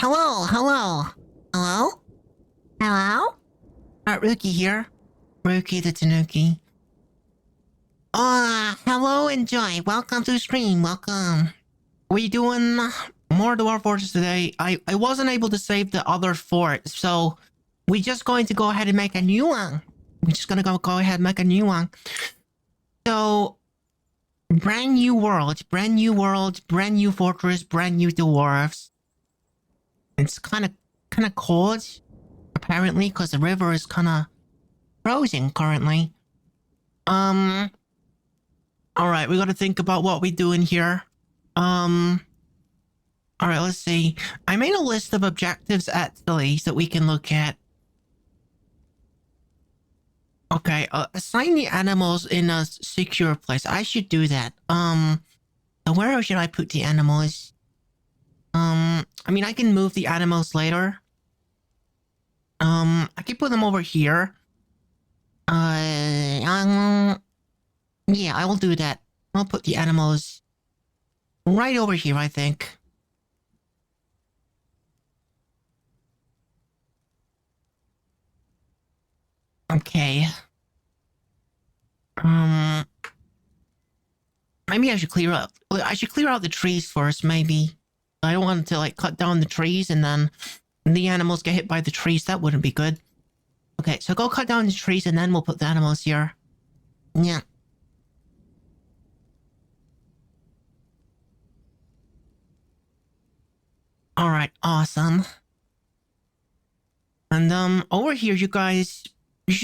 Hello, hello. Hello? Hello? Rookie here. Rookie the Tanuki. Hello, enjoy. Welcome to the stream. Welcome. We doing more Dwarf Fortress today. I wasn't able to save the other fort, so we're just going to go ahead and make a new one. We're just gonna go ahead and make a new one. So, brand new world, brand new fortress, brand new dwarves. It's kind of cold, apparently, because the river is kind of frozen currently. All right, we got to think about what we do in here. All right, let's see. I made a list of objectives actually that we can look at. Okay, assign the animals in a secure place. I should do that. Where should I put the animals? I mean, I can move the animals later. I can put them over here. Yeah, I will do that. I'll put the animals right over here, I think. Okay. Maybe I should clear up. I should clear out the trees first, maybe. I don't want to, like, cut down the trees and then the animals get hit by the trees. That wouldn't be good. Okay, so go cut down the trees and then we'll put the animals here. Yeah. Alright, awesome. And, over here, you guys...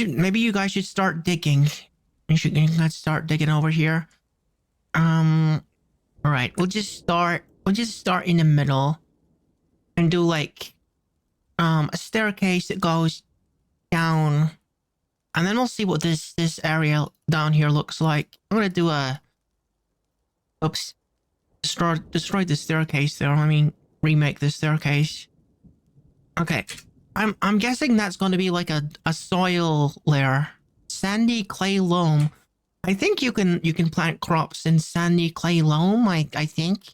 Maybe you guys should start digging. You guys start digging over here. Alright, we'll just start in the middle. And do, like, a staircase that goes down. And then we'll see what this area down here looks like. I'm gonna do a... Oops. Destroy the staircase there. I mean, remake the staircase. Okay. I'm guessing that's going to be like a soil layer. Sandy clay loam. I think you can plant crops in sandy clay loam, I think.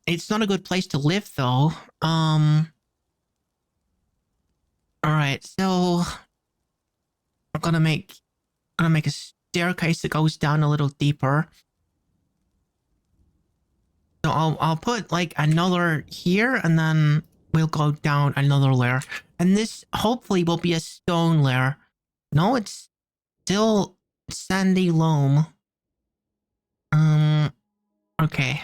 It's not a good place to live though. Alright, so I'm gonna make a staircase that goes down a little deeper. So I'll put like another here and then we'll go down another layer. And this hopefully will be a stone layer. No, it's still sandy loam. Okay.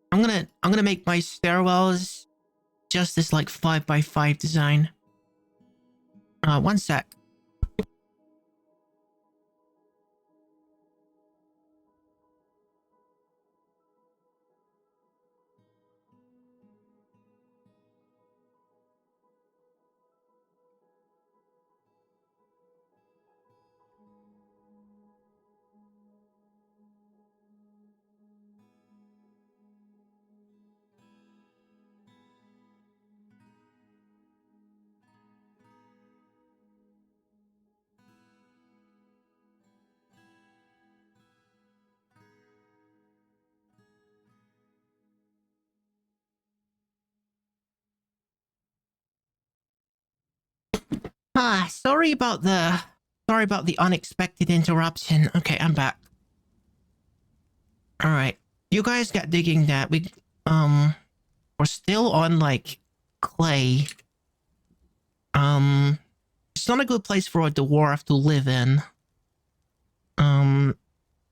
I'm gonna make my stairwells just this like 5x5 design. One sec. Sorry about the unexpected interruption. Okay, I'm back. All right. You guys got digging that. We're still on like clay. It's not a good place for a dwarf to live in. So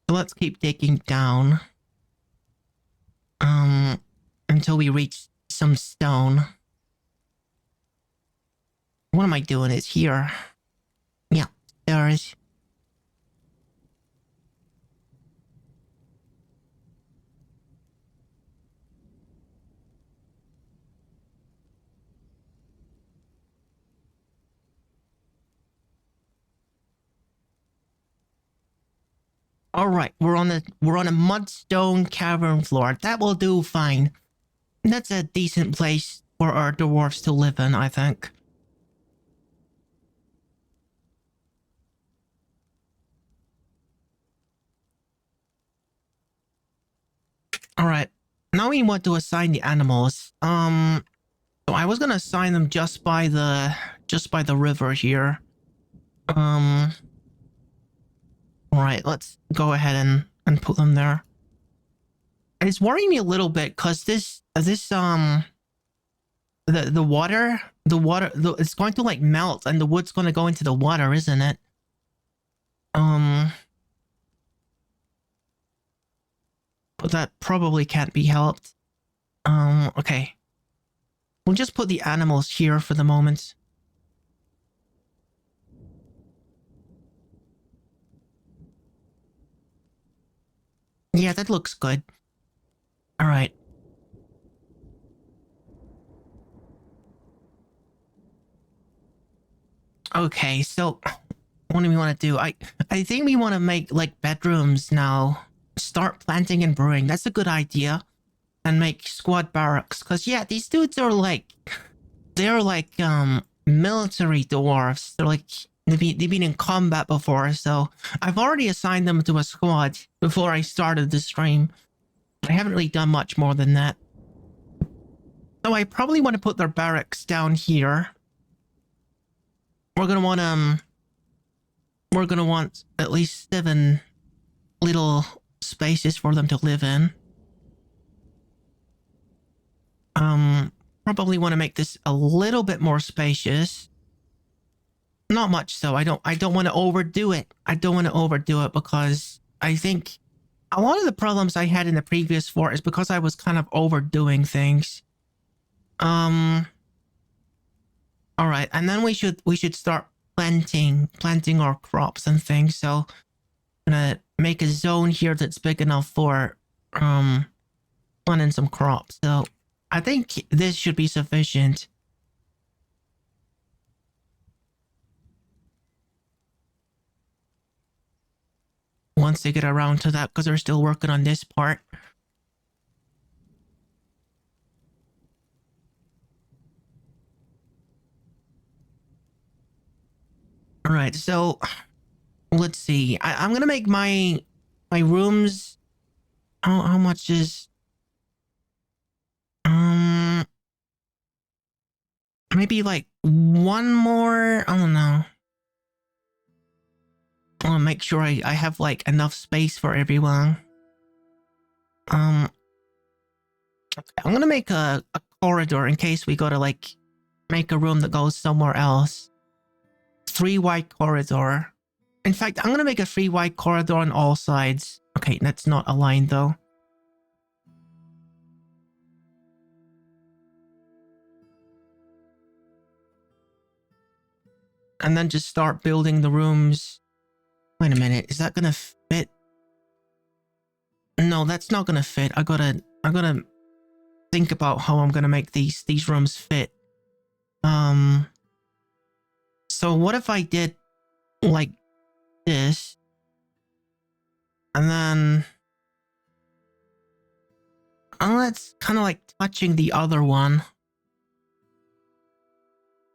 let's keep digging down. Until we reach some stone. What am I doing? It's here. Yeah, there is. All right, we're on a mudstone cavern floor. That will do fine. That's a decent place for our dwarves to live in, I think. All right, now we want to assign the animals. So I was gonna assign them just by the river here. All right, let's go ahead and put them there. It's worrying me a little bit because the water it's going to like melt and the wood's going to go into the water, isn't it? But that probably can't be helped. Okay. We'll just put the animals here for the moment. Yeah, that looks good. All right. Okay, so what do we want to do? I think we want to make like bedrooms now. Start planting and brewing. That's a good idea. And make squad barracks. Cause yeah, these dudes are like military dwarves. They're like they've been in combat before, so I've already assigned them to a squad before I started the stream. I haven't really done much more than that. So I probably want to put their barracks down here. We're gonna want at least 7 little spaces for them to live in. Probably want to make this a little bit more spacious. Not much so. I don't want to overdo it. I don't want to overdo it because I think a lot of the problems I had in the previous fort is because I was kind of overdoing things. All right, and then we should start planting our crops and things. So I'm gonna make a zone here that's big enough for planting some crops. So I think this should be sufficient. Once they get around to that, because they're still working on this part. All right, so let's see. I'm gonna make my rooms. How much is maybe like one more? I don't know. I want to make sure I have like enough space for everyone. Okay, I'm gonna make a corridor in case we go to like make a room that goes somewhere else. 3 wide corridor. In fact, I'm gonna make a 3 wide corridor on all sides. Okay, that's not aligned though. And then just start building the rooms. Wait a minute, is that gonna fit? No, that's not gonna fit. I gotta think about how I'm gonna make these rooms fit. So what if I did like this? And then that's kind of like touching the other one.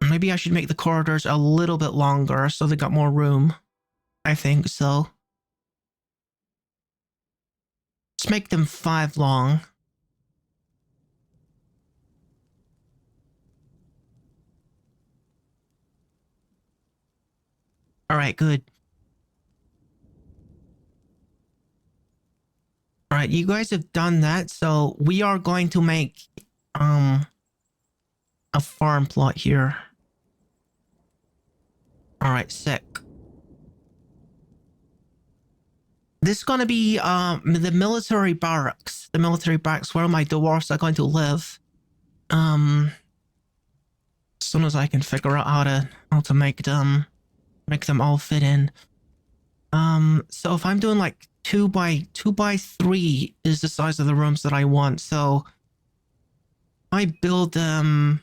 Maybe I should make the corridors a little bit longer so they got more room. I think so. Let's make them 5 long. All right, good. All right, you guys have done that, so we are going to make a farm plot here. All right, sick. This is gonna be the military barracks. The military barracks where my dwarves are going to live. As soon as I can figure out how to make them all fit in. So if I'm doing like 2 by 3 is the size of the rooms that I want. So I build them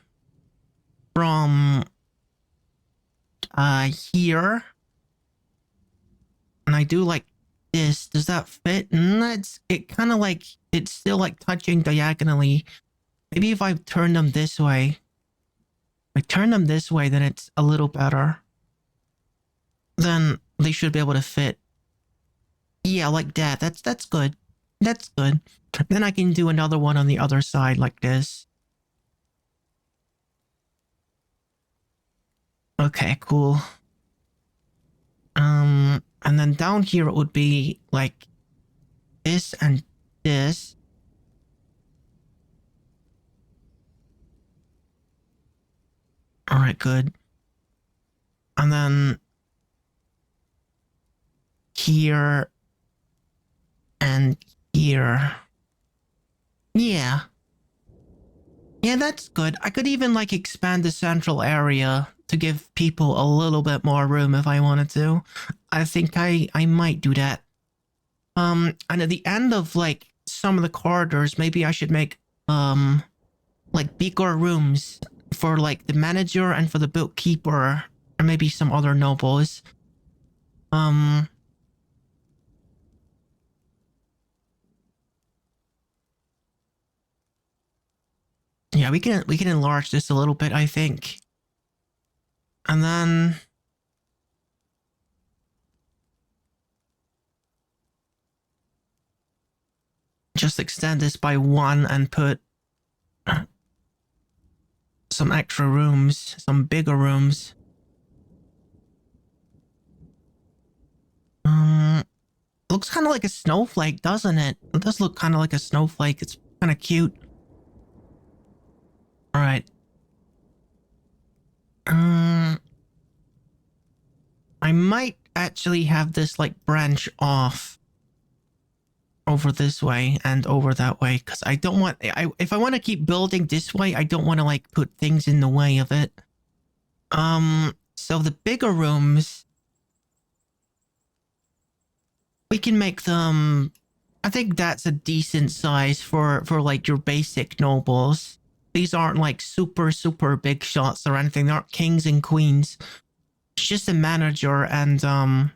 from here, and I do like this. Does that fit? And it kind of like it's still like touching diagonally. Maybe if I turn them this way, then it's a little better. Then they should be able to fit. Yeah, like that. That's good. That's good. Then I can do another one on the other side like this. Okay, cool. And then down here it would be like this and this. All right, good. And then here and here. Yeah. Yeah, that's good. I could even like expand the central area to give people a little bit more room if I wanted to. I think I might do that. And at the end of like some of the corridors, maybe I should make like bigger rooms for like the manager and for the bookkeeper and maybe some other nobles. Yeah, we can enlarge this a little bit, I think. And then just extend this by one and put some extra rooms, some bigger rooms. Looks kind of like a snowflake, doesn't it? It does look kind of like a snowflake. It's kind of cute. All right. I might actually have this like branch off over this way and over that way because I don't want. If I want to keep building this way, I don't want to like put things in the way of it. So the bigger rooms, we can make them. I think that's a decent size for like your basic nobles. These aren't like super big shots or anything. They aren't kings and queens. It's just a manager and a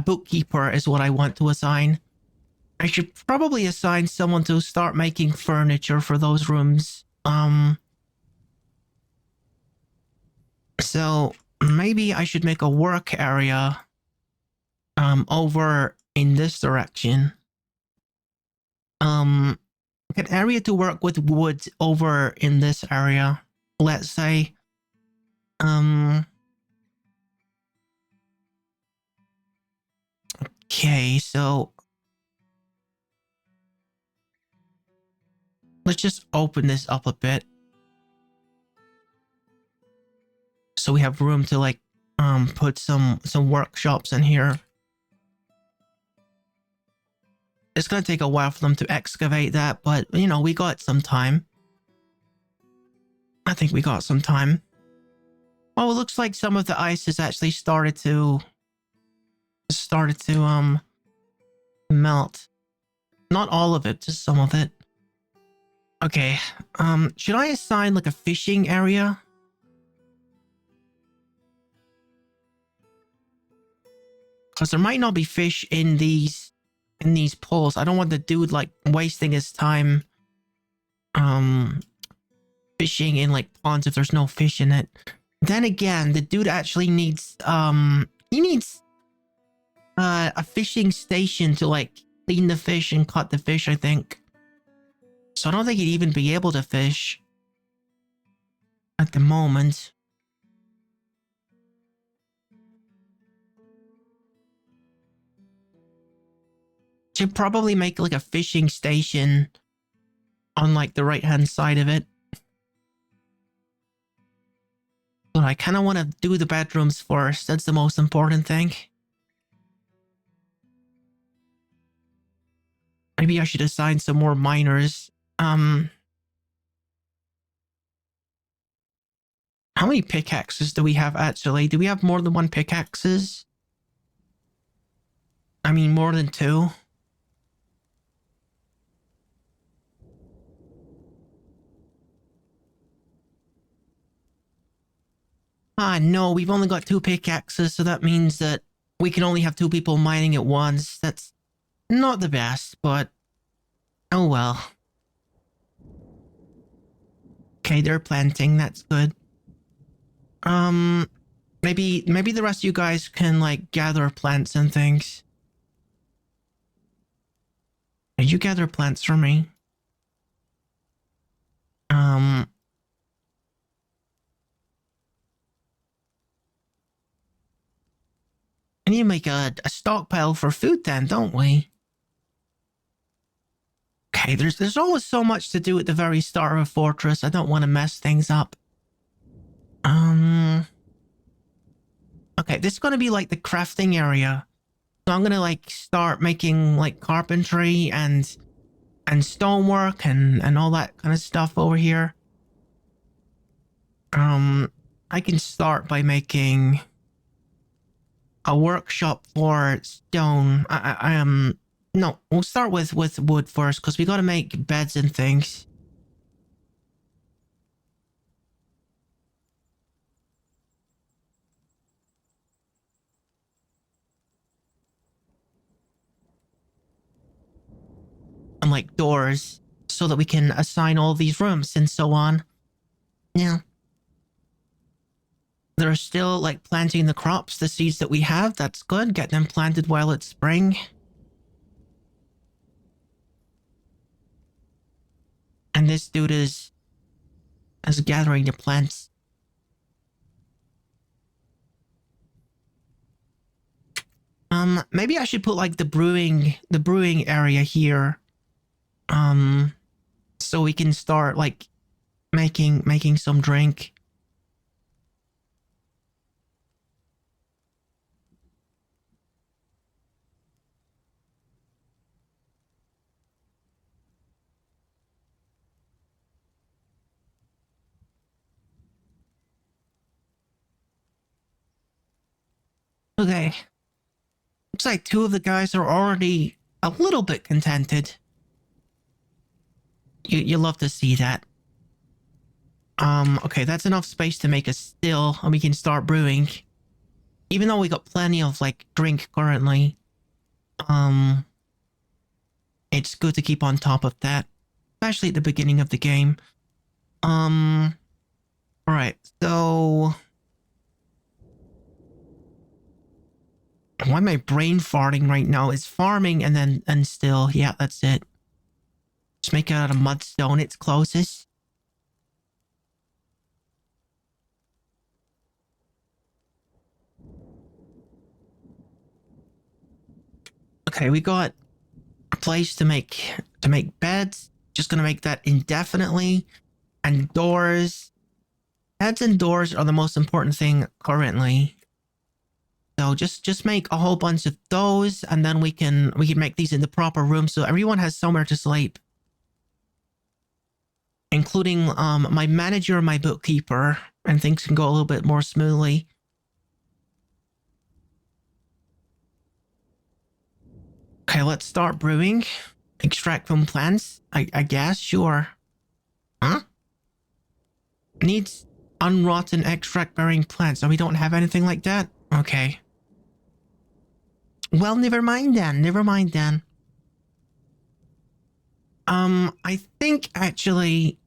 bookkeeper is what I want to assign. I should probably assign someone to start making furniture for those rooms. So maybe I should make a work area over in this direction. An area to work with wood over in this area. Let's say okay, so let's just open this up a bit. So we have room to like put some workshops in here. It's gonna take a while for them to excavate that, but you know, we got some time. I think we got some time. Oh, it looks like some of the ice has actually started to melt. Not all of it, just some of it. Okay. Should I assign like a fishing area? Because there might not be fish in these pools. I don't want the dude like wasting his time fishing in like ponds if there's no fish in it. Then again, the dude actually needs he needs a fishing station to like clean the fish and cut the fish, I think. So I don't think he'd even be able to fish at the moment. Should probably make like a fishing station on like the right hand side of it. But I kind of want to do the bedrooms first. That's the most important thing. Maybe I should assign some more miners. How many pickaxes do we have actually? Do we have more than one pickaxes? I mean, more than two? Ah, no, we've only got two pickaxes, so that means that we can only have two people mining at once. That's not the best, but oh well. Okay, they're planting, that's good. Maybe the rest of you guys can like gather plants and things. You gather plants for me. I need to make a stockpile for food then, don't we? Okay, there's always so much to do at the very start of a fortress. I don't want to mess things up. Okay, this is gonna be like the crafting area. So I'm gonna like start making like carpentry and stonework and all that kind of stuff over here. I can start by making a workshop for stone. I am no, we'll start with wood first because we got to make beds and things. And like doors so that we can assign all these rooms and so on. Yeah. They're still like planting the crops, the seeds that we have. That's good. Get them planted while it's spring. And this dude is gathering the plants. Maybe I should put like the brewing area here. So we can start like making some drink. Okay. Looks like two of the guys are already a little bit contented. You love to see that. Okay, that's enough space to make a still, and we can start brewing. Even though we got plenty of like drink currently. It's good to keep on top of that, especially at the beginning of the game. Alright, so why am I brain farting right now? It's farming and still. Yeah, that's it. Just make it out of mudstone. It's closest. Okay, we got a place to make beds. Just gonna make that indefinitely. And doors. Beds and doors are the most important thing currently. So just make a whole bunch of those, and then we can make these in the proper room so everyone has somewhere to sleep. Including my manager and my bookkeeper, and things can go a little bit more smoothly. Okay, let's start brewing. Extract from plants. I guess, sure. Huh? Needs unrotten extract bearing plants. So we don't have anything like that? Okay. Well, never mind then. Never mind then. I think actually,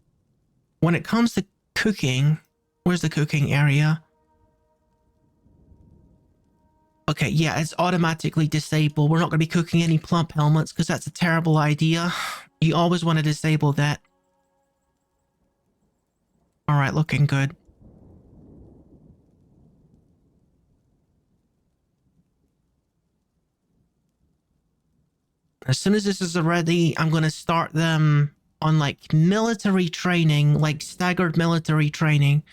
when it comes to cooking, where's the cooking area? Okay, yeah, it's automatically disabled. We're not going to be cooking any plump helmets because that's a terrible idea. You always want to disable that. All right, looking good. As soon as this is ready, I'm going to start them on like military training, like staggered military training.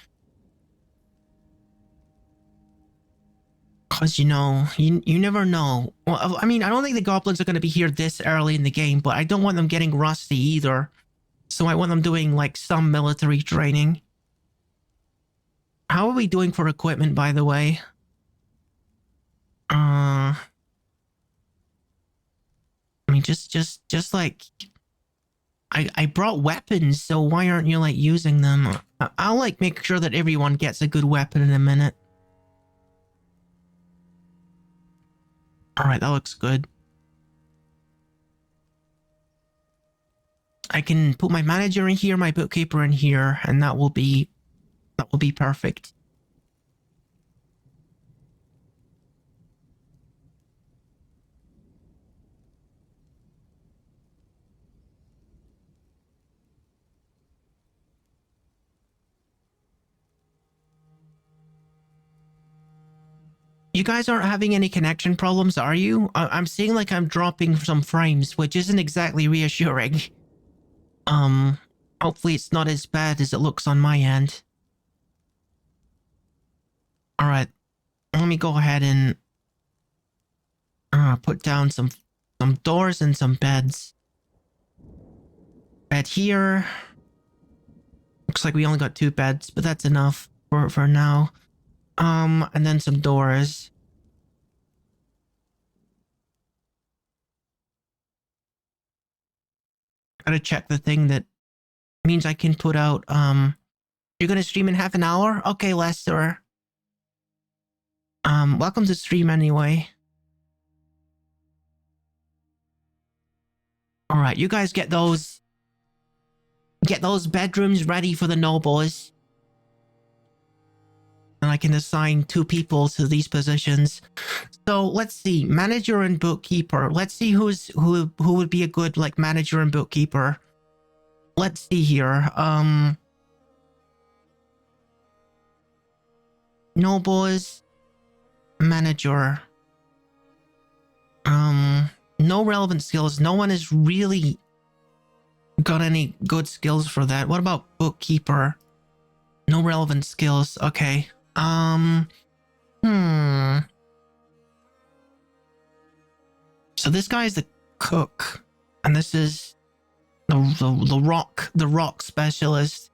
Because, you know, you never know. Well, I mean, I don't think the goblins are going to be here this early in the game, but I don't want them getting rusty either. So I want them doing like some military training. How are we doing for equipment, by the way? I mean, just like... I brought weapons, so why aren't you like using them? I'll like make sure that everyone gets a good weapon in a minute. Alright, that looks good. I can put my manager in here, my bookkeeper in here, and that will be perfect. You guys aren't having any connection problems, are you? I'm seeing like I'm dropping some frames, which isn't exactly reassuring. Um, Hopefully it's not as bad as it looks on my end. All right, let me go ahead and put down some doors and some beds. Bed here. Looks like we only got 2 beds, but that's enough for now. And then some doors. Gotta check the thing that means I can put out, you're gonna stream in half an hour? Okay, Lester. Welcome to stream anyway. Alright, you guys get those bedrooms ready for the nobles. And I can assign 2 people to these positions. So let's see, manager and bookkeeper. Let's see who would be a good like manager and bookkeeper. Let's see here. Nobles, manager. No relevant skills. No one has really got any good skills for that. What about bookkeeper? No relevant skills. Okay. So this guy is the cook, and this is the rock specialist,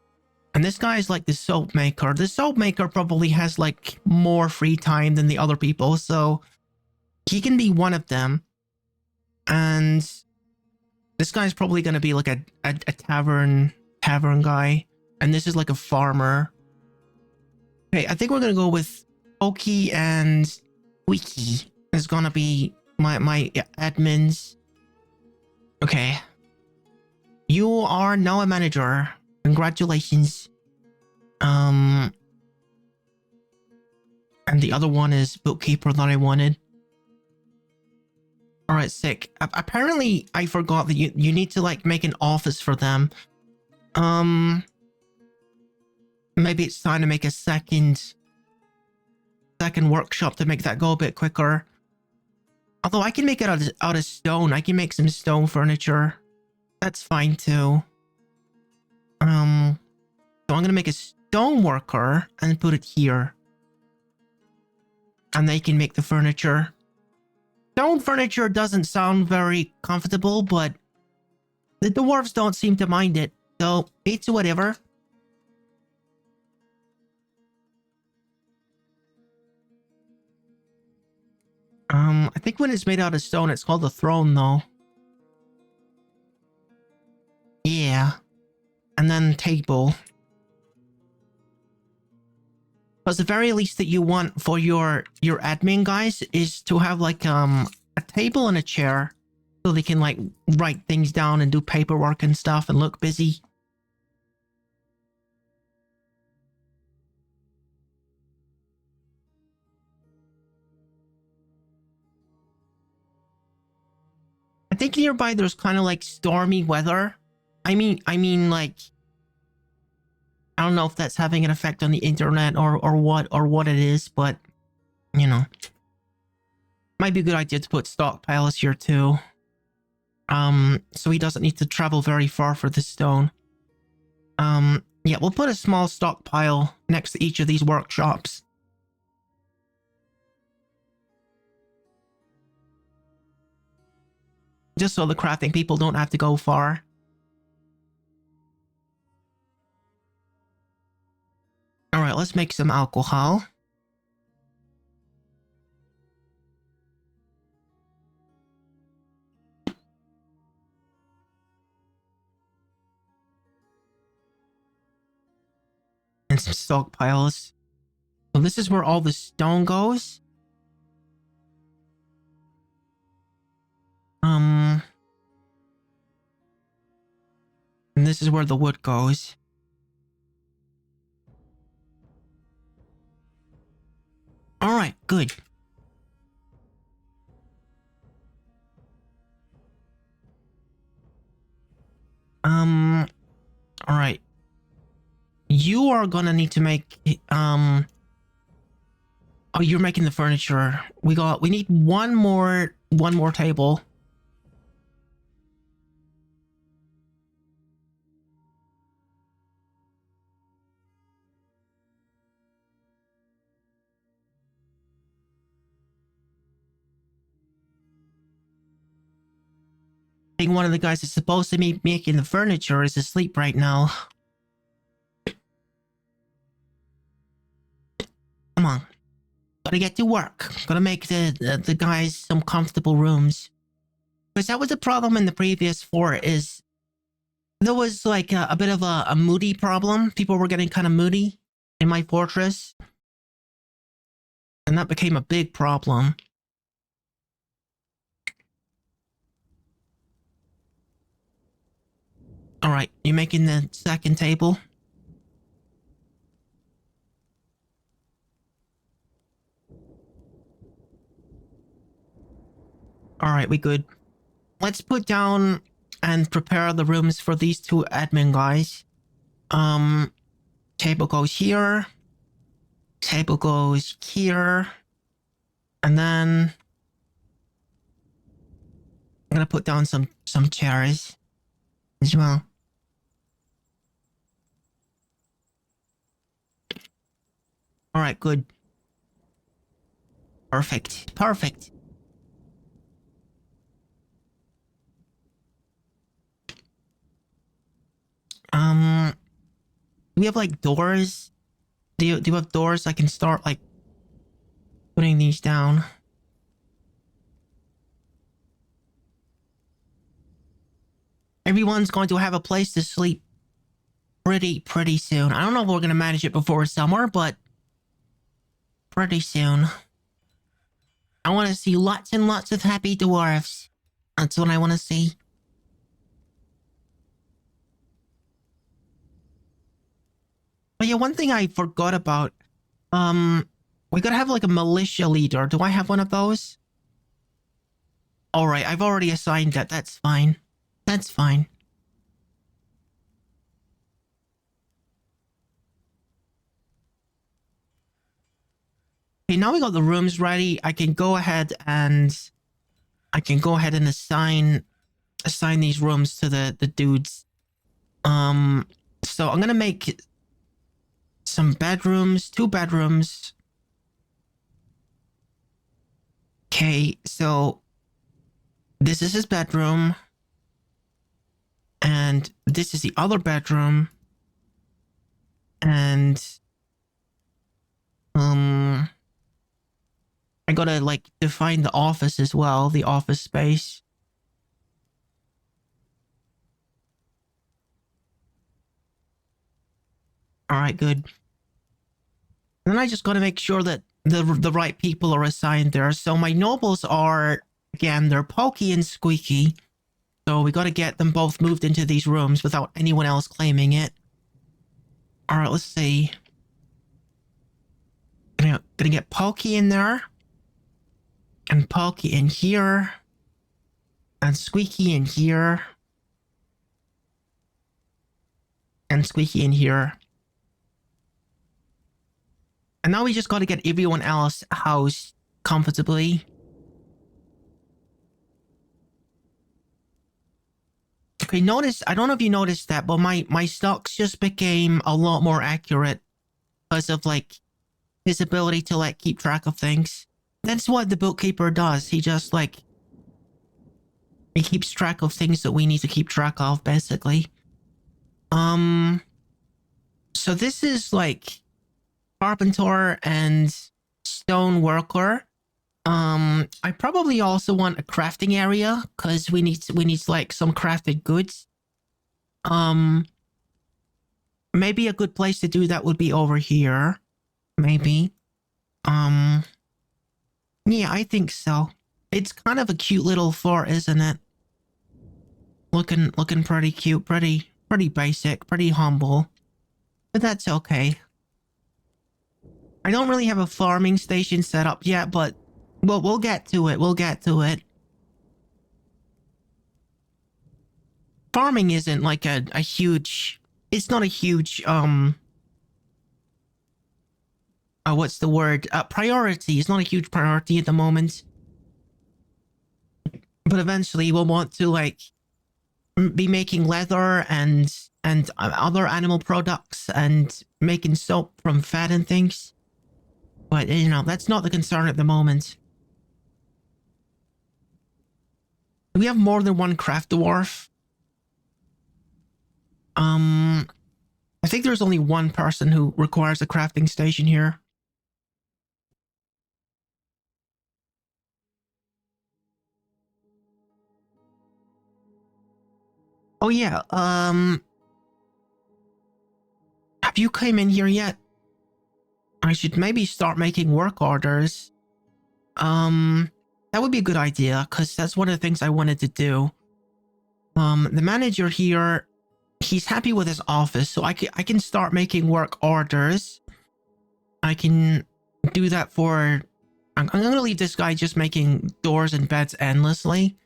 and this guy is like the soap maker. The soap maker probably has like more free time than the other people, so he can be one of them. And this guy's probably gonna be like a tavern guy, and this is like a farmer. Okay, I think we're gonna go with Oki and Wiki is gonna be my admins. Okay. You are now a manager. Congratulations. And the other one is bookkeeper that I wanted. Alright, sick. Apparently, I forgot that you need to like make an office for them. Maybe it's time to make a second workshop to make that go a bit quicker. Although I can make it out of stone. I can make some stone furniture. That's fine too. So I'm gonna make a stone worker and put it here. And they can make the furniture. Stone furniture doesn't sound very comfortable, but the dwarves don't seem to mind it. So it's whatever. I think when it's made out of stone, it's called a throne, though. Yeah. And then table. Because the very least that you want for your admin guys is to have like a table and a chair, so they can like write things down and do paperwork and stuff and look busy. I think nearby there's kind of like stormy weather. I mean like, I don't know if that's having an effect on the internet or what it is, but you know, might be a good idea to put stockpiles here too. So he doesn't need to travel very far for the stone. Yeah, we'll put a small stockpile next to each of these workshops. Just so the crafting people don't have to go far. Alright, let's make some alcohol. And some stockpiles. So this is where all the stone goes. And this is where the wood goes. Alright, good. Alright. You are gonna need to make, a Oh, you're making the furniture. We need one more table. I think one of the guys that's supposed to be making the furniture is asleep right now. Come on. Gotta get to work. Gotta make the guys some comfortable rooms. Because that was the problem in the previous fort is there was like a bit of a moody problem. People were getting kind of moody in my fortress. And that became a big problem. Alright, you making the second table? Alright, we good. Let's put down and prepare the rooms for these two admin guys. Table goes here. Table goes here. And then I'm gonna put down some chairs as well. Alright, good. Perfect. Perfect. Do we have like doors? Do you have doors? I can start like putting these down. Everyone's going to have a place to sleep pretty soon. I don't know if we're gonna manage it before summer, but pretty soon. I want to see lots and lots of happy dwarfs. That's what I want to see. But yeah, one thing I forgot about. We gotta have like a militia leader. Do I have one of those? Alright, I've already assigned that. That's fine. That's fine. Okay, now we got the rooms ready. I can go ahead and assign these rooms to the dudes. So I'm gonna make some bedrooms, 2 bedrooms. Okay, so this is his bedroom. And this is the other bedroom. And I gotta like define the office as well, the office space. Alright, good. And then I just gotta make sure that the right people are assigned there. So my nobles are, again, they're Pokey and Squeaky. So we gotta get them both moved into these rooms without anyone else claiming it. Alright, let's see. Gonna get Pokey in there. And Pokey in here. And Squeaky in here. And Squeaky in here. And now we just gotta get everyone else housed comfortably. Okay, notice, I don't know if you noticed that, but my stocks just became a lot more accurate because of like his ability to like keep track of things. That's what the bookkeeper does. He just like he keeps track of things that we need to keep track of, basically. So this is like carpenter and stone worker. I probably also want a crafting area because we need like some crafted goods. Maybe a good place to do that would be over here. Maybe. Yeah, I think so. It's kind of a cute little fort, isn't it? Looking pretty cute, pretty basic, pretty humble. But that's okay. I don't really have a farming station set up yet, but we'll get to it. We'll get to it. Farming isn't like a huge... It's not a huge, what's the word? Priority. It's not a huge priority at the moment. But eventually we'll want to like be making leather and other animal products and making soap from fat and things. But you know, that's not the concern at the moment. Do we have more than one craft dwarf? I think there's only one person who requires a crafting station here. Oh yeah, have you came in here yet? I should maybe start making work orders. That would be a good idea, because that's one of the things I wanted to do. The manager here, he's happy with his office, so I can start making work orders. I can do that for... I'm gonna leave this guy just making doors and beds endlessly.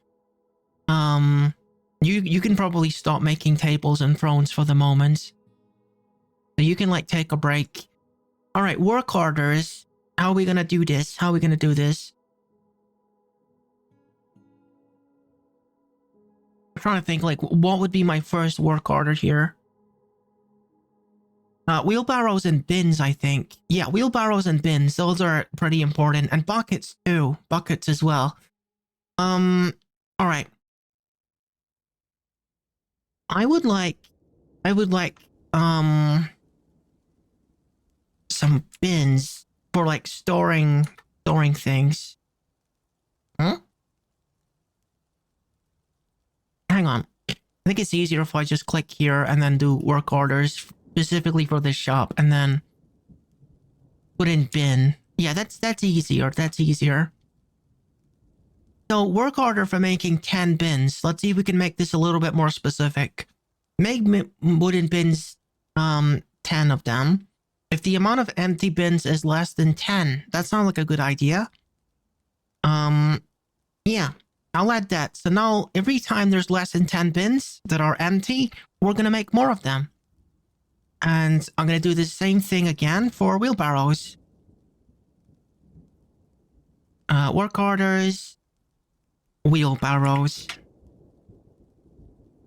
You can probably stop making tables and thrones for the moment. So you can like take a break. All right, work orders. How are we gonna do this? How are we gonna do this? I'm trying to think like what would be my first work order here. Wheelbarrows and bins, I think. Yeah, wheelbarrows and bins. Those are pretty important. And buckets too. Buckets as well. All right. I would like, some bins for like storing things. Huh? Hang on. I think it's easier if I just click here and then do work orders specifically for this shop and then put in bin. Yeah, that's easier. That's easier. So work order for making 10 bins. Let's see if we can make this a little bit more specific. Make wooden bins, 10 of them. If the amount of empty bins is less than 10, that sounds like a good idea. Yeah, I'll add that. So now every time there's less than 10 bins that are empty, we're going to make more of them. And I'm going to do the same thing again for wheelbarrows. Work orders, wheelbarrows.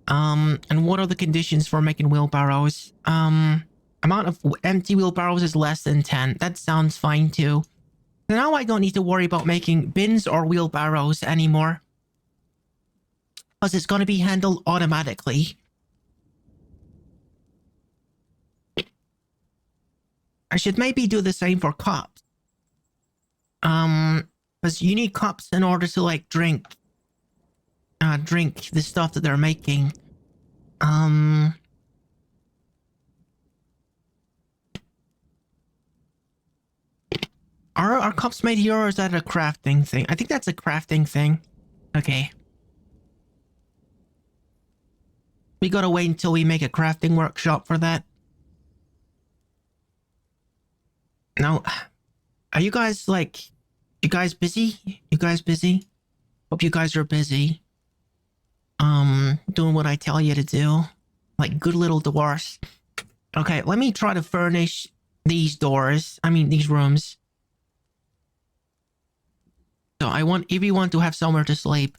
And what are the conditions for making wheelbarrows? Amount of empty wheelbarrows is less than 10. That sounds fine too. So now I don't need to worry about making bins or wheelbarrows anymore. Because it's going to be handled automatically. I should maybe do the same for cups. Because you need cups in order to like drink the stuff that they're making. Are cups made here or is that a crafting thing? I think that's a crafting thing. Okay. We gotta wait until we make a crafting workshop for that. Now, are you guys like... You guys busy? You guys busy? Hope you guys are busy. Doing what I tell you to do. Like good little dwarfs. Okay, let me try to furnish these doors. I mean, these rooms. So I want everyone to have somewhere to sleep.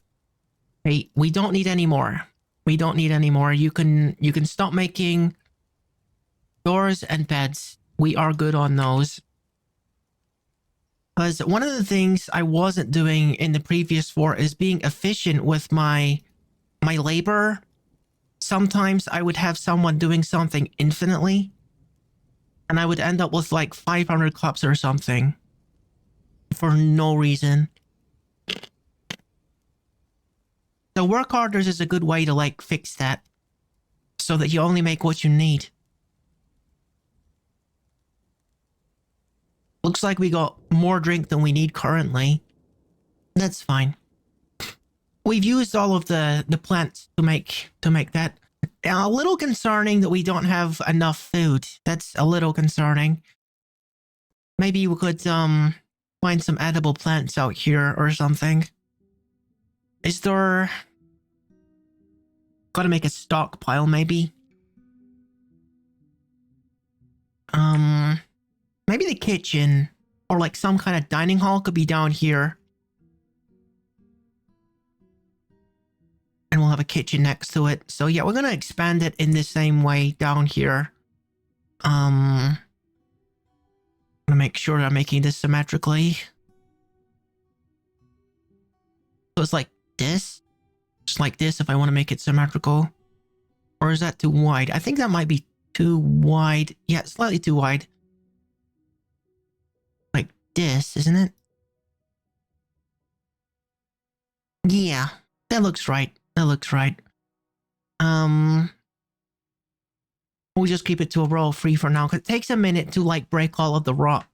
Hey, we don't need any more. We don't need any more. You can stop making doors and beds. We are good on those. Because one of the things I wasn't doing in the previous fort is being efficient with my labor. Sometimes I would have someone doing something infinitely. And I would end up with like 500 cups or something. For no reason. So work orders is a good way to like fix that. So that you only make what you need. Looks like we got more drink than we need currently. That's fine. We've used all of the plants to make that. A little concerning that we don't have enough food. That's a little concerning. Maybe we could find some edible plants out here or something. Is there... Gotta make a stockpile maybe. Maybe the kitchen or like some kind of dining hall could be down here. And we'll have a kitchen next to it. So yeah, we're going to expand it in the same way down here. I'm going to make sure I'm making this symmetrically. So it's like this. Just like this if I want to make it symmetrical. Or is that too wide? I think that might be too wide. Yeah, slightly too wide. Like this, isn't it? Yeah, that looks right. That looks right. We'll just keep it to a row of 3 for now, because it takes a minute to like break all of the rock.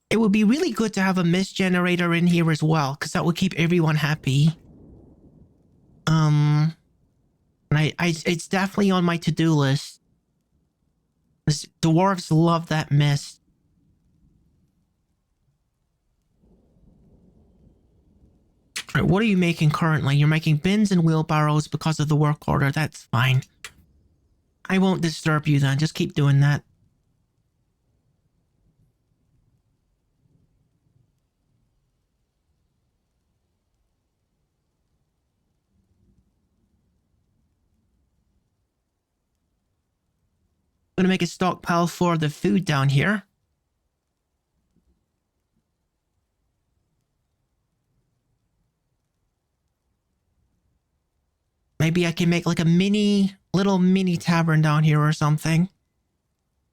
It would be really good to have a mist generator in here as well, because that would keep everyone happy. It's definitely on my to-do list. Dwarves love that mist. All right, what are you making currently? You're making bins and wheelbarrows because of the work order. That's fine. I won't disturb you then. Just keep doing that. I'm gonna make a stockpile for the food down here. Maybe I can make like a little mini tavern down here or something.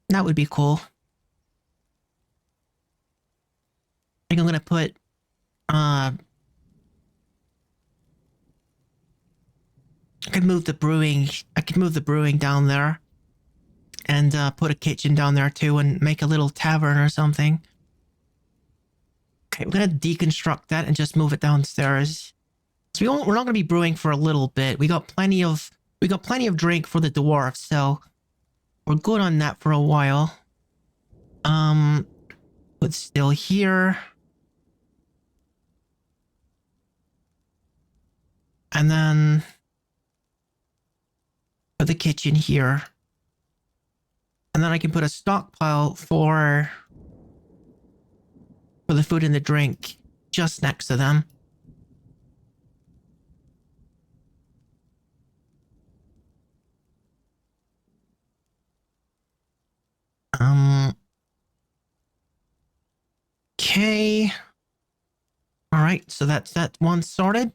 That would be cool. I think I'm gonna put, I could move the brewing down there. And put a kitchen down there too and make a little tavern or something. Okay, we're gonna deconstruct that and just move it downstairs. So we're not gonna be brewing for a little bit. We got plenty of drink for the dwarves, so we're good on that for a while. But still here. And then put the kitchen here. And then I can put a stockpile for the food and the drink just next to them. Okay. All right, so that's that one sorted.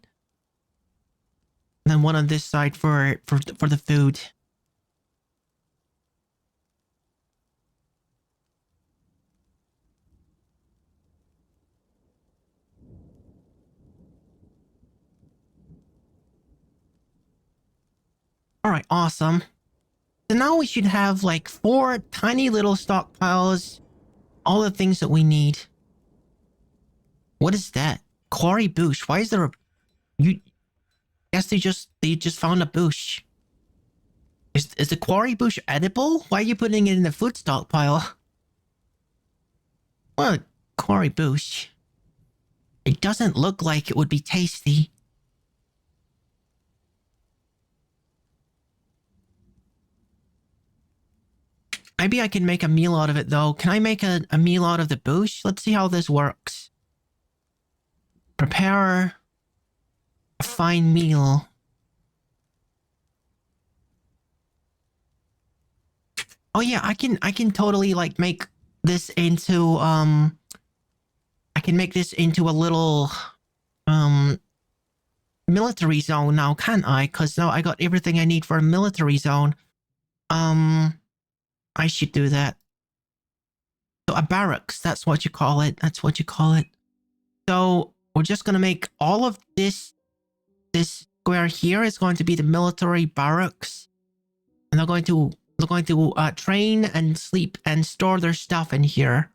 And then one on this side for the food. All right, awesome. So now we should have like 4 tiny little stockpiles. All the things that we need. What is that? Quarry bush. Why is there a... You... Guess they just found a bush. Is the quarry bush edible? Why are you putting it in the food stockpile? What a quarry bush. It doesn't look like it would be tasty. Maybe I can make a meal out of it, though. Can I make a meal out of the bush? Let's see how this works. Prepare a fine meal. Oh yeah, I can totally like make this into I can make this into a little military zone now, can't I? Because now I got everything I need for a military zone. I should do that. So a barracks, that's what you call it. That's what you call it. So we're just gonna make all of this square here is going to be the military barracks. And they're going to train and sleep and store their stuff in here.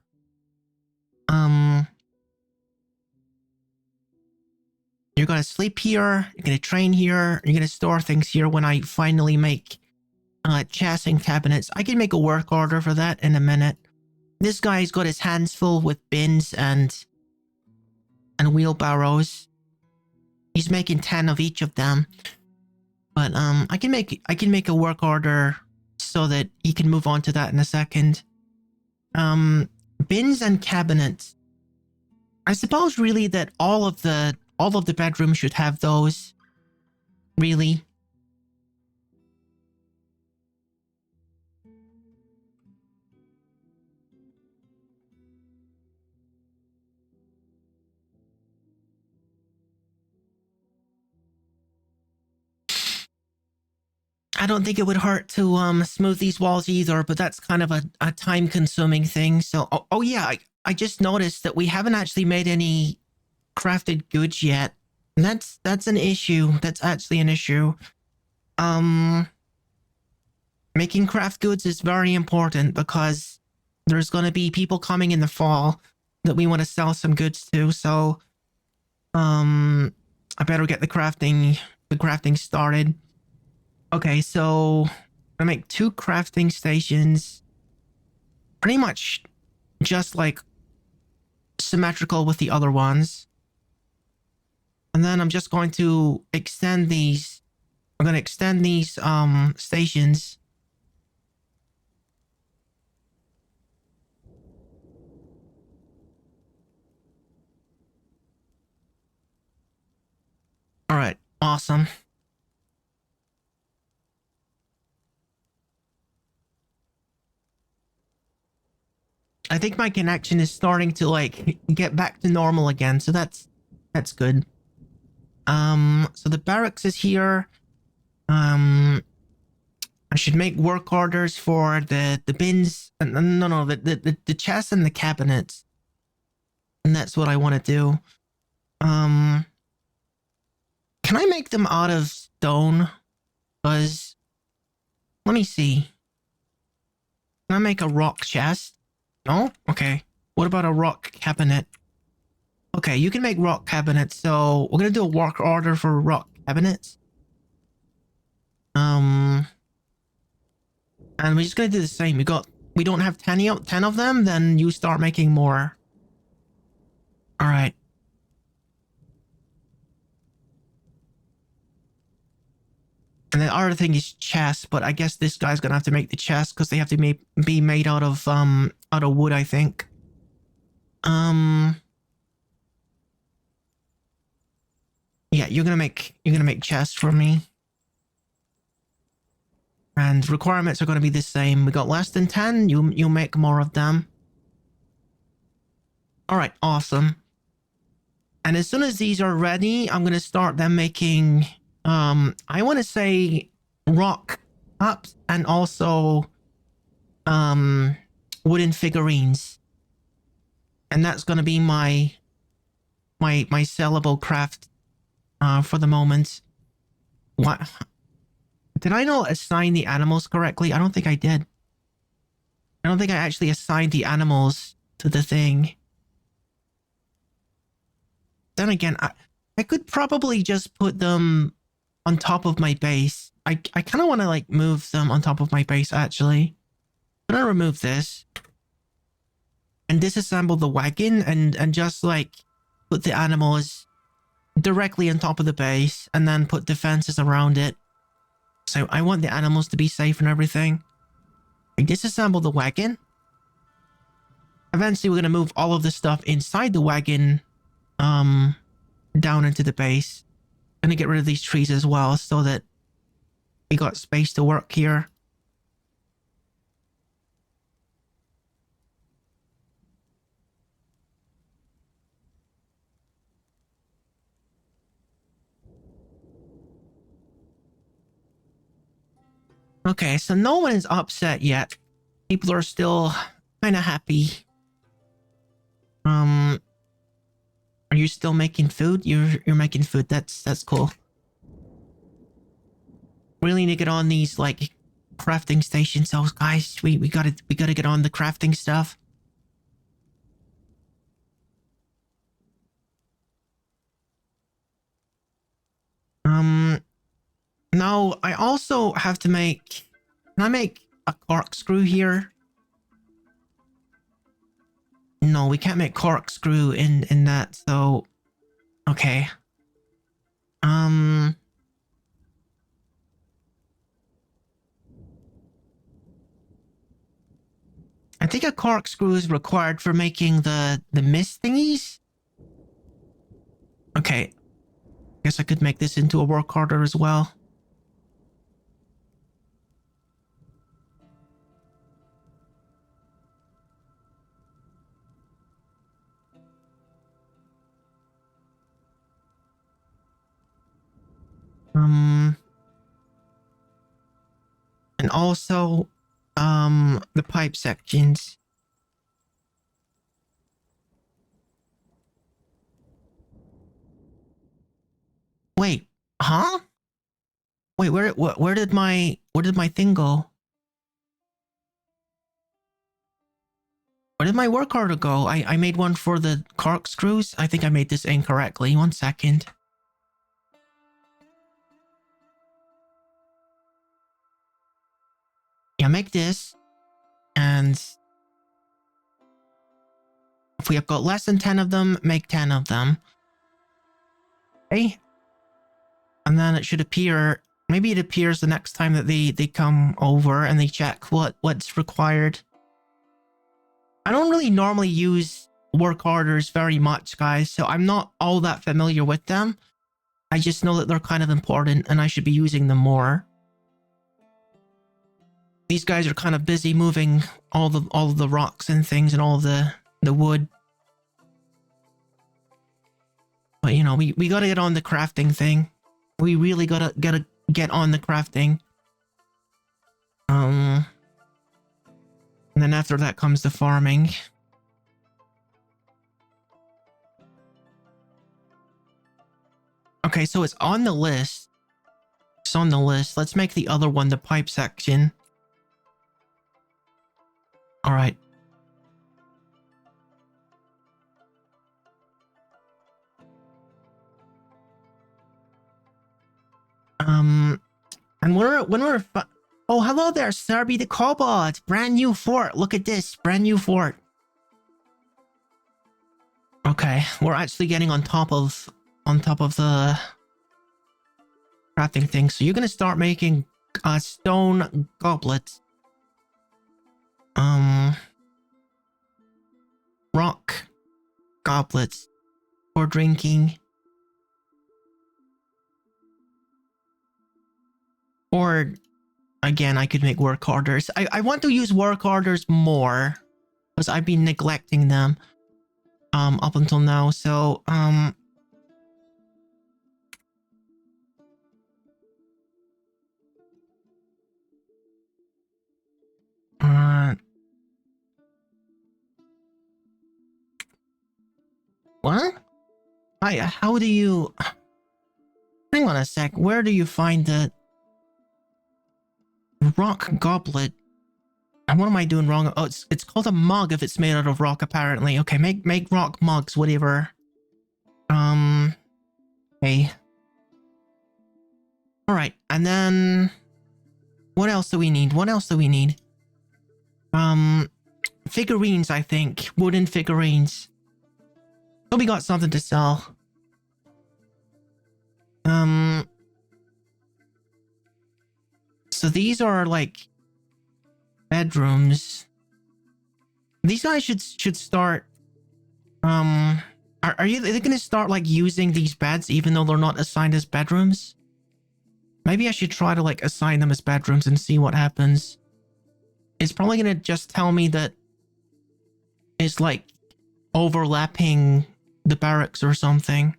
You're gonna sleep here, you're gonna train here, you're gonna store things here when I finally make chests and cabinets. I can make a work order for that in a minute. This guy's got his hands full with bins and wheelbarrows. He's making 10 of each of them. But I can make a work order so that he can move on to that in a second. Bins and cabinets. I suppose really that all of the bedrooms should have those. Really. I don't think it would hurt to smooth these walls either, but that's kind of a time-consuming thing. So, oh yeah, I just noticed that we haven't actually made any crafted goods yet. And that's an issue. That's actually an issue. Making craft goods is very important because there's going to be people coming in the fall that we want to sell some goods to. So, I better get the crafting started. Okay, so I make 2 crafting stations, pretty much just like symmetrical with the other ones. And then I'm just going to extend these. I'm going to extend these stations. All right, awesome. I think my connection is starting to like get back to normal again, so that's good. So the barracks is here. I should make work orders for the bins. No, the chests and the cabinets, and that's what I want to do. Can I make them out of stone? Because let me see. Can I make a rock chest? No? Okay. What about a rock cabinet? Okay, you can make rock cabinets, so we're gonna do a work order for rock cabinets. And we're just gonna do the same. We don't have 10 of them, then you start making more. Alright. And the other thing is chests, but I guess this guy's gonna have to make the chests because they have to be made out of wood, I think. Yeah, you're gonna make chests for me. And requirements are gonna be the same. We got less than 10, you make more of them. Alright, awesome. And as soon as these are ready, I'm gonna start them making I want to say rock cups and also wooden figurines. And that's going to be my sellable craft for the moment. What? Did I not assign the animals correctly? I don't think I did. I don't think I actually assigned the animals to the thing. Then again, I could probably just put them on top of my base. I kind of want to like move them on top of my base actually. I'm gonna remove this and disassemble the wagon and just like put the animals directly on top of the base and then put defenses around it. So I want the animals to be safe and everything. I disassemble the wagon. Eventually we're gonna move all of the stuff inside the wagon down into the base. Gonna get rid of these trees as well so that we got space to work here. Okay, so no one is upset yet. People are still kind of happy. Are you still making food? You're making food. That's cool. Really need to get on these like crafting stations. So guys, we gotta get on the crafting stuff. Now I also have to make. Can I make a corkscrew here? No, we can't make corkscrew in that. So, okay. Um, I think a corkscrew is required for making the mist thingies. Okay, guess I could make this into a work order as well. And also, the pipe sections. Wait, huh? Wait, where did my thing go? Where did my work order go? I made one for the corkscrews. I think I made this incorrectly. 1 second. Yeah, make this. And if we have got less than 10 of them, make 10 of them. Okay. And then it should appear, maybe it appears the next time that they come over and they check what's required. I don't really normally use work orders very much, guys, so I'm not all that familiar with them. I just know that they're kind of important and I should be using them more. These guys are kind of busy moving all of the rocks and things and all the wood. But you know, we gotta get on the crafting thing. We really gotta get on the crafting. And then after that comes the farming. Okay, so it's on the list. It's on the list. Let's make the other one the pipe section. All right. And when we're oh, hello there, Serby the Cobalt. Brand new fort. Look at this, brand new fort. Okay, we're actually getting on top of the crafting thing. So you're gonna start making stone goblets. Rock goblets for drinking. Or again, I could make work orders. I want to use work orders more because I've been neglecting them up until now. So what? How do you... Hang on a sec. Where do you find the rock goblet? And what am I doing wrong? Oh, it's called a mug if it's made out of rock, apparently. Okay, make rock mugs, whatever. Okay. Alright, and then... What else do we need? What else do we need? Figurines, I think. Wooden figurines. So we got something to sell. So these are like bedrooms. These guys should start. Are they gonna start like using these beds even though they're not assigned as bedrooms? Maybe I should try to like assign them as bedrooms and see what happens. It's probably gonna just tell me that it's like overlapping the barracks or something.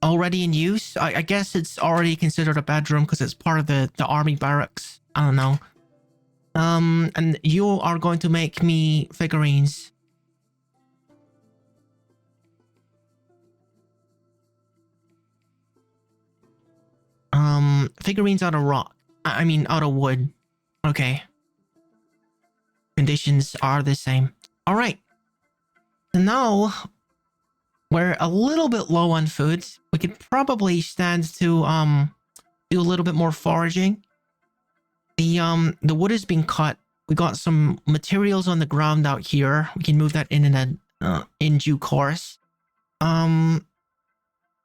Already in use? I guess it's already considered a bedroom because it's part of the army barracks. I don't know. And you are going to make me figurines. Figurines out of rock. I mean, out of wood. Okay. Conditions are the same. All right. So now we're a little bit low on food. We could probably stand to do a little bit more foraging. The wood is being cut. We got some materials on the ground out here. We can move that in due course.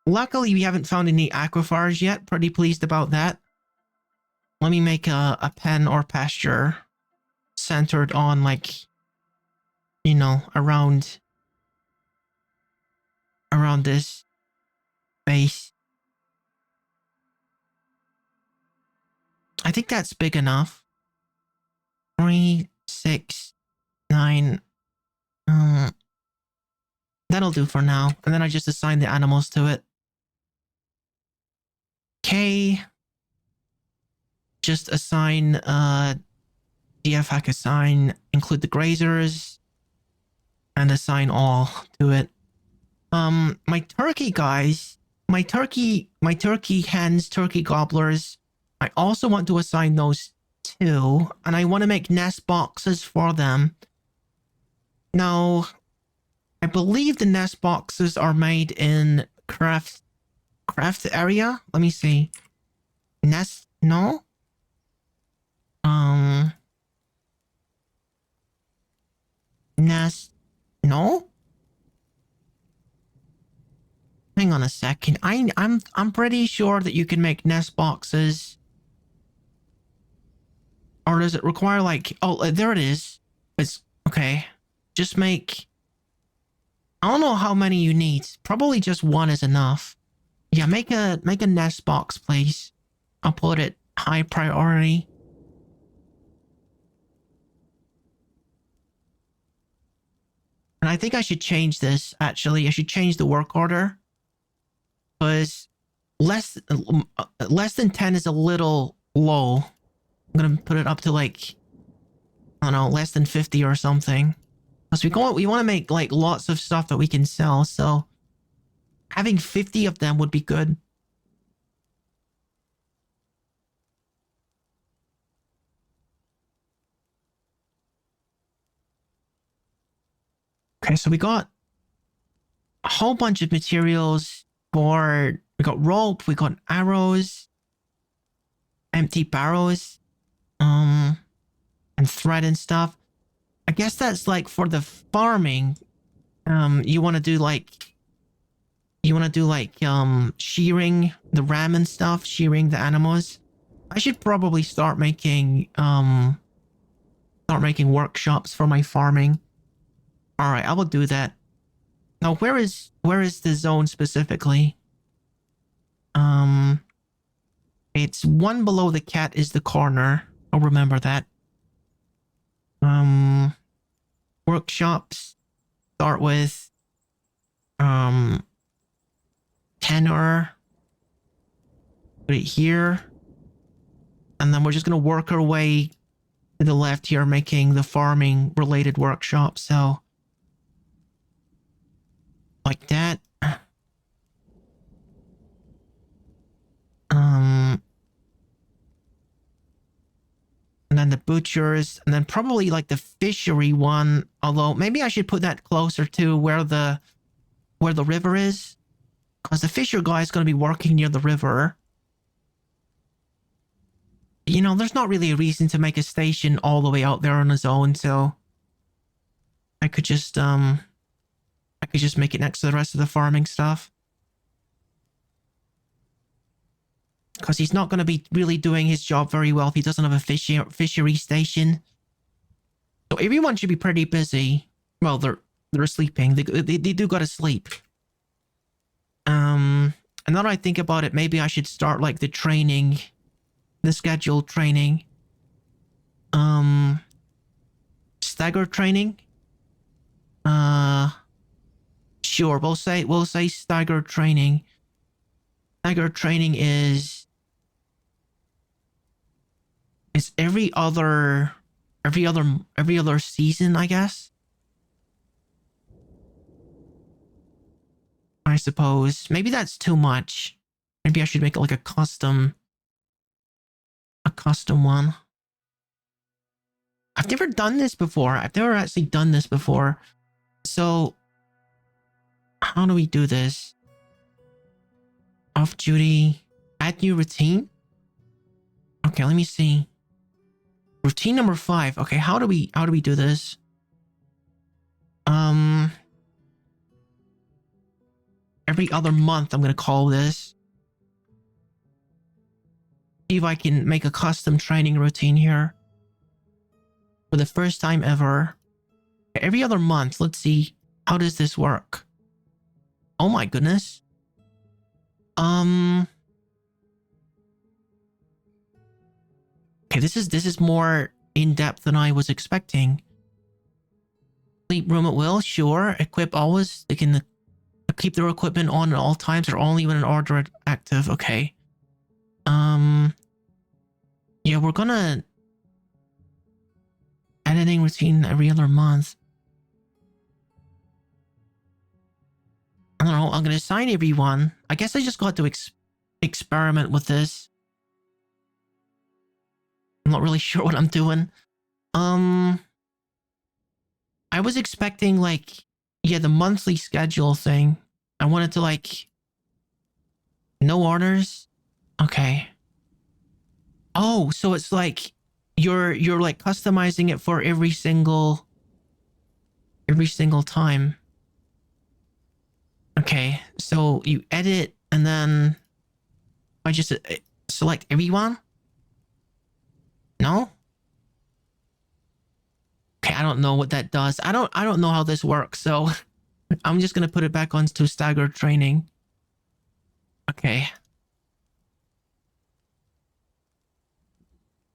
Luckily, we haven't found any aquifers yet. Pretty pleased about that. Let me make a pen or pasture centered on, like, you know, around this base. I think that's big enough. 3, 6, 9. That'll do for now. And then I just assign the animals to it. K. Just assign DFhack assign, include the grazers, and assign all to it. My turkey guys, my turkey hens, turkey gobblers, I also want to assign those too, and I want to make nest boxes for them. Now, I believe the nest boxes are made in craft area. Let me see. Nest, no? Nest, no? Hang on a second. I'm pretty sure that you can make nest boxes. Or does it require, like, oh, there it is. It's okay. Just make, I don't know how many you need. Probably just one is enough. Yeah, make a nest box, please. I'll put it high priority. And I think I should change this, actually. I should change the work order. Because less than 10 is a little low. I'm gonna put it up to, like, I don't know, less than 50 or something. Because we want to make, like, lots of stuff that we can sell, so having 50 of them would be good. Okay, so we got a whole bunch of materials for, we got rope, we got arrows, empty barrels, and thread and stuff. I guess that's, like, for the farming. You want to do like shearing the ram and stuff, shearing the animals. I should probably start making workshops for my farming. All right, I will do that. Now, where is the zone specifically? It's one below the cat is the corner. I'll remember that. Workshops start with tenor. Put it here. And then we're just gonna work our way to the left here, making the farming related workshop. So like that. And then the butchers, and then probably like the fishery one. Although maybe I should put that closer to where the river is, because the fisher guy is going to be working near the river. You know, there's not really a reason to make a station all the way out there on his own, so I could just make it next to the rest of the farming stuff. Because he's not going to be really doing his job very well if he doesn't have a fishery station. So everyone should be pretty busy. Well, they're sleeping. They do got to sleep. And now that I think about it, maybe I should start, like, the training, the scheduled training. Staggered training. Sure. We'll say staggered training. Staggered training is every other season, I guess. I suppose. Maybe that's too much. Maybe I should make it like a custom one. I've never done this before. I've never actually done this before. So how do we do this? Off duty. Add new routine. Okay, let me see. Routine number 5. Okay, how do we do this? every other month, I'm gonna call this. See if I can make a custom training routine here. For the first time ever. Every other month, let's see. How does this work? Oh my goodness. Okay, this is more in-depth than I was expecting. Sleep room at will, sure. Equip always. They can keep their equipment on at all times or only when an order is active. Okay. Yeah, we're gonna editing routine every other month. I don't know. I'm gonna assign everyone. I guess I just got to experiment with this. I'm not really sure what I'm doing. I was expecting like, yeah, the monthly schedule thing. I wanted to like, no orders. Okay. Oh, so it's like you're like customizing it for every single time. Okay, so you edit and then I just select everyone? No? Okay, I don't know what that does. I don't know how this works, so I'm just gonna put it back onto staggered training. Okay.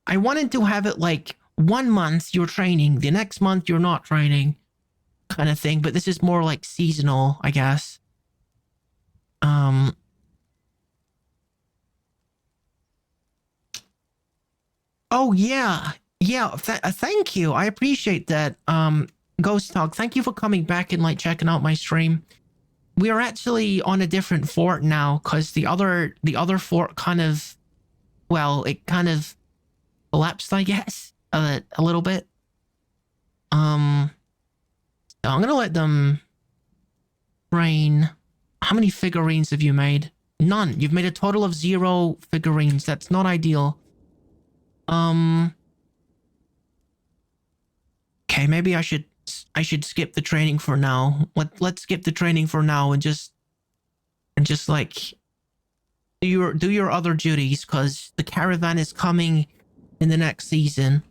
I wanted to have it like 1 month you're training, the next month you're not training, kind of thing, but this is more like seasonal, I guess. Oh yeah. Yeah, thank you. I appreciate that. Ghost Talk, thank you for coming back and like checking out my stream. We are actually on a different fort now because the other fort kind of, well, it kind of collapsed, I guess, a little bit. So I'm gonna let them train. How many figurines have you made? None. You've made a total of 0 figurines. That's not ideal. Okay, maybe I should skip the training for now. Let's skip the training for now and just like do your other duties because the caravan is coming in the next season.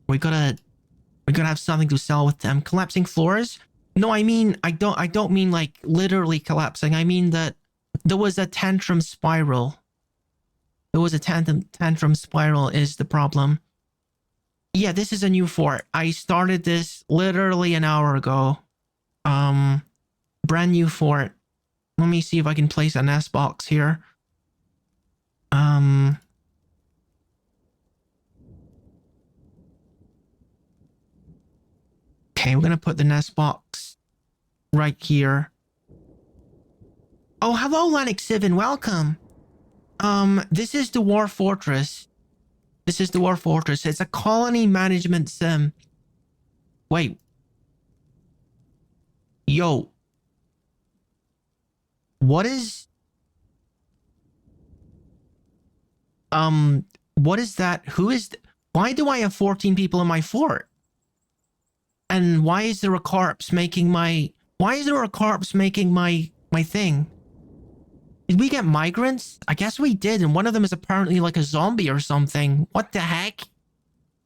We gotta have something to sell with them. Collapsing floors? No, I mean I don't mean like literally collapsing. I mean that there was a tantrum spiral. There was a tantrum spiral is the problem. Yeah, this is a new fort. I started this literally an hour ago. Brand new fort. Let me see if I can place a nest box here. Okay, we're gonna put the nest box right here. Oh, hello, Lennox 7. Welcome. This is Dwarf Fortress. This is Dwarf Fortress. It's a colony management sim. Wait. Yo. What is... What is that? Who is... Why do I have 14 people in my fort? And why is there a corpse making my... Why is there a corpse making my thing? Did we get migrants? I guess we did, and one of them is apparently like a zombie or something. What the heck?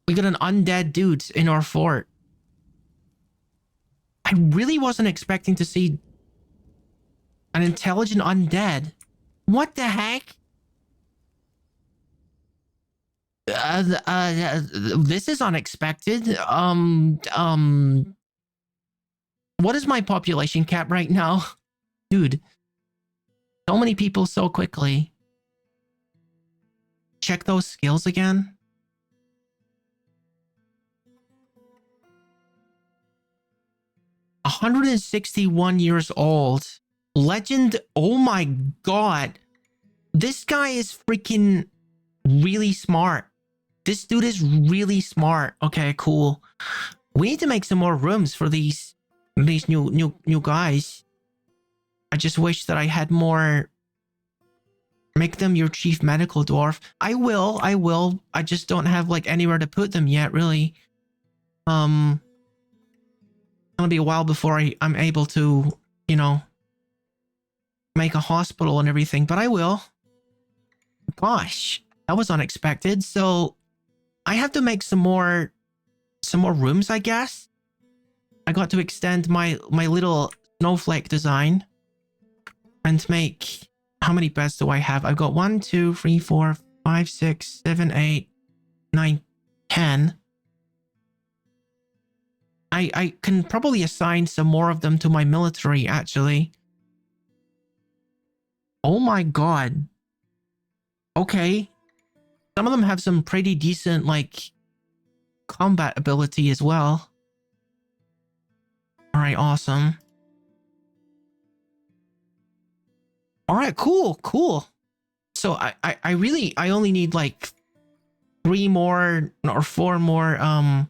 We got an undead dude in our fort. I really wasn't expecting to see an intelligent undead. What the heck? This is unexpected. What is my population cap right now? Dude. So many people so quickly. Check those skills again. "161 years old. Legend. Oh my god. This guy is freaking really smart. This dude is really smart. Okay, cool. We need to make some more rooms for these new guys. I just wish that I had more. Make them your chief medical dwarf. I will. I just don't have like anywhere to put them yet, really. It'll be a while before I'm able to you know, make a hospital and everything, but I will. Gosh, that was unexpected. So I have to make some more rooms, I guess. I got to extend my little snowflake design and make, how many beds do I have? I've got 1, 2, 3, 4, 5, 6, 7, 8, 9, 10. I can probably assign some more of them to my military, actually. Oh my god. Okay. Some of them have some pretty decent, like, combat ability as well. Alright, awesome. Alright, cool. So I only need like 3 more or 4 more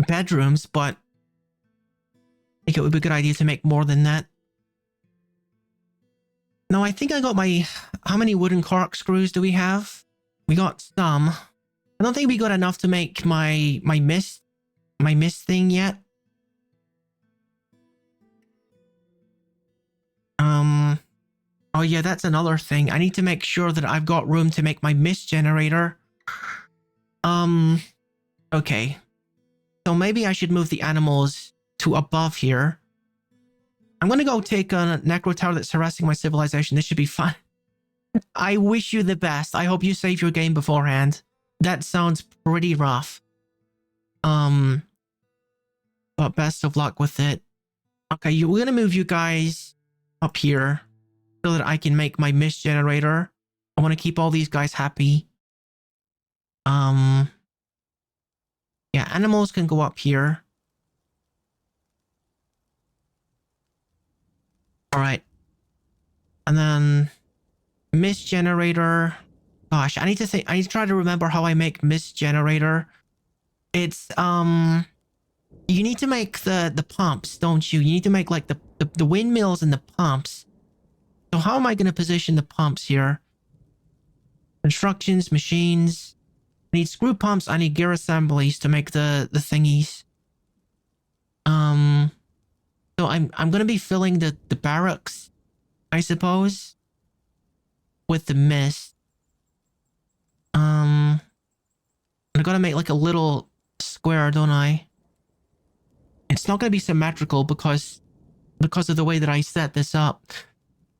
bedrooms, but I think it would be a good idea to make more than that. No, I think I got my... How many wooden corkscrews do we have? We got some. I don't think we got enough to make my mist thing yet. Oh yeah, that's another thing. I need to make sure that I've got room to make my mist generator. Okay. So maybe I should move the animals to above here. I'm gonna go take a necro tower that's harassing my civilization. This should be fun. I wish you the best. I hope you save your game beforehand. That sounds pretty rough. But best of luck with it. Okay, we're gonna move you guys up here so that I can make my mist generator. I want to keep all these guys happy. Yeah, animals can go up here. All right. And then mist generator. Gosh, I need to try to remember how I make mist generator. It's you need to make the pumps, don't you? You need to make like the windmills and the pumps. So how am I going to position the pumps here? Constructions, machines. I need screw pumps. I need gear assemblies to make the thingies. So I'm going to be filling the barracks, I suppose, with the mist. I got to make like a little square, don't I? It's not going to be symmetrical because of the way that I set this up.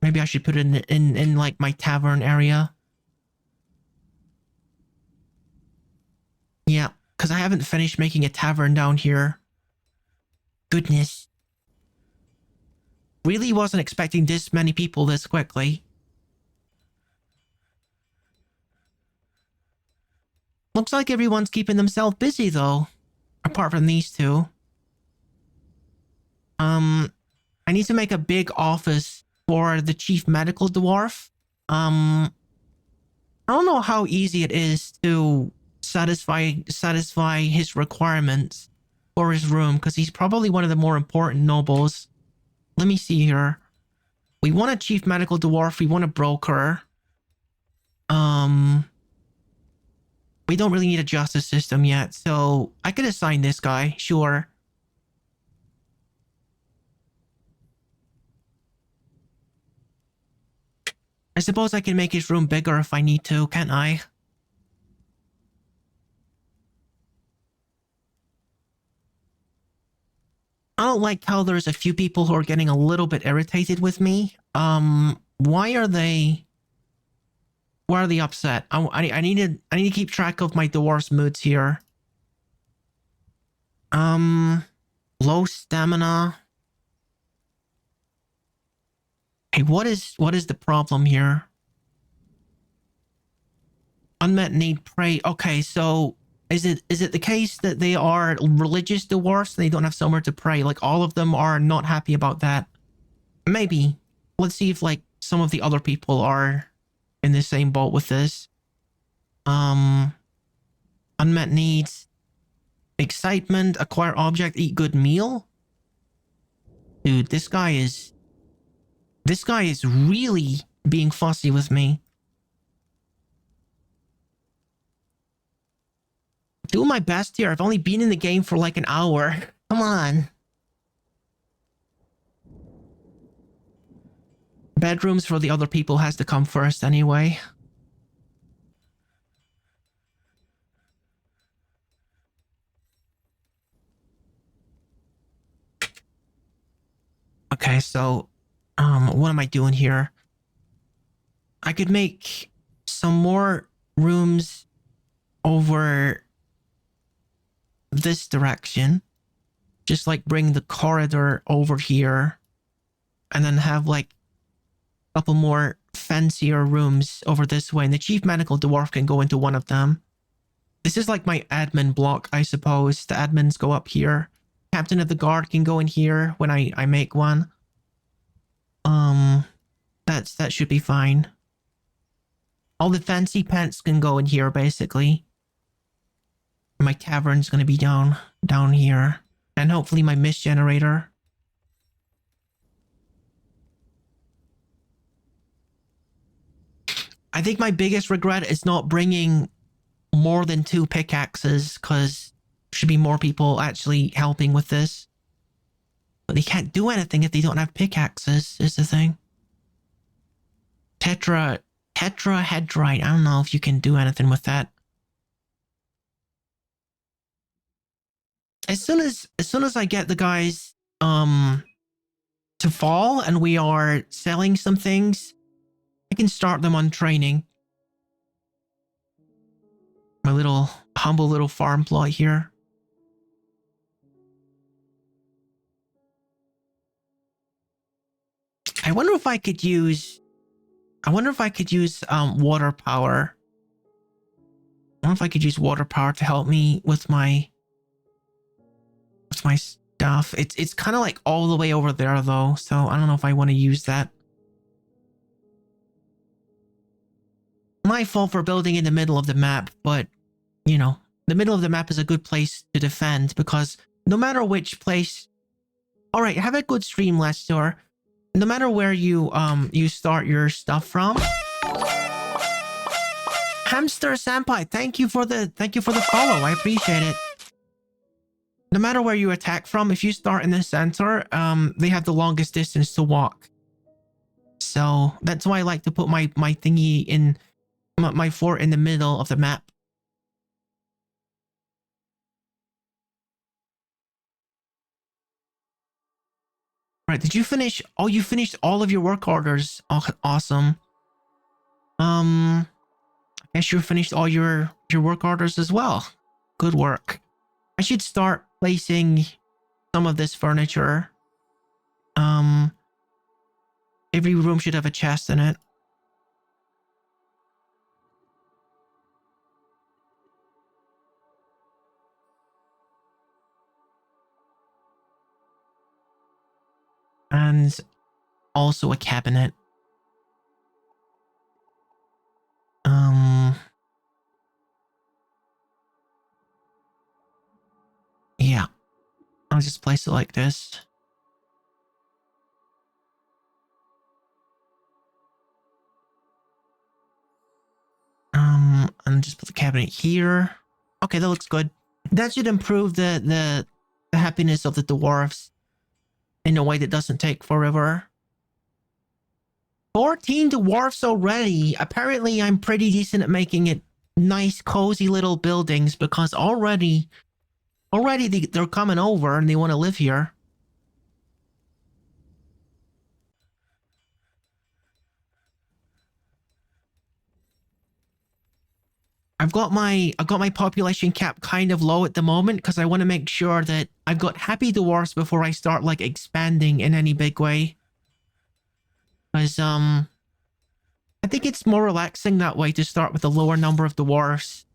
Maybe I should put it in like my tavern area. Yeah, because I haven't finished making a tavern down here. Goodness. Really wasn't expecting this many people this quickly. Looks like everyone's keeping themselves busy though. Apart from these two. I need to make a big office for the chief medical dwarf. I don't know how easy it is to satisfy his requirements for his room, because he's probably one of the more important nobles. Let me see here. We want a chief medical dwarf. We want a broker. We don't really need a justice system yet, so I could assign this guy, sure. I suppose I can make his room bigger if I need to, can't I? I don't like how there's a few people who are getting a little bit irritated with me. Why are they upset? I need to keep track of my dwarf's moods here. Low stamina. Hey, what is the problem here? Unmet need prey. Okay, so is it the case that they are religious dwarfs and they don't have somewhere to pray? Like all of them are not happy about that? Maybe. Let's see if like some of the other people are in the same boat with this. Unmet needs. Excitement, acquire object, eat good meal. Dude, this guy is really being fussy with me. Doing my best here. I've only been in the game for like an hour. Come on. Bedrooms for the other people has to come first anyway. Okay, so what am I doing here? I could make some more rooms over this direction. Just like bring the corridor over here and then have like a couple more fancier rooms over this way. And the chief medical dwarf can go into one of them. This is like my admin block, I suppose. The admins go up here. Captain of the guard can go in here when I make one. That should be fine. All the fancy pants can go in here, basically. My tavern's gonna be down here. And hopefully my mist generator. I think my biggest regret is not bringing more than 2 pickaxes, because there should be more people actually helping with this. But they can't do anything if they don't have pickaxes, is the thing. Tetrahedrite. I don't know if you can do anything with that. As soon as I get the guys to fall and we are selling some things, I can start them on training. My little humble little farm plot here. I wonder if I could use water power. I wonder if I could use water power to help me with my stuff. It's kind of like all the way over there though, so I don't know if I want to use that. My fault for building in the middle of the map, but you know, the middle of the map is a good place to defend because no matter which place. All right, have a good stream, Lester. No matter where you start your stuff from. Hamster Senpai, thank you for the follow. I appreciate it. No matter where you attack from, if you start in the center, they have the longest distance to walk. So that's why I like to put my thingy in my fort in the middle of the map. Right, did you finish? Oh, you finished all of your work orders. Oh, awesome. I guess you finished all your work orders as well. Good work. I should start placing some of this furniture. Every room should have a chest in it. And also a cabinet. Yeah. I'll just place it like this. And just put the cabinet here. Okay, that looks good. That should improve the happiness of the dwarves in a way that doesn't take forever. 14 dwarfs already. Apparently, I'm pretty decent at making it nice, cozy little buildings because already they're coming over and they want to live here. I've got my population cap kind of low at the moment because I want to make sure that I've got happy dwarfs before I start like expanding in any big way. Because I think it's more relaxing that way to start with a lower number of dwarfs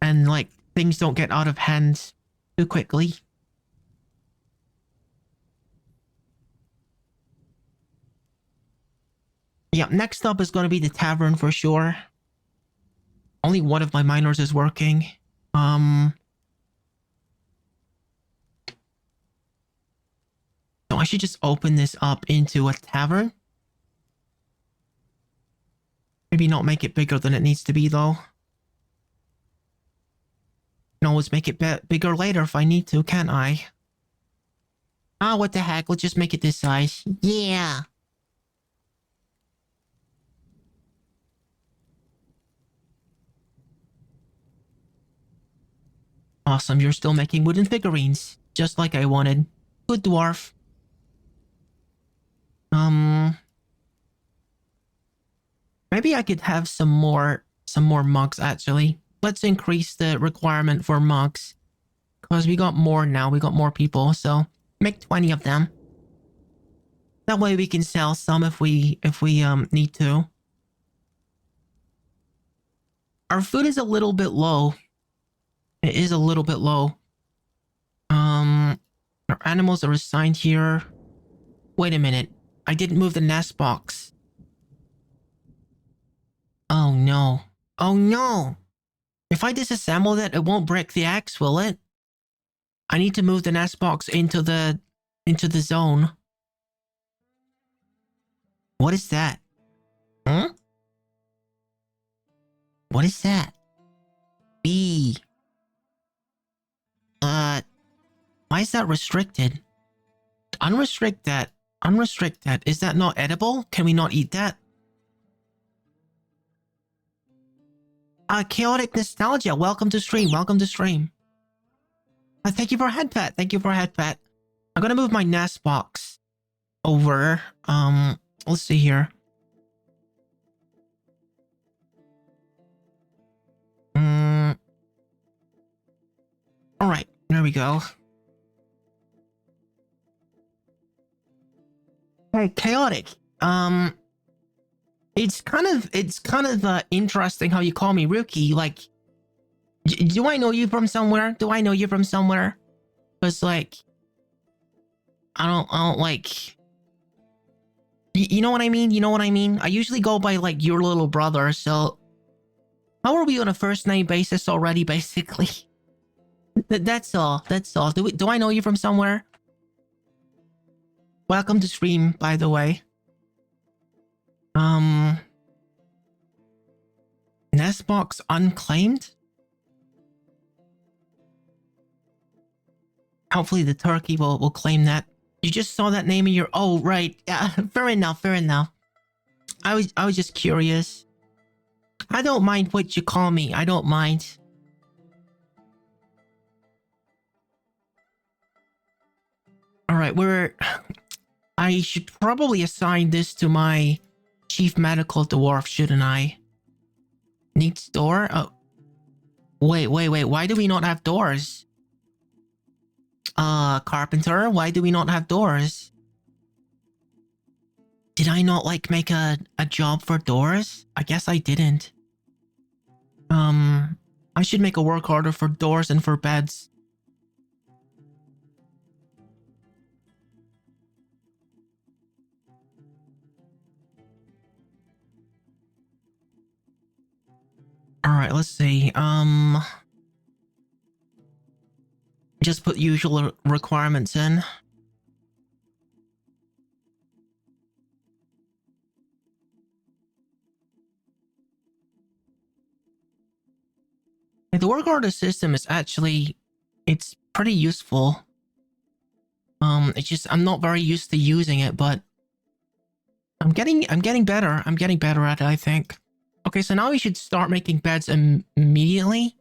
and like things don't get out of hand too quickly. Yeah, next up is going to be the tavern for sure. Only one of my miners is working. So I should just open this up into a tavern. Maybe not make it bigger than it needs to be though. Can always make it bigger later if I need to, can't I? Ah, what the heck, let's just make it this size. Yeah. Awesome, you're still making wooden figurines. Just like I wanted. Good dwarf. Maybe I could have some more mugs actually. Let's increase the requirement for mugs. Because we got more now, we got more people, so make 20 of them. That way we can sell some if we need to. Our food is a little bit low. It is a little bit low. Our animals are assigned here. Wait a minute. I didn't move the nest box. Oh no. Oh no! If I disassemble it, it won't break the axe, will it? I need to move the nest box into the zone. What is that? Huh? What is that? B. Why is that restricted? Unrestrict that. Unrestrict that. Is that not edible? Can we not eat that? Chaotic Nostalgia, welcome to stream, welcome to stream. Thank you for a head pet, thank you for a head pet. I'm gonna move my nest box over. Let's see here. Alright, there we go. Hey, Chaotic. It's kind of interesting how you call me Rookie. Like, do I know you from somewhere? Do I know you from somewhere? Cause like, I don't like. You know what I mean? You know what I mean? I usually go by like your little brother. So, how are we on a first name basis already? Basically, that's all. That's all. Do I know you from somewhere? Welcome to stream, by the way. Nestbox unclaimed? Hopefully the turkey will claim that. You just saw that name in your... Oh, right. Yeah, fair enough, fair enough. I was just curious. I don't mind what you call me. I don't mind. Alright, I should probably assign this to my chief medical dwarf, shouldn't I? Needs door? Oh. Wait. Why do we not have doors? Carpenter, why do we not have doors? Did I not, like, make a job for doors? I guess I didn't. I should make a work order for doors and for beds. Alright, let's see. Just put usual requirements in. The work order system is actually... It's pretty useful. It's just I'm not very used to using it, but... I'm getting better. I'm getting better at it, I think. Okay, so now we should start making beds immediately.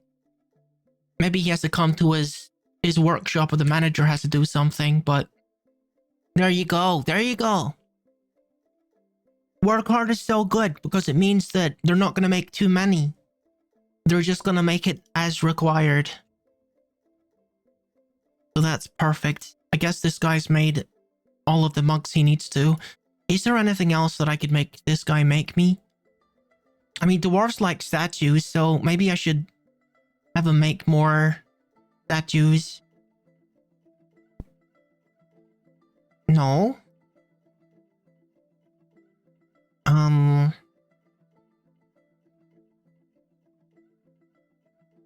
Maybe he has to come to his workshop, or the manager has to do something, but... There you go, there you go. Work hard is so good, because it means that they're not gonna make too many. They're just gonna make it as required. So that's perfect. I guess this guy's made all of the mugs he needs to. Is there anything else that I could make this guy make me? I mean, dwarves like statues, so maybe I should have him make more statues. No?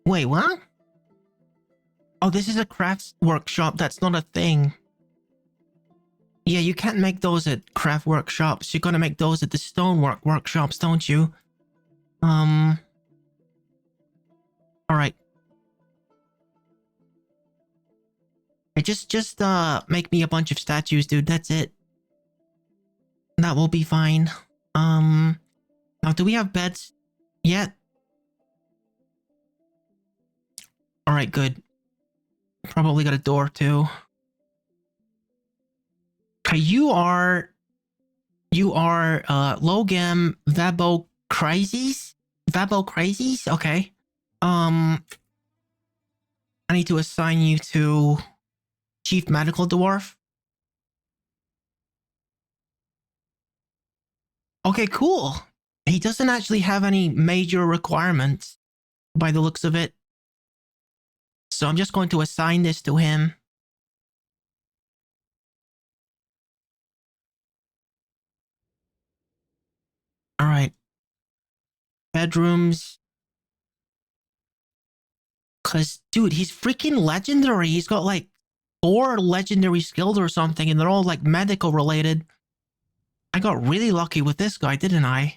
Wait, what? Oh, this is a crafts workshop. That's not a thing. Yeah, you can't make those at craft workshops. You're gonna make those at the stonework workshops, don't you? Alright. Hey, just make me a bunch of statues, dude. That's it. That will be fine. Now, do we have beds yet? Alright, good. Probably got a door too. Okay, you are Logam Vabo Crazies? Vabo Crazies? Okay. I need to assign you to Chief Medical Dwarf. Okay, cool. He doesn't actually have any major requirements by the looks of it. So I'm just going to assign this to him. All right. Bedrooms. Cause, dude, he's freaking legendary. He's got like 4 legendary skills or something, and they're all like medical related. I got really lucky with this guy, didn't I?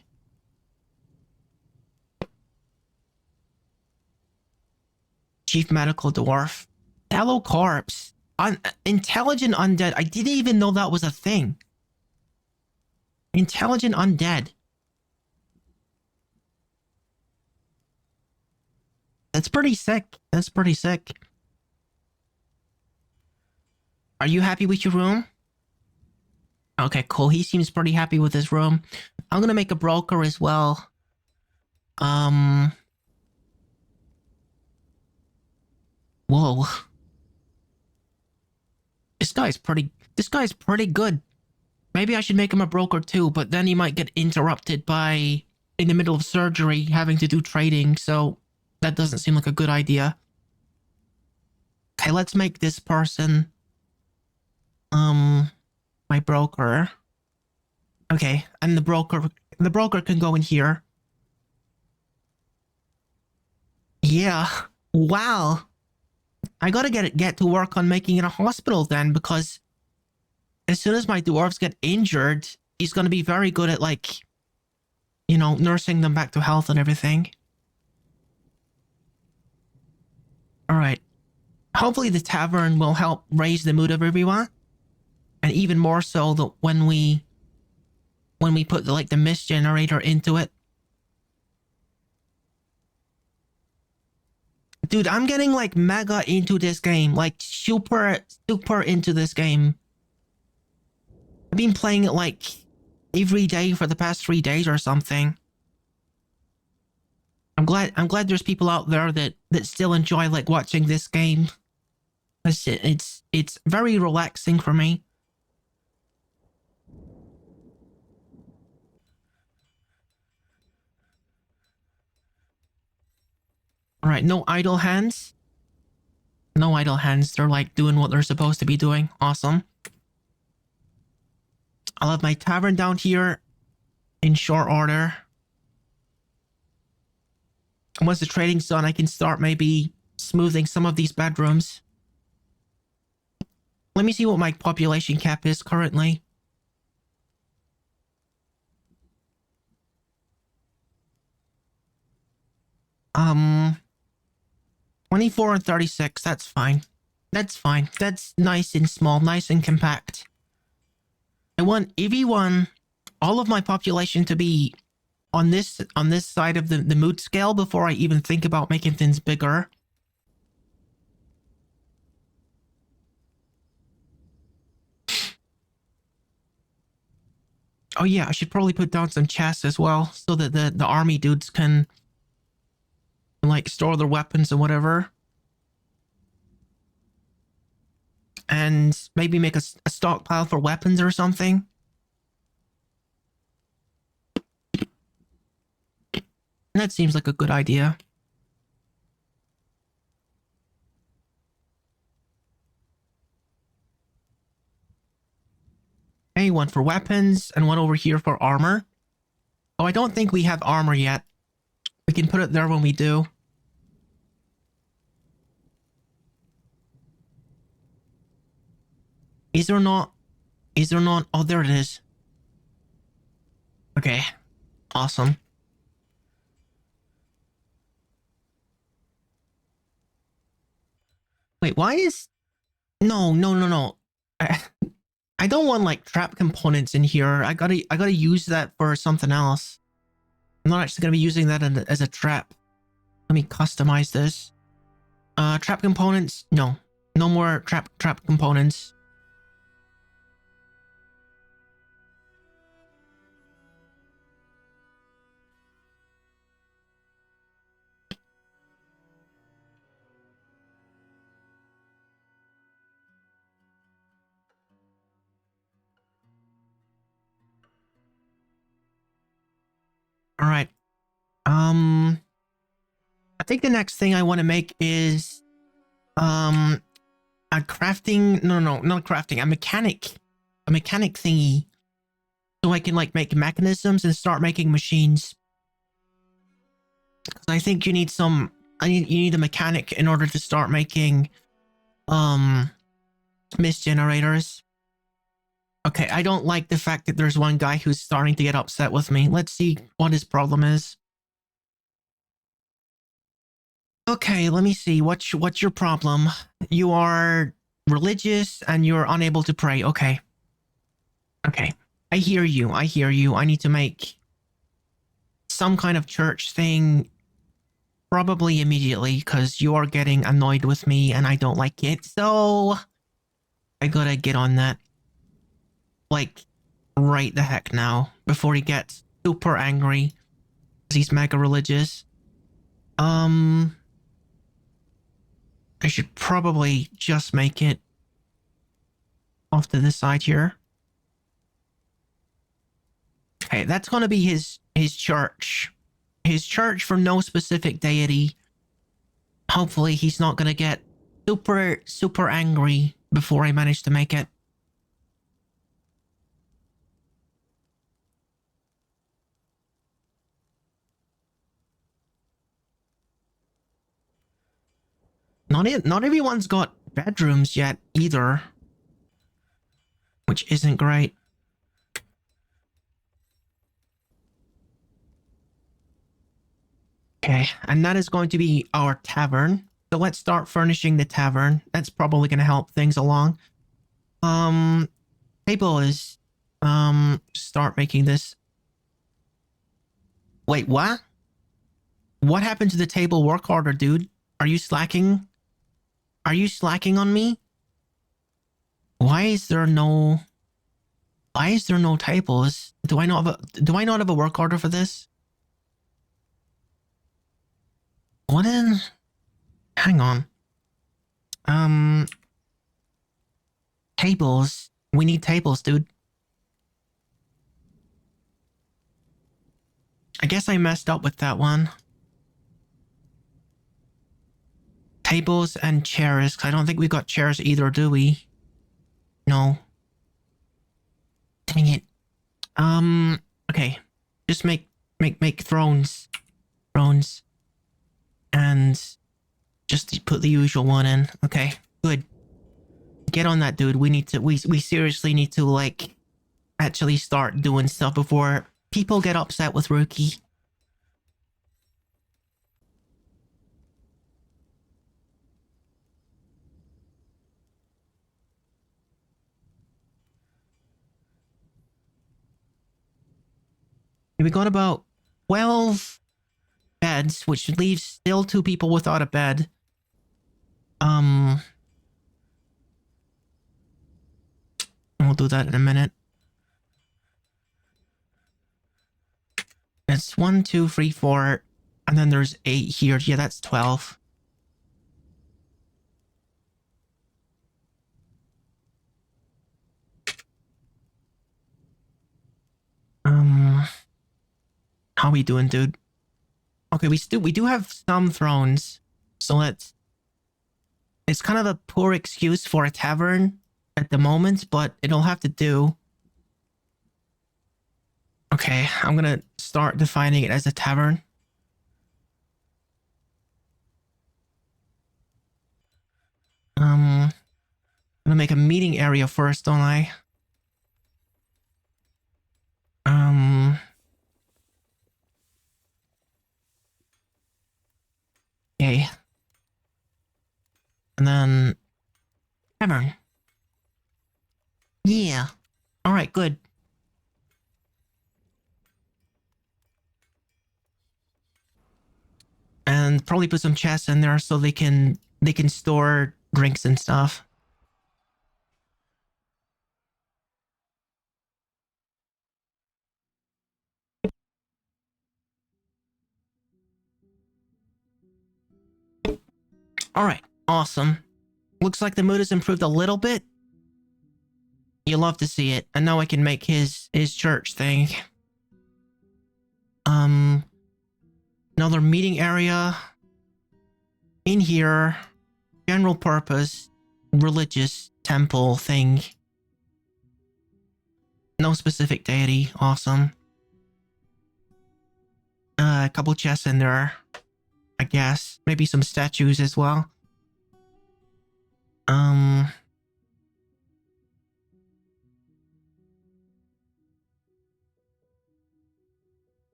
Chief Medical Dwarf. Hello Corpse. Intelligent Undead. I didn't even know that was a thing. Intelligent Undead. That's pretty sick. That's pretty sick. Are you happy with your room? Okay, cool. He seems pretty happy with his room. I'm gonna make a broker as well. Whoa. This guy's pretty good. Maybe I should make him a broker too, but then he might get interrupted by, in the middle of surgery, having to do trading, so that doesn't seem like a good idea. Okay, let's make this person, my broker. Okay, and the broker can go in here. Yeah, wow. I gotta get to work on making it a hospital then, because as soon as my dwarves get injured, he's gonna be very good at, like, you know, nursing them back to health and everything. Alright. Hopefully the tavern will help raise the mood of everyone. And even more so that when we put the mist generator into it. Dude, I'm getting like mega into this game. Like super into this game. I've been playing it like every day for the past 3 days or something. I'm glad there's people out there that still enjoy like watching this game. It's very relaxing for me. Alright, no idle hands. No idle hands. They're like doing what they're supposed to be doing. Awesome. I'll have my tavern down here in short order. And once the trading's done, I can start maybe smoothing some of these bedrooms. Let me see what my population cap is currently. Um, 24 and 36, that's fine. That's fine. That's nice and small, nice and compact. I want everyone, all of my population to be on this side of the mood scale before I even think about making things bigger. Oh yeah, I should probably put down some chests as well, so that the army dudes can like store their weapons and whatever. And maybe make a stockpile for weapons or something. That seems like a good idea. Hey, one for weapons and one over here for armor. Oh, I don't think we have armor yet. We can put it there when we do. Is there not? Is there not? Oh, there it is. Okay. Awesome. Wait, why is... No. I don't want like trap components in here. I gotta use that for something else. I'm not actually gonna be using that as a trap. Let me customize this. Trap components, no. No more trap components. All right. I think the next thing I want to make is a crafting. No, not crafting. A mechanic thingy, so I can like make mechanisms and start making machines. Because I think you need some. You need a mechanic in order to start making mist generators. Okay, I don't like the fact that there's one guy who's starting to get upset with me. Let's see what his problem is. Okay, let me see. What's your problem? You are religious and you're unable to pray. Okay. Okay. I hear you. I hear you. I need to make some kind of church thing probably immediately because you are getting annoyed with me and I don't like it. So I gotta get on that. Like right the heck now before he gets super angry because he's mega religious. I should probably just make it off to this side here. Okay, that's gonna be his church. His church for no specific deity. Hopefully he's not gonna get super angry before I manage to make it. Not everyone's got bedrooms yet either, which isn't great. Okay, and that is going to be our tavern. So let's start furnishing the tavern. That's probably going to help things along. Table is, start making this. Wait, what? What happened to the table work order, dude? Are you slacking? Are you slacking on me? Why is there no tables? Do I not have a work order for this? What in? Hang on. Tables. We need tables, dude. I guess I messed up with that one. Tables and chairs. I don't think we got chairs either, do we? No. Dang it. Okay. Just make thrones. Thrones. And just put the usual one in. Okay, good. Get on that, dude. We seriously need to, like, actually start doing stuff before people get upset with Rookie. We got about 12 beds, which leaves still 2 people without a bed. We'll do that in a minute. It's 1, 2, 3, 4, and then there's 8 here. Yeah, that's 12. How we doing, dude? Okay, we do have some thrones, so it's kind of a poor excuse for a tavern at the moment, but it'll have to do. Okay, I'm gonna start defining it as a tavern. I'm gonna make a meeting area first, don't I? Okay. And then tavern. Yeah. All right, good. And probably put some chests in there so they can store drinks and stuff. All right, awesome. Looks like the mood has improved a little bit. You love to see it. And now I can make his church thing. Another meeting area. In here. General purpose. Religious temple thing. No specific deity. Awesome. A couple chests in there. I guess. Maybe some statues as well.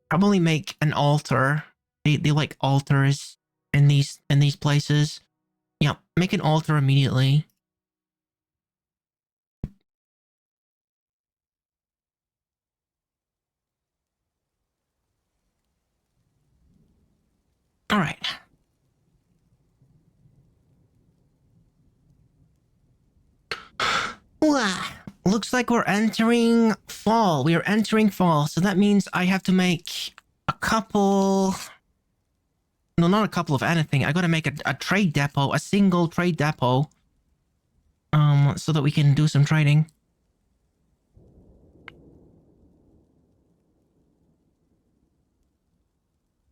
Probably make an altar. They like altars in these places. Yeah, make an altar immediately. All right. Looks like we're entering fall. We are entering fall, so that means I have to make a couple... No, not a couple of anything. I gotta make a trade depot, a single trade depot. So that we can do some trading.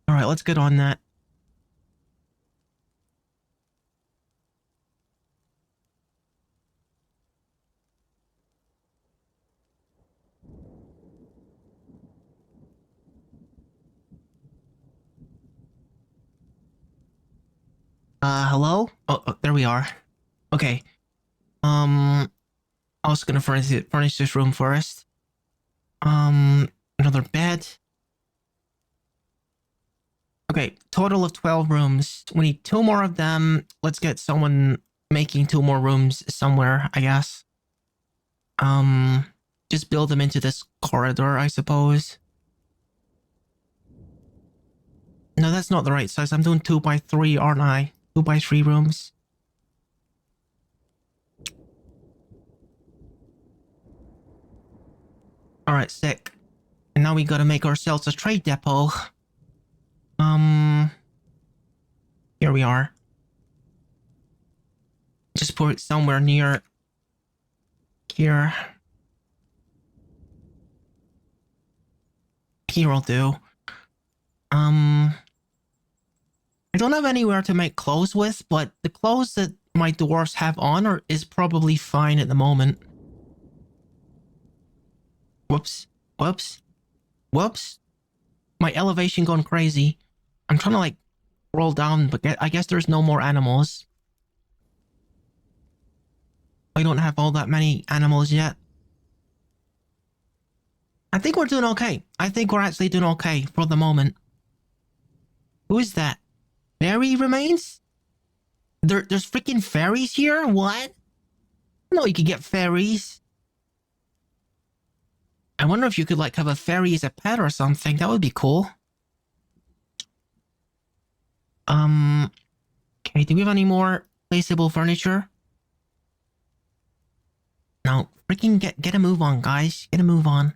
Alright, let's get on that. Hello? Oh, there we are. Okay. I was gonna furnish this room first. Another bed. Okay, total of 12 rooms. We need 2 more of them. Let's get someone making 2 more rooms somewhere, I guess. Just build them into this corridor, I suppose. No, that's not the right size. I'm doing 2 by 3, aren't I? 2 by 3 rooms. Alright, sick. And now we gotta make ourselves a trade depot. Here we are. Just put it somewhere near here. Here will do. I don't have anywhere to make clothes with, but the clothes that my dwarves have on is probably fine at the moment. Whoops. Whoops. Whoops. My elevation gone crazy. I'm trying to like roll down, but I guess there's no more animals. I don't have all that many animals yet. I think we're doing okay. I think we're actually doing okay for the moment. Who is that? Fairy remains? There's freaking fairies here? What? No, you could get fairies. I wonder if you could like have a fairy as a pet or something. That would be cool. Okay, do we have any more placeable furniture? No, freaking get a move on, guys. Get a move on.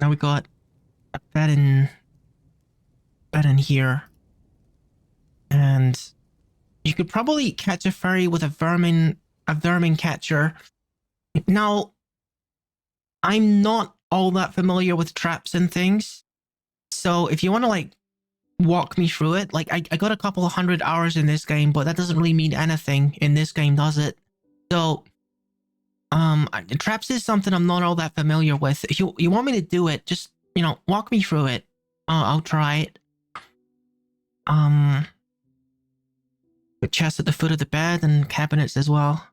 Now we got a bed in here. And you could probably catch a fairy with a vermin catcher. Now, I'm not all that familiar with traps and things. So if you want to like walk me through it, like I got a couple of 100 hours in this game, but that doesn't really mean anything in this game, does it? So traps is something I'm not all that familiar with. If you want me to do it, just, you know, walk me through it. I'll try it. The chest at the foot of the bed and cabinets as well.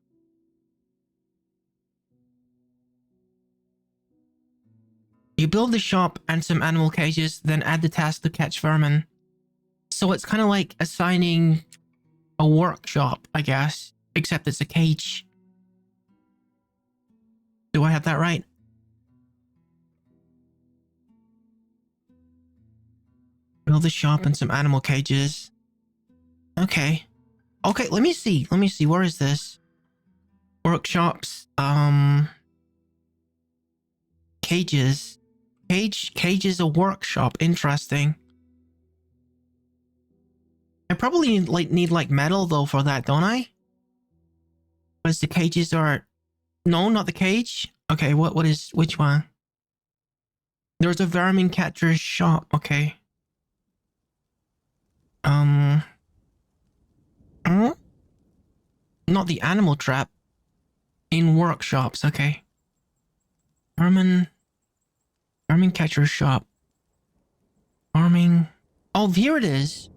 You build the shop and some animal cages, then add the task to catch vermin. So it's kind of like assigning a workshop, I guess, except it's a cage. Do I have that right? Build a shop and some animal cages. Okay. Okay, let me see. Let me see. Where is this? Workshops. Cages. Cage is a workshop. Interesting. I probably need like metal though for that, don't I? Because the cages are... No, not the cage. Okay, which one? There's a vermin catcher's shop. Okay. Not the animal trap. In workshops. Okay. Vermin catcher's shop. Farming. Oh, here it is.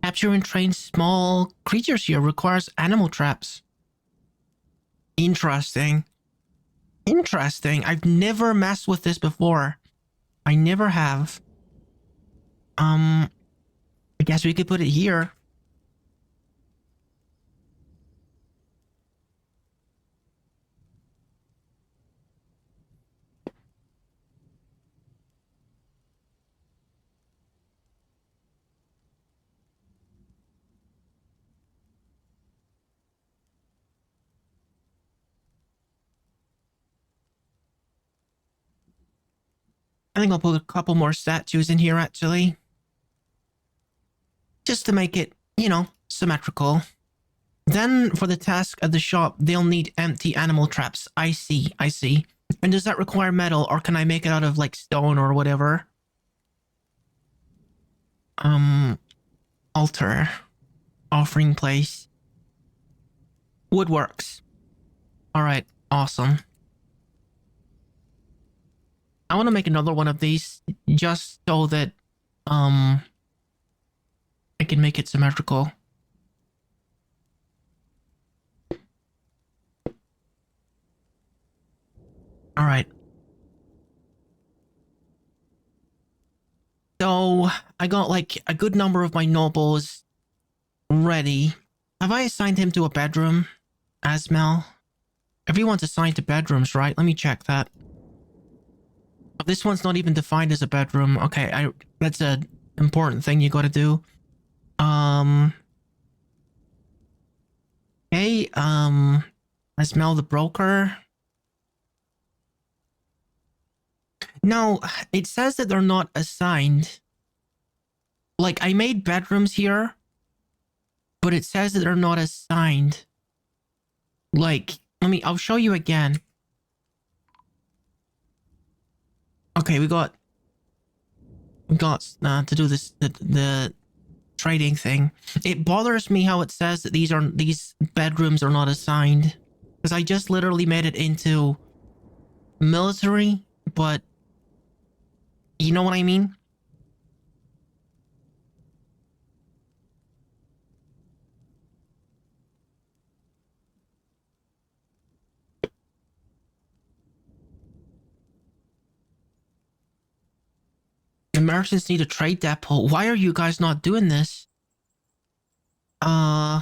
Capture and train small creatures here requires animal traps. Interesting. Interesting. I've never messed with this before. I never have. I guess we could put it here. I think I'll put a couple more statues in here, actually. Just to make it, you know, symmetrical. Then, for the task at the shop, they'll need empty animal traps. I see, I see. And does that require metal, or can I make it out of, like, stone or whatever? Altar. Offering place. Woodworks. Alright, awesome. I want to make another one of these, just so that, I can make it symmetrical. Alright. So, I got like a good number of my nobles ready. Have I assigned him to a bedroom? Asmel? Everyone's assigned to bedrooms, right? Let me check that. This one's not even defined as a bedroom. Okay, that's an important thing you gotta do. Okay, Asmel the broker. No, it says that they're not assigned. Like, I made bedrooms here, but it says that they're not assigned. Like, I'll show you again. Okay, we got to do this, the trading thing. It bothers me how it says that these bedrooms are not assigned. Because I just literally made it into military, but you know what I mean? The merchants need a trade depot. Why are you guys not doing this? You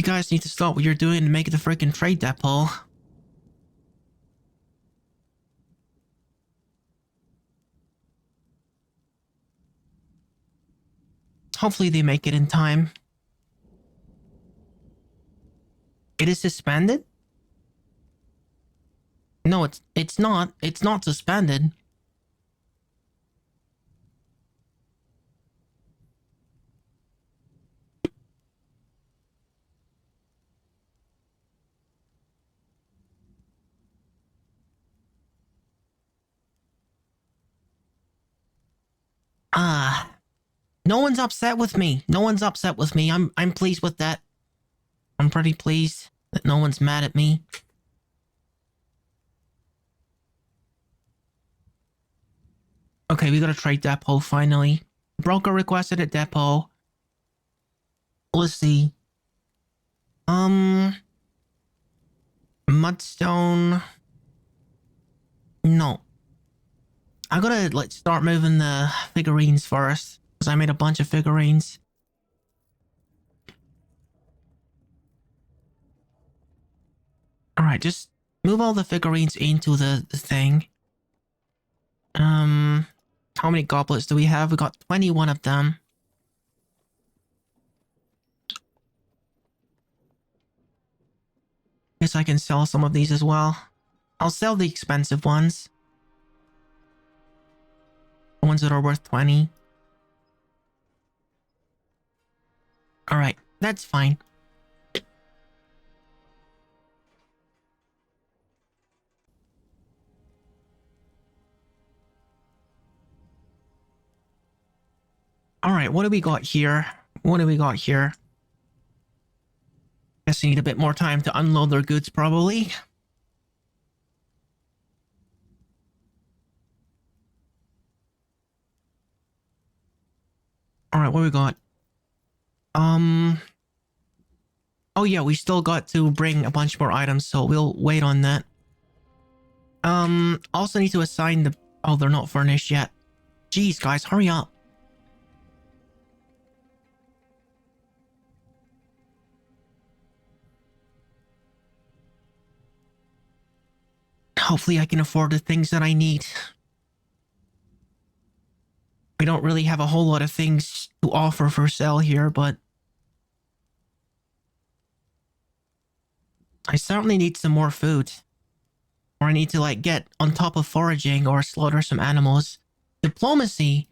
guys need to stop what you're doing and make it a freaking trade depot. Hopefully they make it in time. It is suspended? No, it's not. It's not suspended. No one's upset with me. No one's upset with me. I'm pleased with that. I'm pretty pleased that no one's mad at me. Okay, we got a trade depot finally. Broker requested a depot. Let's see. Mudstone. No. I gotta like start moving the figurines first. Because I made a bunch of figurines. Alright, just move all the figurines into the thing. How many goblets do we have? We got 21 of them. Guess I can sell some of these as well. I'll sell the expensive ones. The ones that are worth 20. Alright, that's fine. Alright, what do we got here? What do we got here? Guess I need a bit more time to unload their goods, probably. Alright, what do we got? Oh yeah, we still got to bring a bunch more items, so we'll wait on that. Also need to assign the... Oh, they're not furnished yet. Jeez, guys, hurry up. Hopefully I can afford the things that I need. We don't really have a whole lot of things to offer for sale here, but... I certainly need some more food. Or I need to, like, get on top of foraging or slaughter some animals. Diplomacy.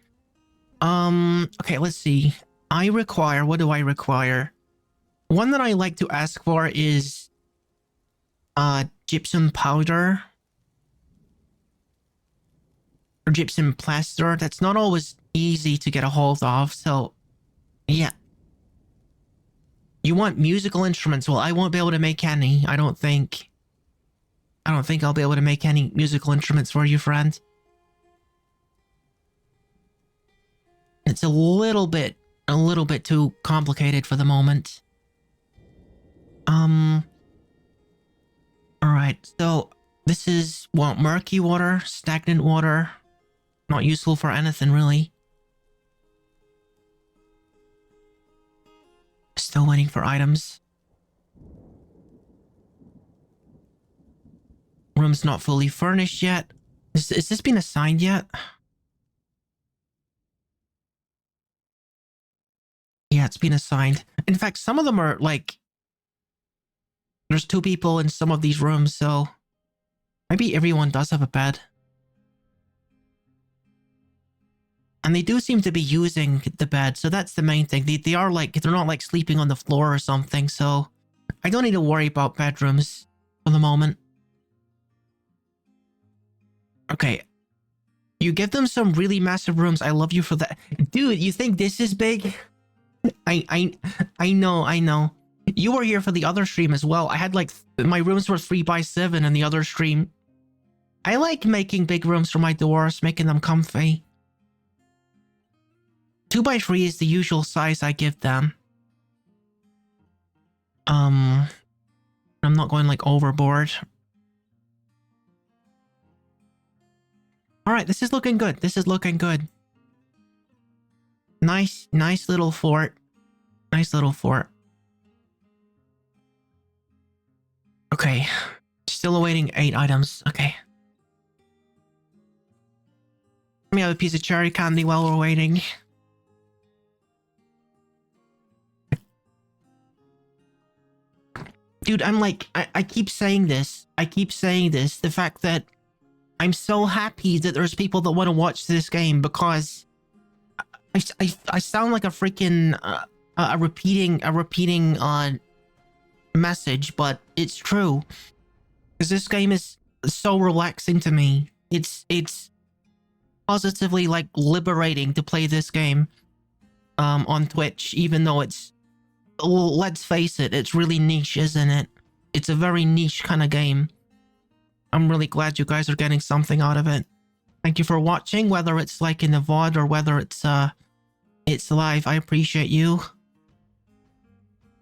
Okay, let's see. What do I require? One that I like to ask for is... gypsum powder. Or gypsum plaster. That's not always easy to get a hold of, so... Yeah. You want musical instruments? Well, I won't be able to make any, I don't think. I don't think I'll be able to make any musical instruments for you, friend. It's a little bit too complicated for the moment. Alright, so this is, well, murky water, stagnant water. Not useful for anything, really. Still waiting for items. Room's not fully furnished yet. Is this been assigned yet? Yeah, it's been assigned. In fact, some of them are like... There's 2 people in some of these rooms, so... Maybe everyone does have a bed. And they do seem to be using the bed, so that's the main thing. They are like... They're not like sleeping on the floor or something, so... I don't need to worry about bedrooms for the moment. Okay. You give them some really massive rooms. I love you for that. Dude, you think this is big? I know. You were here for the other stream as well. I had like... My rooms were 3x7 in the other stream. I like making big rooms for my dwarves, making them comfy. 2x3 is the usual size I give them. I'm not going like overboard. Alright, this is looking good. This is looking good. Nice little fort. Nice little fort. Okay. Still awaiting 8 items. Okay. Let me have a piece of cherry candy while we're waiting. Dude, I'm like... I keep saying this. I keep saying this. The fact that... I'm so happy that there's people that want to watch this game because... I sound like a freaking... a repeating message, but it's true. Because this game is so relaxing to me. It's positively like liberating to play this game on Twitch, even though it's, let's face it, it's really niche, isn't it? It's a very niche kind of game. I'm really glad you guys are getting something out of it. Thank you for watching, whether it's like in the VOD or whether it's live. I appreciate you.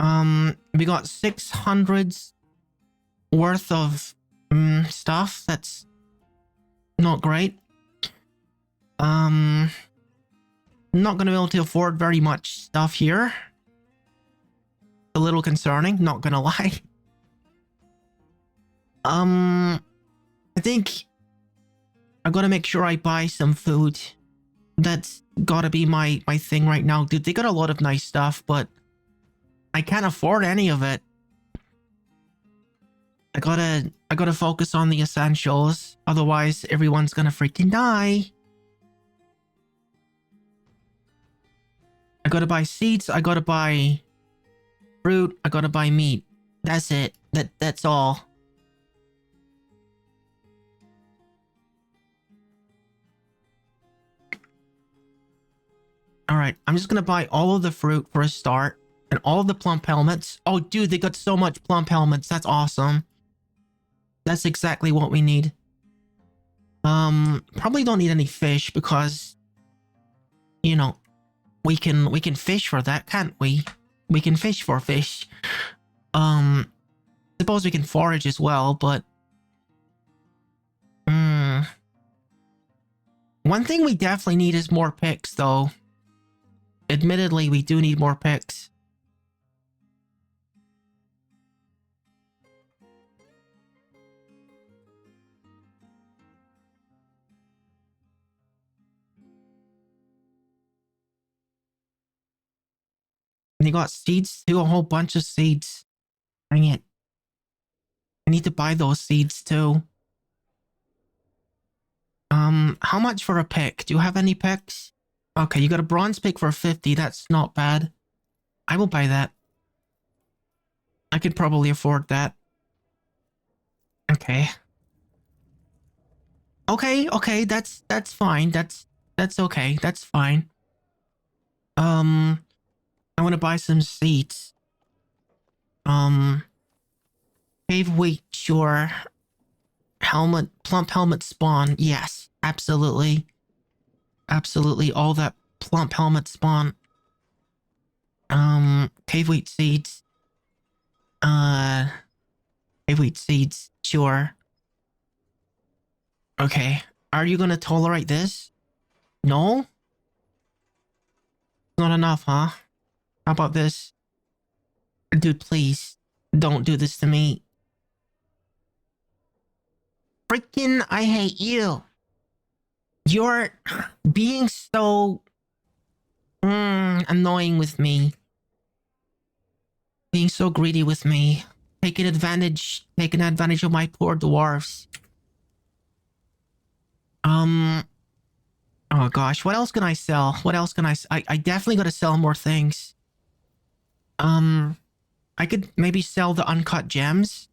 We got 600 worth of stuff. That's not great. Not gonna be able to afford very much stuff here. A little concerning, not gonna lie. I think I gotta make sure I buy some food. That's gotta be my thing right now. Dude, they got a lot of nice stuff, but I can't afford any of it. I gotta focus on the essentials. Otherwise, everyone's gonna freaking die. I gotta buy seeds, I gotta buy fruit, I gotta buy meat. That's it. That's all. Alright, I'm just gonna buy all of the fruit for a start. And all of the plump helmets. Oh, dude, they got so much plump helmets. That's awesome. That's exactly what we need. Probably don't need any fish because, you know, we can fish for that, can't we? We can fish for fish. Suppose we can forage as well, but one thing we definitely need is more picks, though. Admittedly, we do need more picks. And you got seeds too, a whole bunch of seeds. Dang it. I need to buy those seeds too. How much for a pick? Do you have any picks? Okay, you got a bronze pick for 50. That's not bad. I will buy that. I could probably afford that. Okay. Okay, that's fine. That's okay. That's fine. I want to buy some seeds. Cave wheat, sure. Helmet, plump helmet spawn. Yes, absolutely. Absolutely, all that plump helmet spawn. Cave wheat seeds. Cave wheat seeds, sure. Okay. Are you gonna tolerate this? No? Not enough, huh? How about this? Dude, please. Don't do this to me. Freaking, I hate you. You're being so annoying with me. Being so greedy with me. Taking advantage of my poor dwarfs. Oh gosh, what else can I sell? What else can I definitely gotta sell more things. I could maybe sell the uncut gems.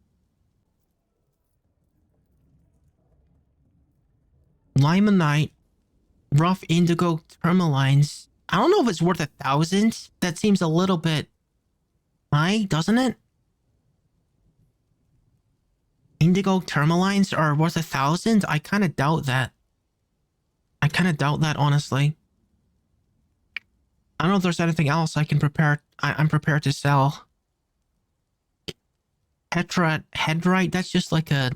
Limonite. Rough indigo tourmalines. I don't know if it's worth 1,000. That seems a little bit high, doesn't it? Indigo tourmalines are worth 1,000? I kind of doubt that. I kind of doubt that, honestly. I don't know if there's anything else I can prepare. I'm prepared to sell. Headrite, that's just like a...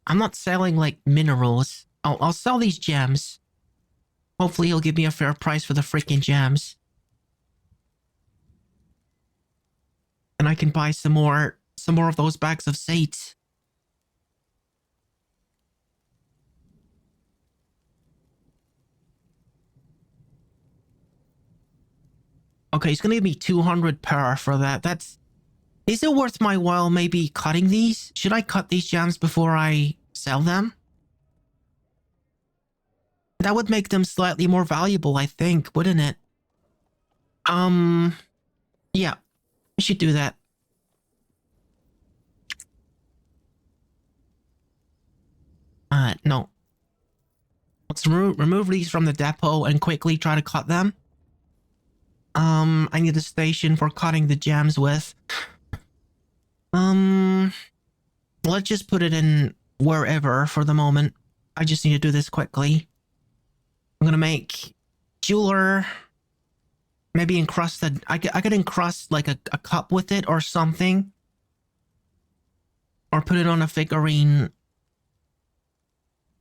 I'm not selling, like, minerals. I'll sell these gems. Hopefully he'll give me a fair price for the freaking gems. And I can buy some more of those bags of seeds. Okay, he's gonna give me 200 per for that. That's... Is it worth my while maybe cutting these? Should I cut these gems before I sell them? That would make them slightly more valuable, I think, wouldn't it? Yeah, I should do that. No. Let's remove these from the depot and quickly try to cut them. I need a station for cutting the gems with. Let's just put it in wherever for the moment. I just need to do this quickly. I'm gonna make jeweler. Maybe encrust the... I could encrust like a cup with it or something. Or put it on a figurine.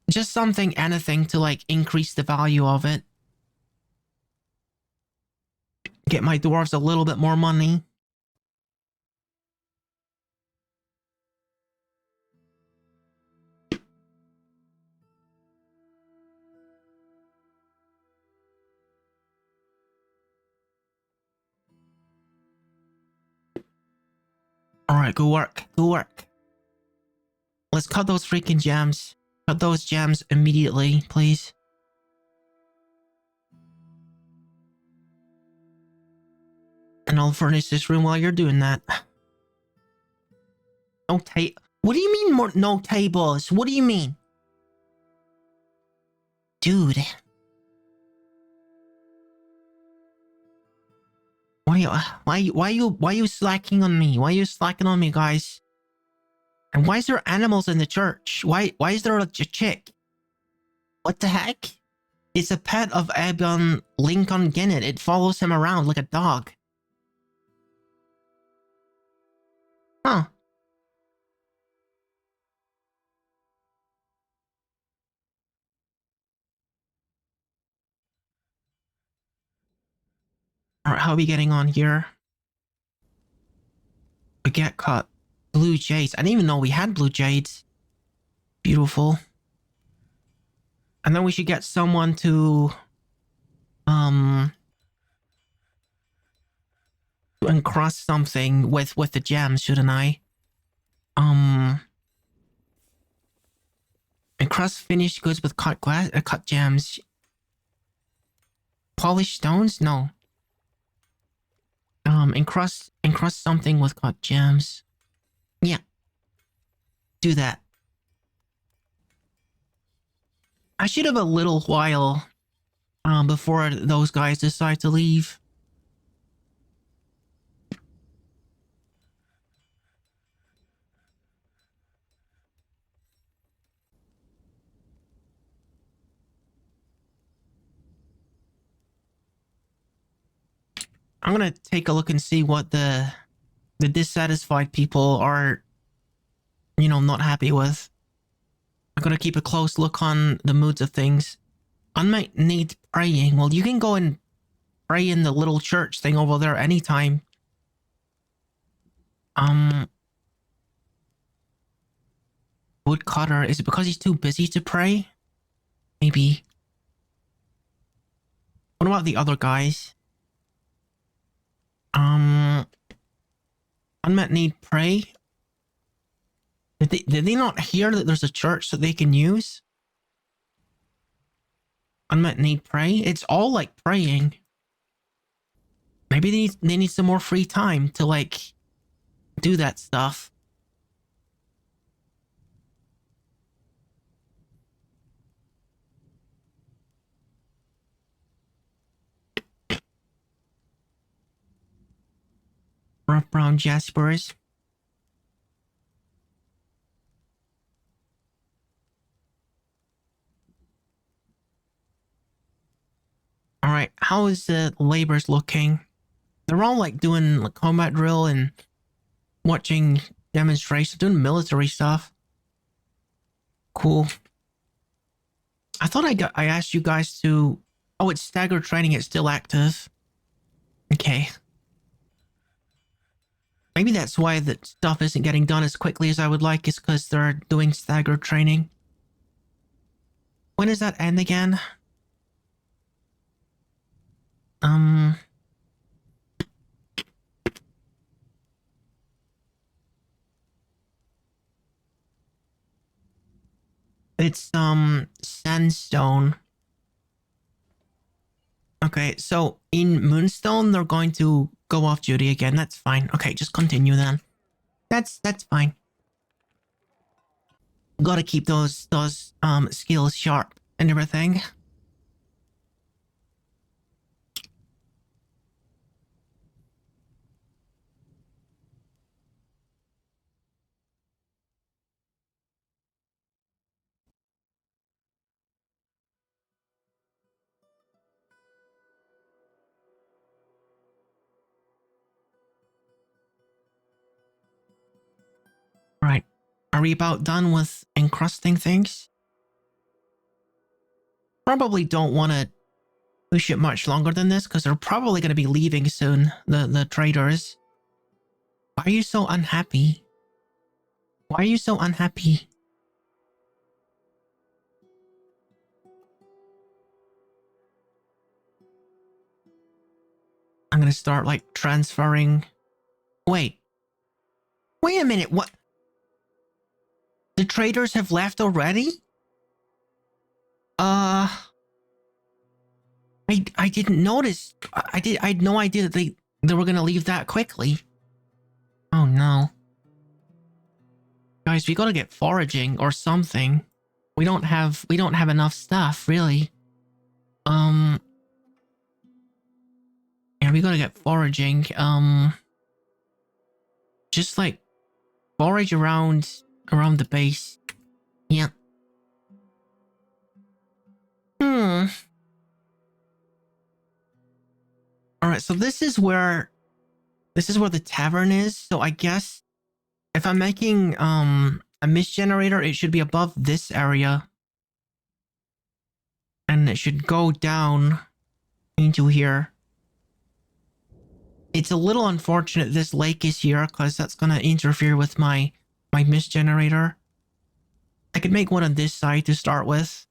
Just something, anything to like increase the value of it. Get my dwarves a little bit more money. Alright, good work. Good work. Let's cut those freaking gems. Cut those gems immediately, please. And I'll furnish this room while you're doing that. No table. What do you mean more no tables? What do you mean? Dude. Why you slacking on me? Why are you slacking on me, guys? And why is there animals in the church? Why is there a chick? What the heck? It's a pet of Aegon Lincoln Gennett. It follows him around like a dog. Huh. Alright, how are we getting on here? We get caught. Blue jades. I didn't even know we had blue jades. Beautiful. And then we should get someone to encrust something with the gems, shouldn't I? Encrust finished goods with cut glass, cut gems. Polished stones? No. Encrust something with cut gems. Yeah. Do that. I should have a little while before those guys decide to leave. I'm gonna take a look and see what the dissatisfied people are, you know, not happy with. I'm gonna keep a close look on the moods of things. I might need praying. Well, you can go and pray in the little church thing over there anytime. Woodcutter. Is it because he's too busy to pray? Maybe. What about the other guys? Unmet need pray. Did they not hear that there's a church that they can use? Unmet need pray. It's all like praying. Maybe they need some more free time to like do that stuff. Rough brown jaspers. Alright, how is the laborers looking? They're all like doing like combat drill and watching demonstrations, doing military stuff. Cool. I thought I asked you guys to... Oh, it's staggered training. It's still active. Okay. Maybe that's why the stuff isn't getting done as quickly as I would like, is because they're doing staggered training. When does that end again? It's, sandstone. Okay, so in Moonstone, they're going to go off duty again. That's fine. Okay, just continue then. That's fine. Gotta keep those skills sharp and everything. Right. Are we about done with encrusting things? Probably don't want to push it much longer than this, because they're probably going to be leaving soon, the traders. Why are you so unhappy? Why are you so unhappy? I'm going to start, like, transferring... Wait. Wait a minute, what? The traders have left already? I didn't notice. I had no idea that they were gonna leave that quickly. Oh no. Guys, we gotta get foraging or something. We don't have enough stuff, really. Yeah, we gotta get foraging. Just like forage around the base. Yeah. Alright, so this is where the tavern is. So I guess if I'm making a mist generator, it should be above this area. And it should go down into here. It's a little unfortunate this lake is here because that's gonna interfere with my mist generator. I could make one on this side to start with.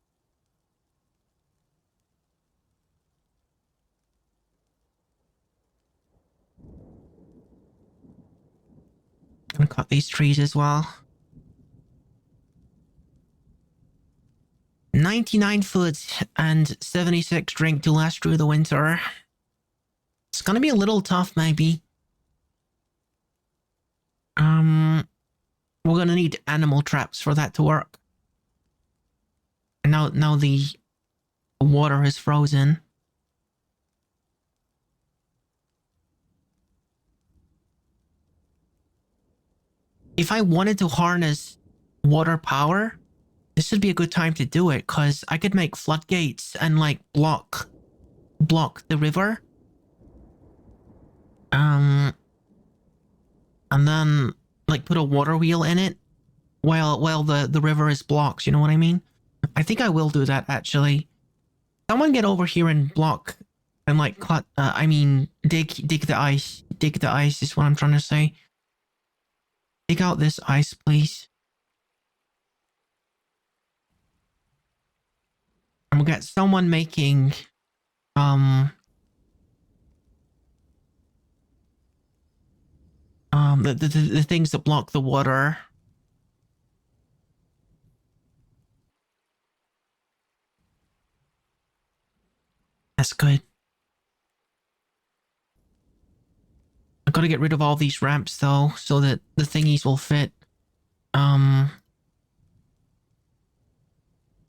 I'm gonna cut these trees as well. 99 food and 76 drink to last through the winter. It's gonna be a little tough, maybe. We're gonna need animal traps for that to work. And now the water is frozen. If I wanted to harness water power, this would be a good time to do it, because I could make floodgates and like block the river. And then like put a water wheel in it while the river is blocked, you know what I mean? I think I will do that actually. Someone get over here and block and like cut dig the ice. Dig the ice is what I'm trying to say. Dig out this ice, please. And we'll get someone making the things that block the water. That's good. I've got to get rid of all these ramps though, so that the thingies will fit. So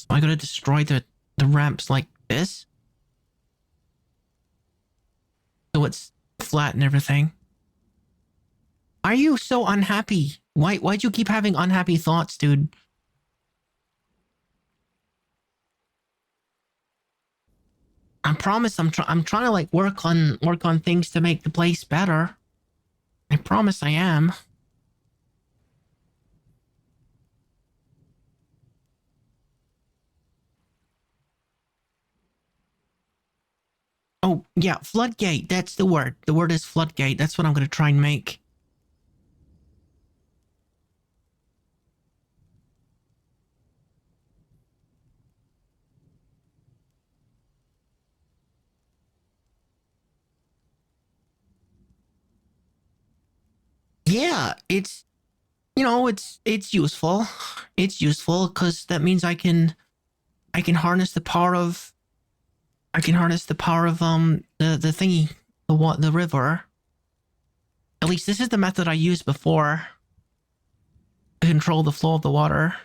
I gotta destroy the ramps like this, so it's flat and everything. Are you so unhappy? Why'd you keep having unhappy thoughts, dude? I promise I'm trying to like work on things to make the place better. I promise I am. Oh, yeah, floodgate. That's the word. The word is floodgate. That's what I'm going to try and make. Yeah, it's, you know, it's useful. It's useful because that means I can harness the power of the thingy, the river. At least this is the method I used before to control the flow of the water.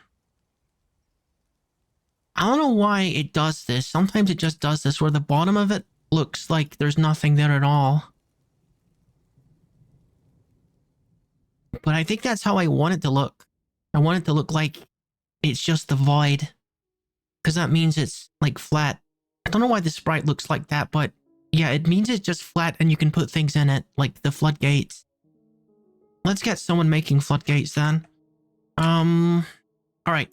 I don't know why it does this. Sometimes it just does this where the bottom of it looks like there's nothing there at all. But I think that's how I want it to look. I want it to look like it's just the void. Because that means it's like flat. I don't know why the sprite looks like that, but yeah, it means it's just flat and you can put things in it, like the floodgates. Let's get someone making floodgates then. Alright.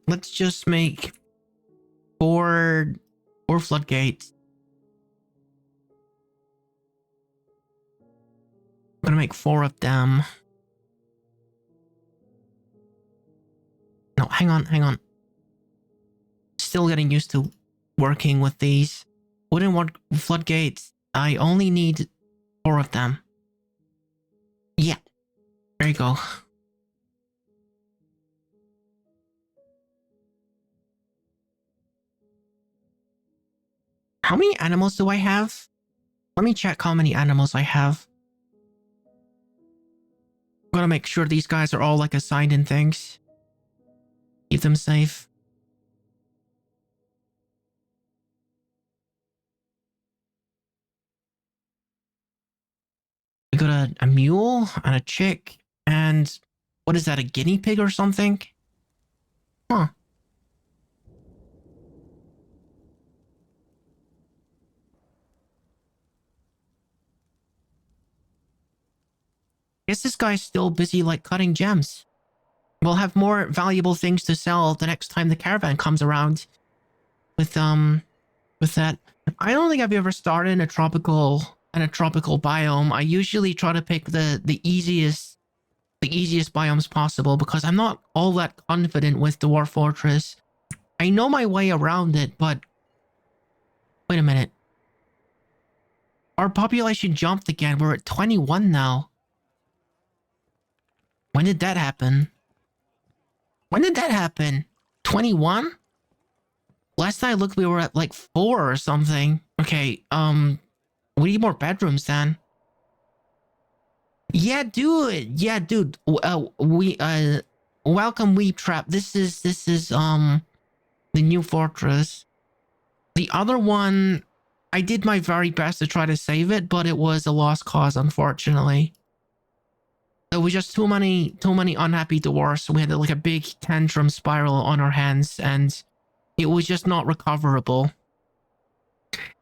Let's just make four floodgates. I'm gonna make 4 of them. No, hang on. Still getting used to working with these. wooden floodgates. I only need 4 of them. Yeah, there you go. How many animals do I have? Let me check how many animals I have. I'm gonna make sure these guys are all like assigned and things. Keep them safe. We got a mule and a chick and what is that, a guinea pig or something? Huh. Guess this guy's still busy like cutting gems. We'll have more valuable things to sell the next time the caravan comes around. With that. I don't think I've ever started in a tropical biome. I usually try to pick the easiest biomes possible because I'm not all that confident with Dwarf Fortress. I know my way around it, but wait a minute. Our population jumped again. We're at 21 now. When did that happen? When did that happen? 21? Last I looked, we were at like 4 or something. Okay, we need more bedrooms then. Yeah, dude. Yeah, dude. Welcome, Weep Trap. This is the new fortress. The other one, I did my very best to try to save it, but it was a lost cause, unfortunately. There was just too many unhappy dwarfs. We had like a big tantrum spiral on our hands, and it was just not recoverable.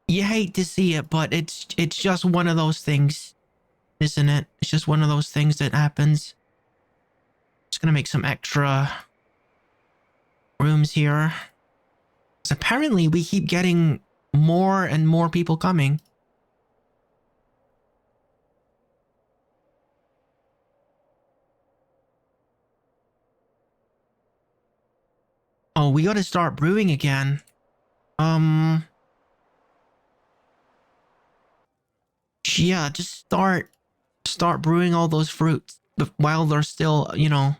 You hate to see it, but it's just one of those things, isn't it? It's just one of those things that happens. Just gonna make some extra rooms here. So apparently we keep getting more and more people coming. Oh, we gotta start brewing again. Yeah, just start brewing all those fruits while they're still, you know,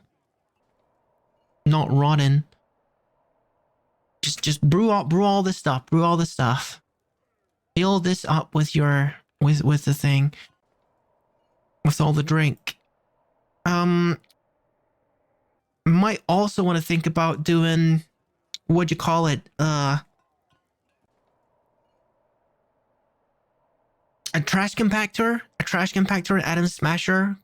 not rotten. Just brew all this stuff. Brew all this stuff. Fill this up with your with the thing. With all the drink. Might also want to think about doing, what'd you call it? A trash compactor, and atom smasher,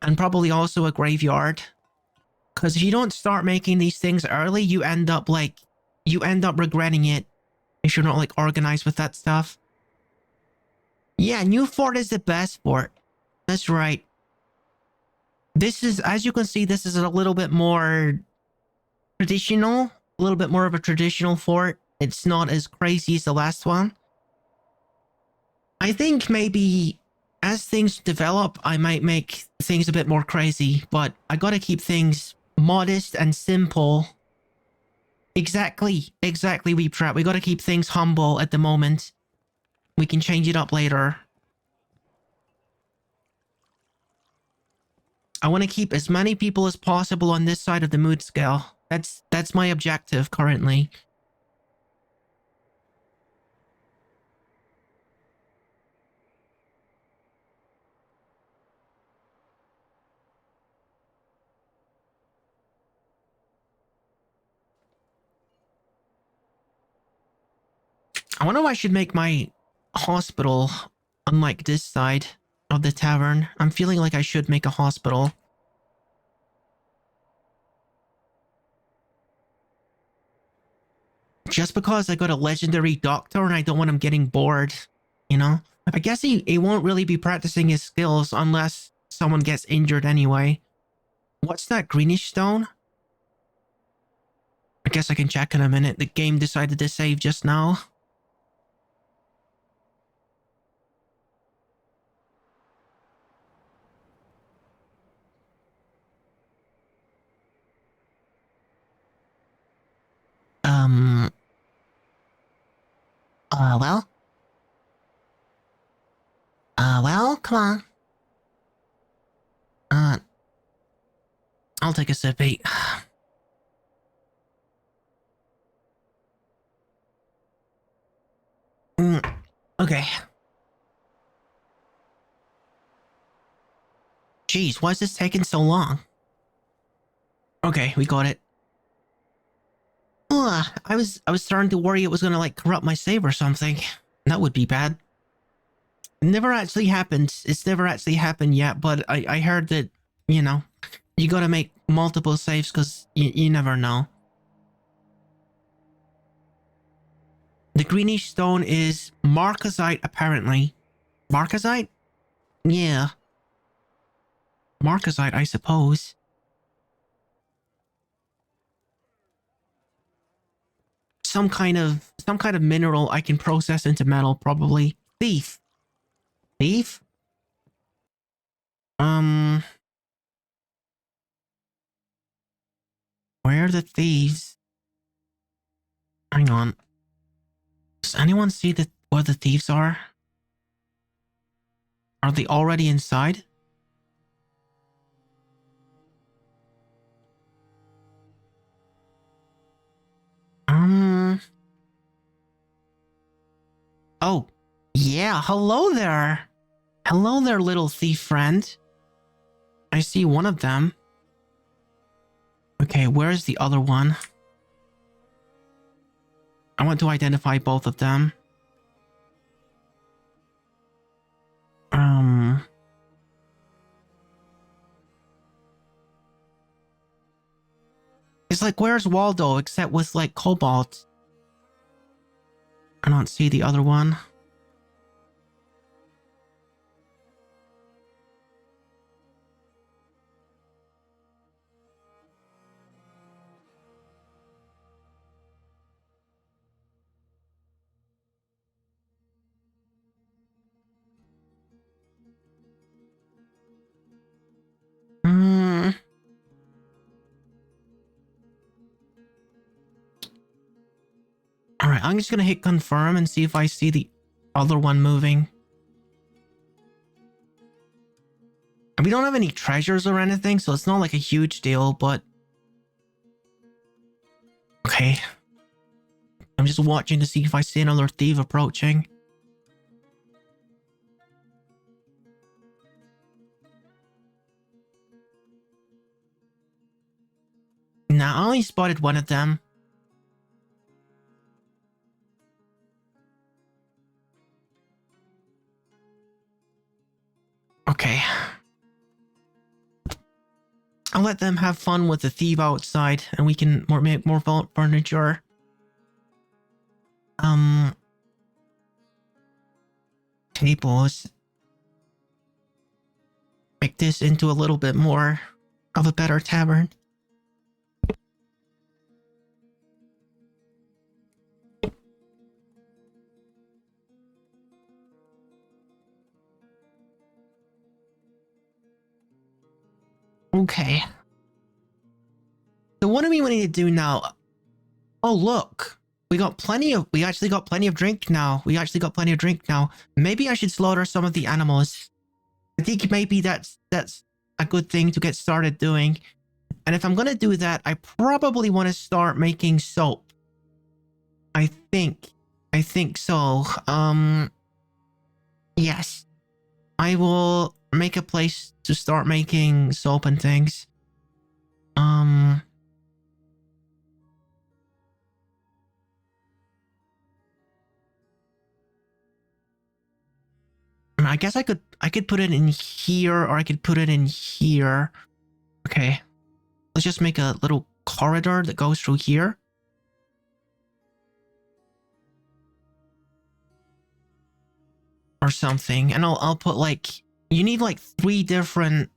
and probably also a graveyard. Because if you don't start making these things early, you end up regretting it if you're not like organized with that stuff. Yeah, new fort is the best fort. That's right. This is, as you can see, this is a little bit more traditional, a little bit more of a traditional fort. It's not as crazy as the last one. I think maybe as things develop, I might make things a bit more crazy, but I gotta keep things modest and simple. Exactly, Weep Trap. We gotta keep things humble at the moment. We can change it up later. I want to keep as many people as possible on this side of the mood scale. That's my objective currently. I wonder if I should make my hospital unlike this side of the tavern. I'm feeling like I should make a hospital. Just because I got a legendary doctor and I don't want him getting bored, you know? I guess he won't really be practicing his skills unless someone gets injured anyway. What's that greenish stone? I guess I can check in a minute. The game decided to save just now. Well? Well, come on. I'll take a sippy. Okay. Jeez, why is this taking so long? Okay, we got it. I was starting to worry it was gonna like corrupt my save or something. That would be bad. It never actually happened. It's never actually happened yet, but I heard that, you know, you gotta make multiple saves because you never know. The greenish stone is marcasite, apparently. Marcasite? Yeah. Marcasite, I suppose. Some kind of mineral I can process into metal, probably. Thief. Thief? Where are the thieves? Hang on. Does anyone see where the thieves are? Are they already inside? Oh, yeah, hello there. Hello there, little thief friend. I see one of them. Okay, where's the other one? I want to identify both of them. It's like, where's Waldo, except with, like, cobalt? I don't see the other one. Alright, I'm just gonna hit confirm and see if I see the other one moving. And we don't have any treasures or anything, so it's not like a huge deal, but... Okay. I'm just watching to see if I see another thief approaching. Nah, I only spotted one of them. Okay. I'll let them have fun with the thief outside, and we can make more furniture. Tables. Make this into a little bit more of a better tavern. Okay. So what do we need to do now? Oh, look. We actually got plenty of drink now. Maybe I should slaughter some of the animals. I think maybe that's a good thing to get started doing. And if I'm gonna do that, I probably want to start making soap. I think so. Yes. I will make a place to start making soap and things. I guess I could put it in here, or I could put it in here. Okay. Let's just make a little corridor that goes through here. Or something. And I'll put like, you need like three different,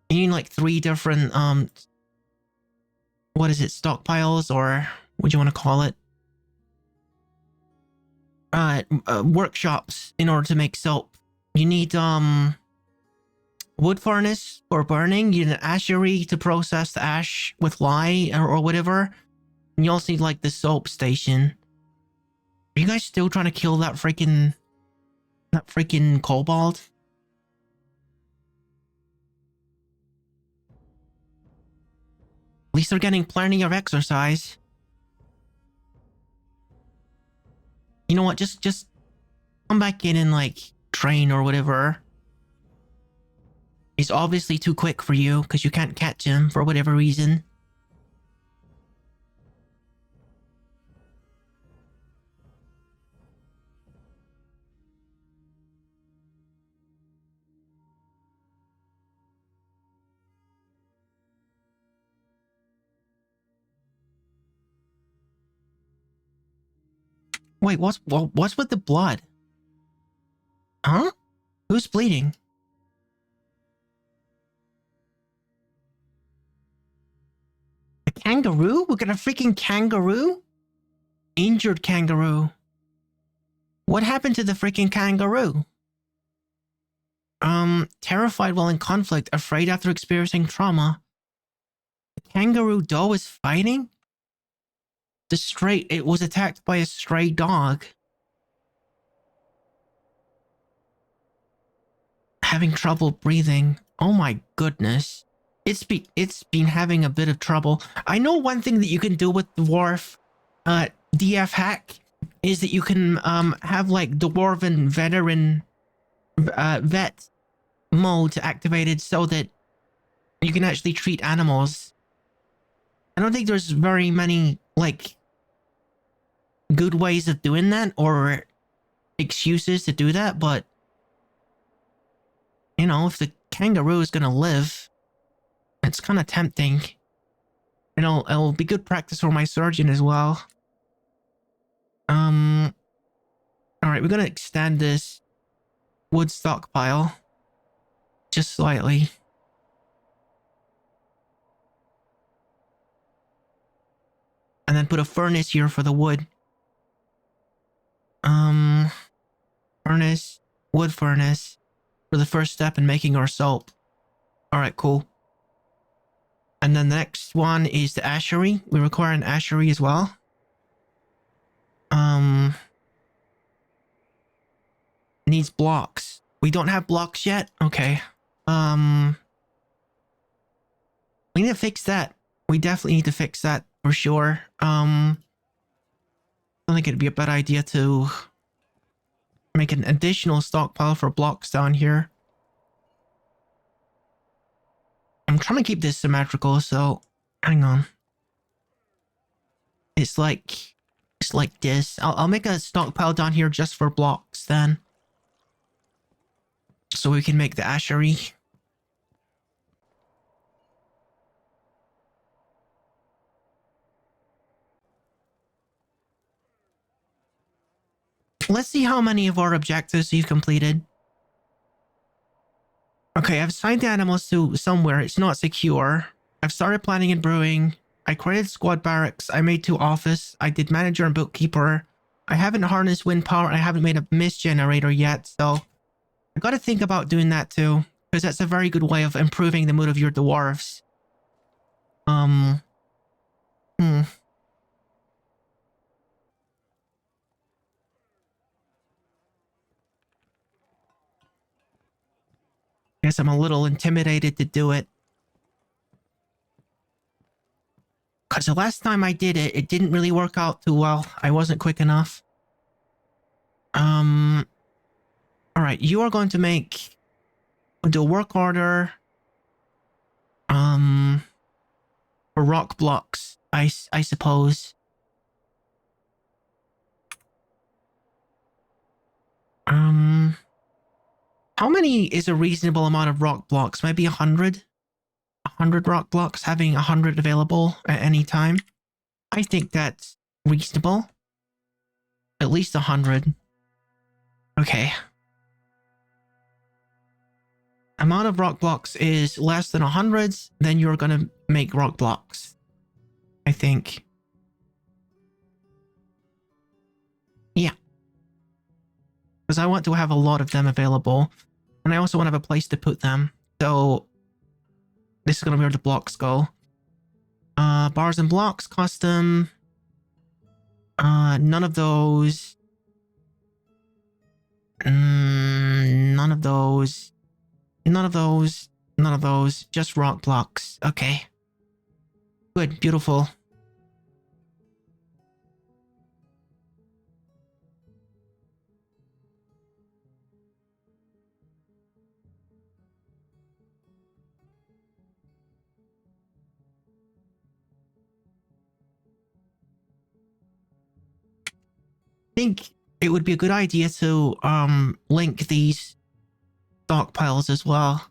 what is it, stockpiles, or what do you want to call it? Workshops in order to make soap. You need wood furnace for burning. You need an ashery to process the ash with lye or whatever. And you also need like the soap station. Are you guys still trying to kill that freaking kobold? At least they're getting plenty of exercise. You know what? Just come back in and like train or whatever. He's obviously too quick for you because you can't catch him for whatever reason. Wait, what's with the blood? Huh? Who's bleeding? A kangaroo? We got a freaking kangaroo? Injured kangaroo. What happened to the freaking kangaroo? Terrified while in conflict, afraid after experiencing trauma. The kangaroo doe is fighting? It was attacked by a stray dog. Having trouble breathing. Oh my goodness. It's been having a bit of trouble. I know one thing that you can do with Dwarf DF hack is that you can have like Dwarven veteran vet mode activated so that you can actually treat animals. I don't think there's very many like good ways of doing that or excuses to do that, but you know, if the kangaroo is gonna live, it's kind of tempting. And it'll be good practice for my surgeon as well. Alright, we're gonna extend this wood stockpile just slightly. And then put a furnace here for the wood. Furnace, wood furnace for the first step in making our soap. Alright, cool. And then the next one is the ashery. We require an ashery as well. Needs blocks. We don't have blocks yet? Okay. We need to fix that. We definitely need to fix that for sure. I don't think it'd be a bad idea to make an additional stockpile for blocks down here. I'm trying to keep this symmetrical, so hang on. It's like this. I'll make a stockpile down here just for blocks then. So we can make the ashery. Let's see how many of our objectives you've completed. Okay, I've assigned the animals to somewhere. It's not secure. I've started planning and brewing. I created squad barracks. I made 2 office. I did manager and bookkeeper. I haven't harnessed wind power. I haven't made a mist generator yet, so I gotta think about doing that too, because that's a very good way of improving the mood of your dwarves. Guess I'm a little intimidated to do it. Because the last time I did it, it didn't really work out too well. I wasn't quick enough. Alright, you are going to do a work order. For rock blocks, I suppose. How many is a reasonable amount of rock blocks? Maybe 100? 100 rock blocks, having 100 available at any time. I think that's reasonable. At least 100. Okay. Amount of rock blocks is less than 100, then you're gonna make rock blocks. I think. Yeah. Because I want to have a lot of them available. And I also want to have a place to put them. So this is going to be where the blocks go. Bars and blocks, custom. None of those. None of those. None of those. None of those. Just rock blocks. Okay. Good. Beautiful. I think it would be a good idea to link these stockpiles as well.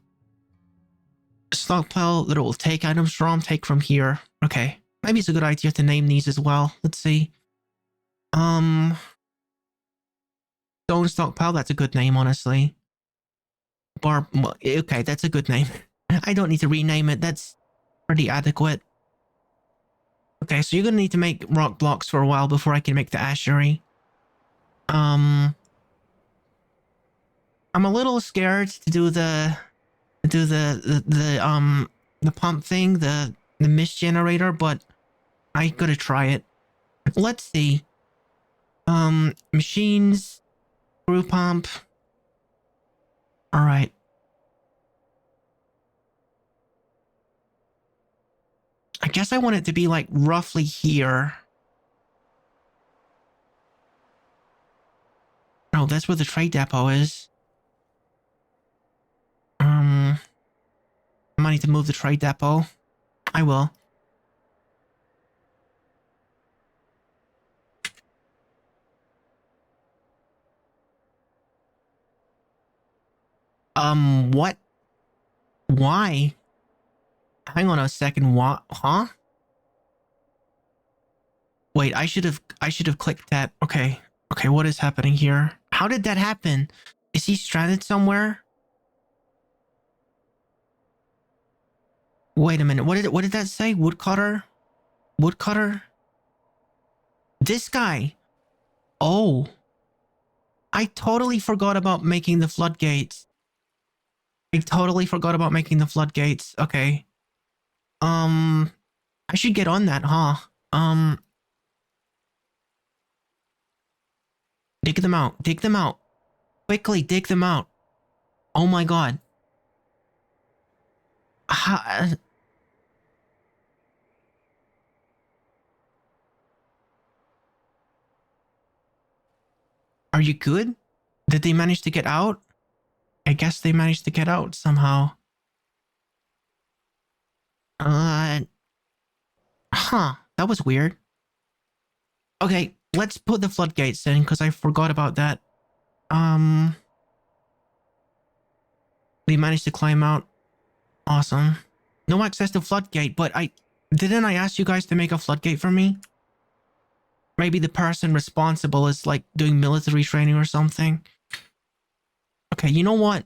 Stockpile that it will take items from, take from here. Okay. Maybe it's a good idea to name these as well. Let's see. Stone stockpile, that's a good name, honestly. Okay, that's a good name. I don't need to rename it. That's pretty adequate. Okay, so you're gonna need to make rock blocks for a while before I can make the ashery. I'm a little scared to do the pump thing, the mist generator, but I gotta try it. Let's see. Machines, screw pump. All right. I guess I want it to be like roughly here. Oh, that's where the trade depot is. I might need to move the trade depot. I will. What? Why? Hang on a second. What? Huh? Wait, I should have clicked that. Okay. Okay, what is happening here? How did that happen? Is he stranded somewhere? Wait a minute. What did that say? Woodcutter? Woodcutter? This guy. Oh. I totally forgot about making the floodgates. I totally forgot about making the floodgates. Okay. I should get on that, huh? Dig them out. Dig them out. Quickly, dig them out. Oh my god. Are you good? Did they manage to get out? I guess they managed to get out somehow. That was weird. Okay, let's put the floodgates in because I forgot about that. They managed to climb out. Awesome. No access to floodgate, but didn't I ask you guys to make a floodgate for me? Maybe the person responsible is like doing military training or something. Okay, you know what?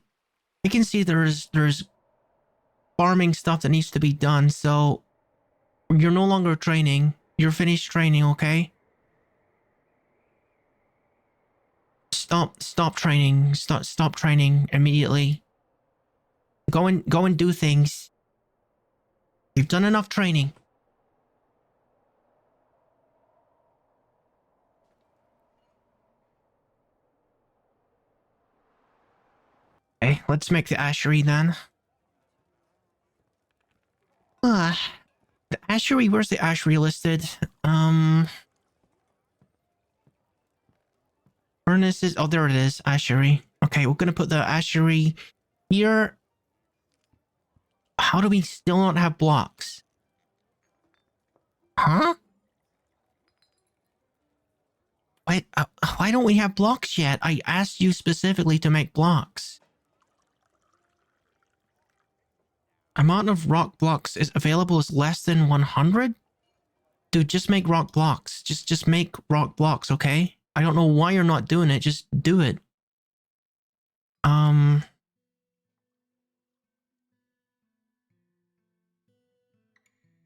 I can see there's farming stuff that needs to be done, so you're no longer training. You're finished training, okay? Stop training. Stop training immediately. Go and do things. You've done enough training. Okay, let's make the ashery then. The ashery, where's the ashery listed? Furnaces, oh, there it is, ashery. Okay, we're gonna put the ashery here. How do we still not have blocks? Huh? Wait, why don't we have blocks yet? I asked you specifically to make blocks. Amount of rock blocks is available is less than 100? Dude, just make rock blocks. Just make rock blocks, okay? I don't know why you're not doing it. Just do it.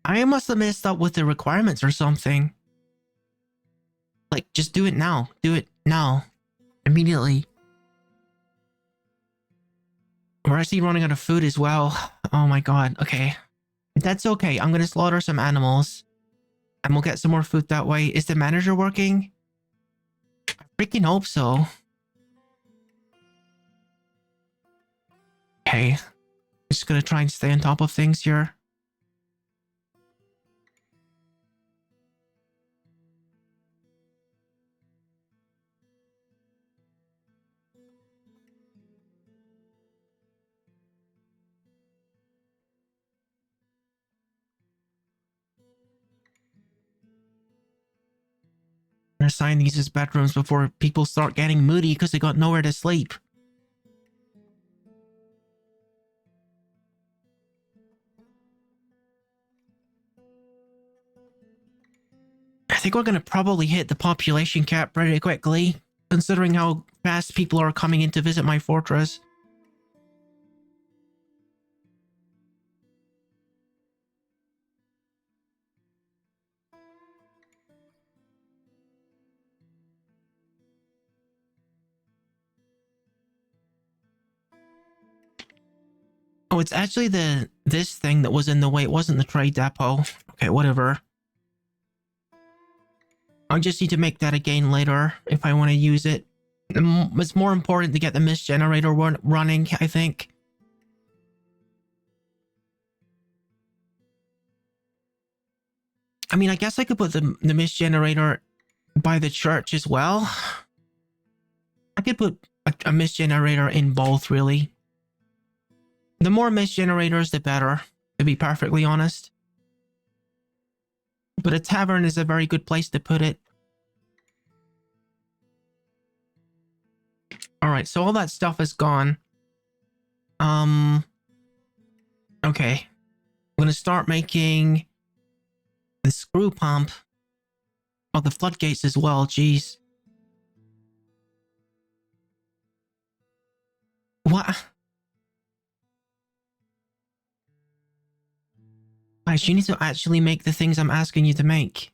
I must have messed up with the requirements or something. Like, just do it now. Do it now. Immediately. We're actually running out of food as well. Oh my god. Okay. That's okay. I'm gonna slaughter some animals. And we'll get some more food that way. Is the manager working? I freaking hope so. Okay. Just gonna try and stay on top of things here. Assign these as bedrooms before people start getting moody because they got nowhere to sleep. I think we're gonna probably hit the population cap pretty quickly, considering how fast people are coming in to visit my fortress. Oh, it's actually this thing that was in the way. It wasn't the trade depot. Okay, whatever. I just need to make that again later if I want to use it. It's more important to get the mist generator running, I think. I mean, I guess I could put the mist generator by the church as well. I could put a mist generator in both, really. The more mist generators, the better, to be perfectly honest. But a tavern is a very good place to put it. Alright, so all that stuff is gone. Okay. I'm gonna start making the screw pump. Oh, the floodgates as well, jeez. What? Guys, you need to actually make the things I'm asking you to make.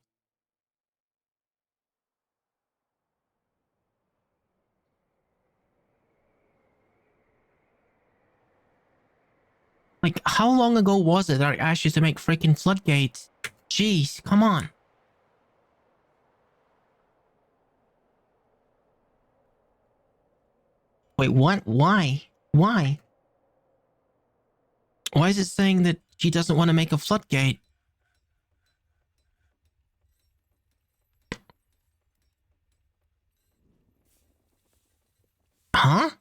Like, how long ago was it that I asked you to make freaking floodgates? Jeez, come on. Wait, what? Why? Why? Why is it saying that she doesn't want to make a floodgate? Huh?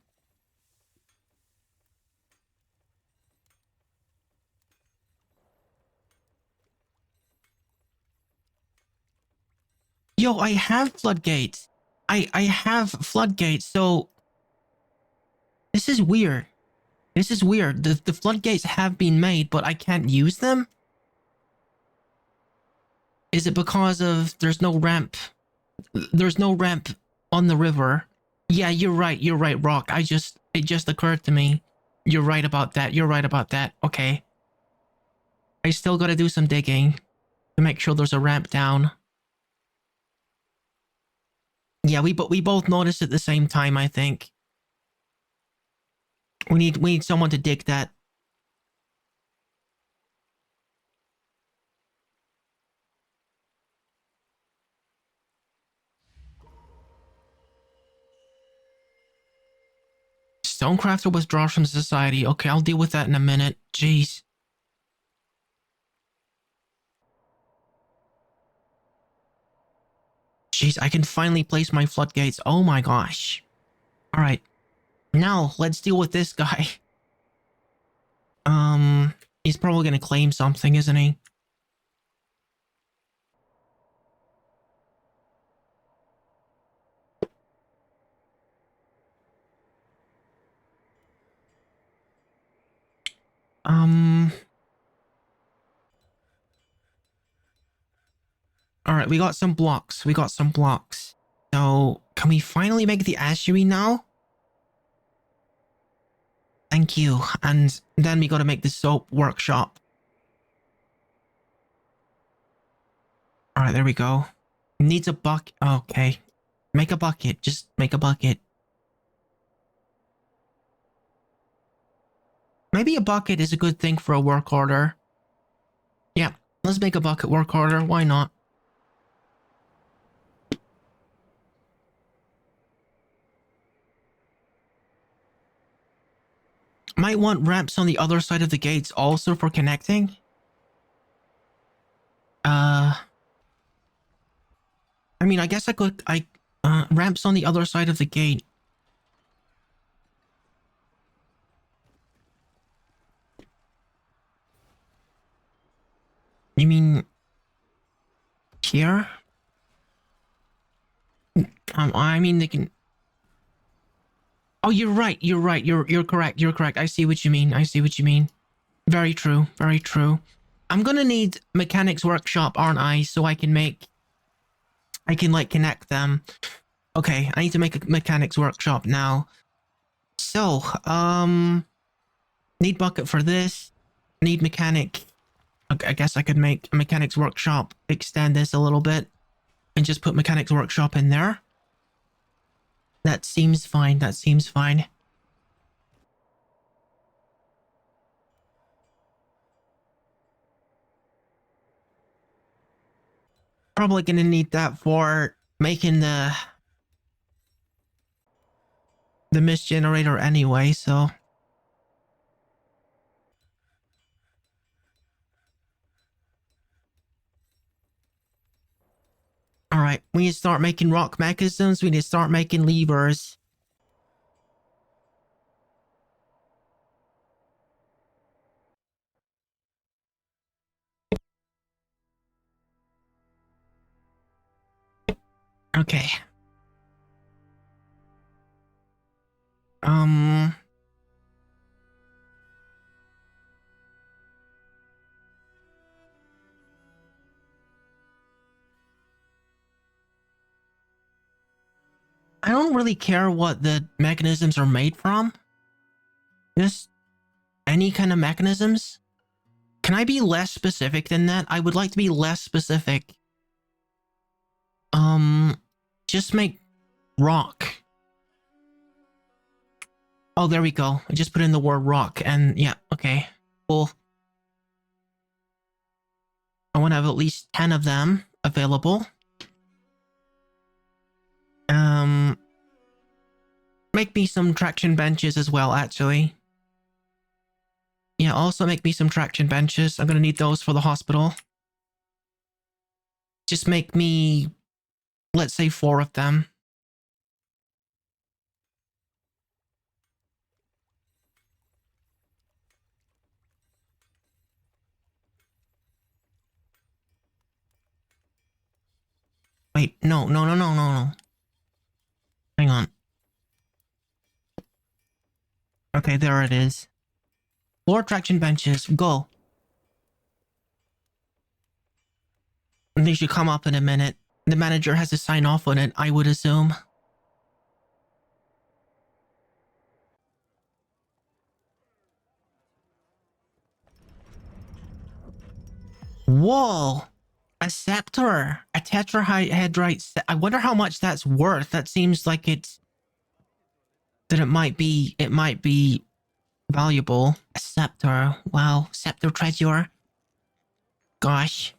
Yo, I have floodgates. I have floodgates, so... This is weird. This is weird. The floodgates have been made, but I can't use them? Is it because of there's no ramp? There's no ramp on the river. Yeah, you're right, Rock. It just occurred to me. You're right about that. You're right about that. Okay. I still gotta do some digging to make sure there's a ramp down. Yeah, we both noticed at the same time, I think. We need someone to dig that. Stonecrafter withdraws from society. Okay, I'll deal with that in a minute. Jeez. Jeez, I can finally place my floodgates. Oh my gosh. Alright. Now, let's deal with this guy. He's probably gonna claim something, isn't he? Alright, we got some blocks. We got some blocks. So, can we finally make the estuary now? Thank you. And then we gotta make the soap workshop. Alright, there we go. Needs a bucket. Okay. Make a bucket. Just make a bucket. Maybe a bucket is a good thing for a work order. Yeah, let's make a bucket work order. Why not? Might want ramps on the other side of the gates also for connecting. I mean, I guess I could, ramps on the other side of the gate. You mean here? I mean, they can... Oh, you're right. You're right. You're correct. You're correct. I see what you mean. I see what you mean. Very true. Very true. I'm gonna need mechanics workshop, aren't I? So I can like connect them. Okay, I need to make a mechanics workshop now. So, need bucket for this. Need mechanic. I guess I could make a mechanics workshop, extend this a little bit, and just put mechanics workshop in there. That seems fine. That seems fine. Probably gonna need that for making the mist generator anyway, so... Alright, we need to start making rock mechanisms, we need to start making levers. Okay. I don't really care what the mechanisms are made from. Just any kind of mechanisms. Can I be less specific than that? I would like to be less specific. Just make rock. Oh, there we go. I just put in the word rock and yeah, okay. Cool. I want to have at least 10 of them available. Make me some traction benches as well, actually. Yeah, also make me some traction benches. I'm gonna need those for the hospital. Just make me, let's say, 4 of them. Wait, no. Hang on. Okay, there it is. 4 traction benches, go. They should come up in a minute. The manager has to sign off on it, I would assume. Whoa! A scepter! A tetrahedrite. I wonder how much that's worth. That seems like it might be valuable. A scepter. Wow. Scepter treasure. Gosh.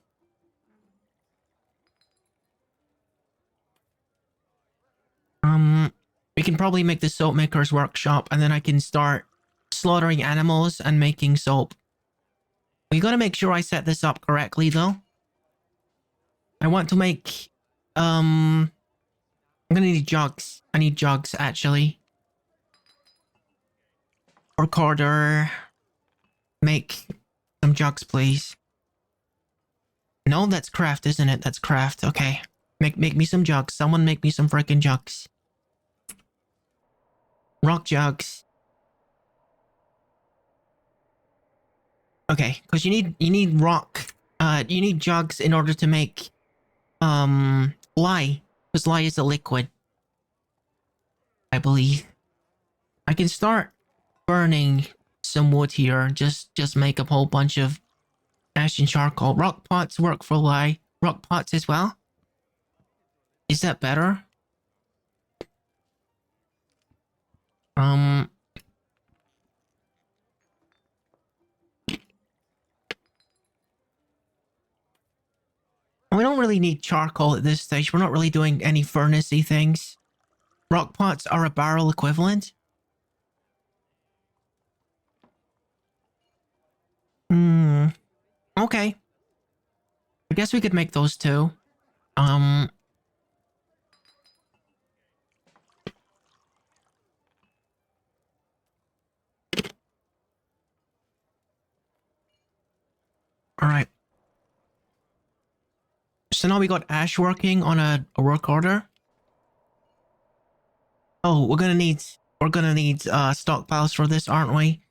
We can probably make the soap maker's workshop and then I can start slaughtering animals and making soap. We gotta make sure I set this up correctly though. I want to make, I'm gonna need jugs. I need jugs actually. Recorder. Make some jugs, please. No, that's craft, isn't it? That's craft. Okay. Make me some jugs. Someone make me some freaking jugs. Rock jugs. Okay, because you need rock. You need jugs in order to make lye, because lye is a liquid. I believe. I can start burning some wood here. Just make a whole bunch of ash and charcoal. Rock pots work for lye. Rock pots as well. Is that better? We don't really need charcoal at this stage. We're not really doing any furnace-y things. Rock pots are a barrel equivalent. Hmm. Okay. I guess we could make those two. Um. All right. So now we got Ash working on a work order. Oh, we're gonna need stockpiles for this, aren't we?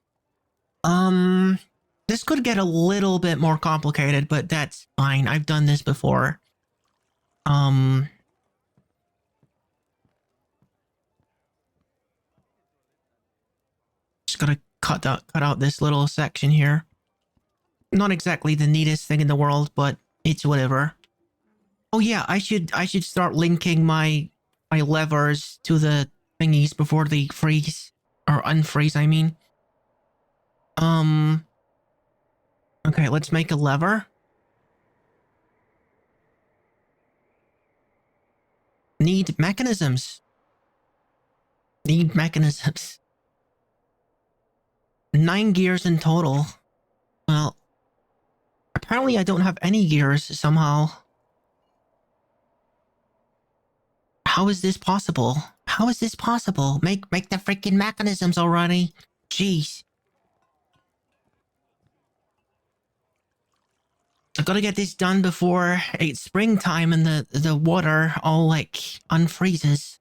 Um, this could get a little bit more complicated, but that's fine. I've done this before. Um, just gotta cut out this little section here. Not exactly the neatest thing in the world, but it's whatever. Oh yeah, I should start linking my levers to the thingies before they freeze or unfreeze, I mean. Um, okay, let's make a lever. Need mechanisms. Need mechanisms. 9 gears in total. Well, apparently I don't have any gears somehow. How is this possible? How is this possible? Make the freaking mechanisms already. Jeez. I gotta get this done before it's springtime and the water all like unfreezes.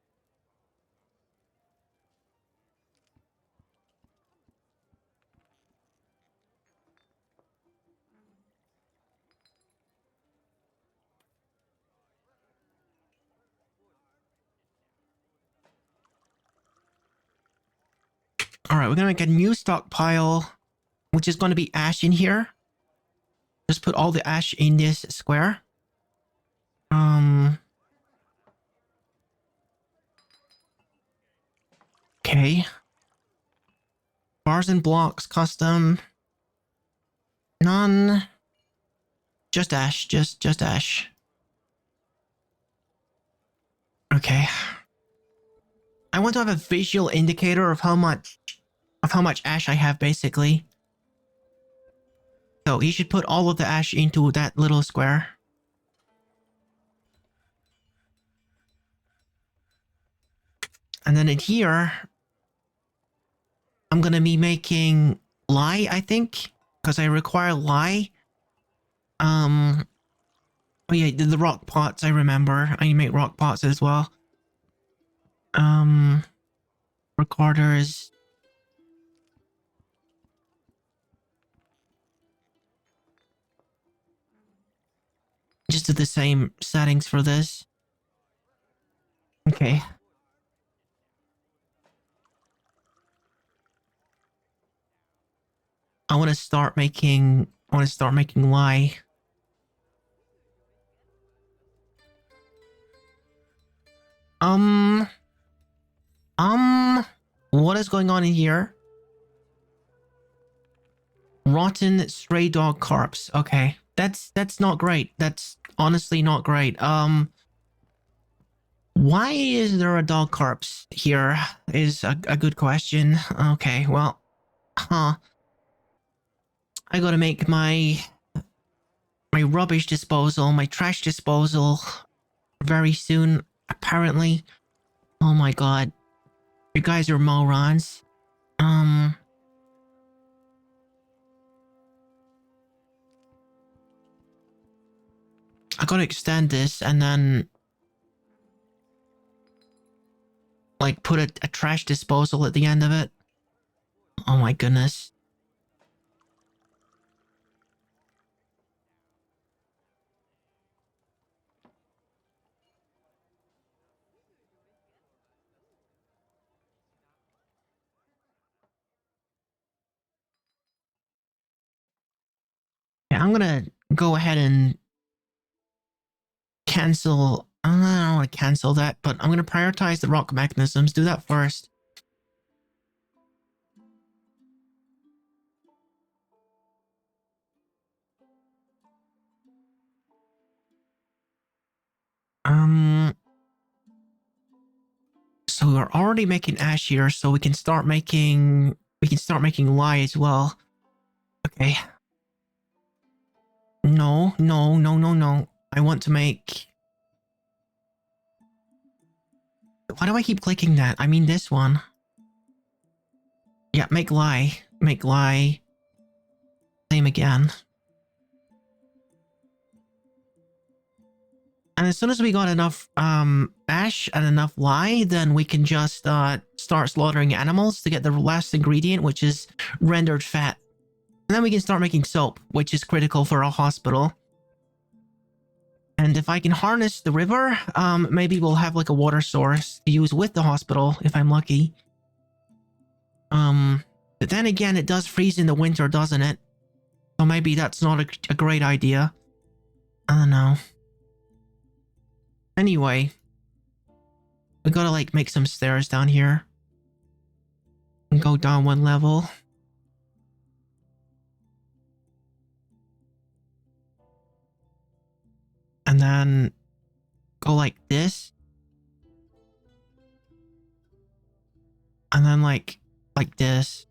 Alright, we're gonna make a new stockpile, which is gonna be ash in here. Just put all the ash in this square. Okay. Bars and blocks, custom. None. Just ash, just ash. Okay. I want to have a visual indicator of how much ash I have basically. So you should put all of the ash into that little square. And then in here, I'm gonna be making lye, I think, because I require lye. Oh yeah, the rock pots, I remember. I make rock pots as well. Recorders. Just do the same settings for this. Okay. I want to start making lye. Um, what is going on in here? Rotten stray dog corpse. Okay. That's not great. That's honestly not great. Why is there a dog corpse here is a good question. Okay, well, huh. I gotta make my rubbish disposal, my trash disposal very soon, apparently. Oh my god. You guys are morons. I gotta extend this and then like put a trash disposal at the end of it. Oh my goodness. Yeah, I'm gonna go ahead and cancel. I don't want to cancel that, but I'm gonna prioritize the rock mechanisms. Do that first. So we're already making ash here, so we can start making lye as well. Okay. no, no, no, no. I want to make... Why do I keep clicking that? I mean this one. Yeah, make lie. Make lie. Same again. And as soon as we got enough ash and enough lye, then we can just start slaughtering animals to get the last ingredient, which is rendered fat. And then we can start making soap, which is critical for a hospital. And if I can harness the river, maybe we'll have like a water source to use with the hospital if I'm lucky. But then again, it does freeze in the winter, doesn't it? So maybe that's not a great idea. I don't know. Anyway, we gotta like make some stairs down here. And go down one level. And then go like this. And then like this.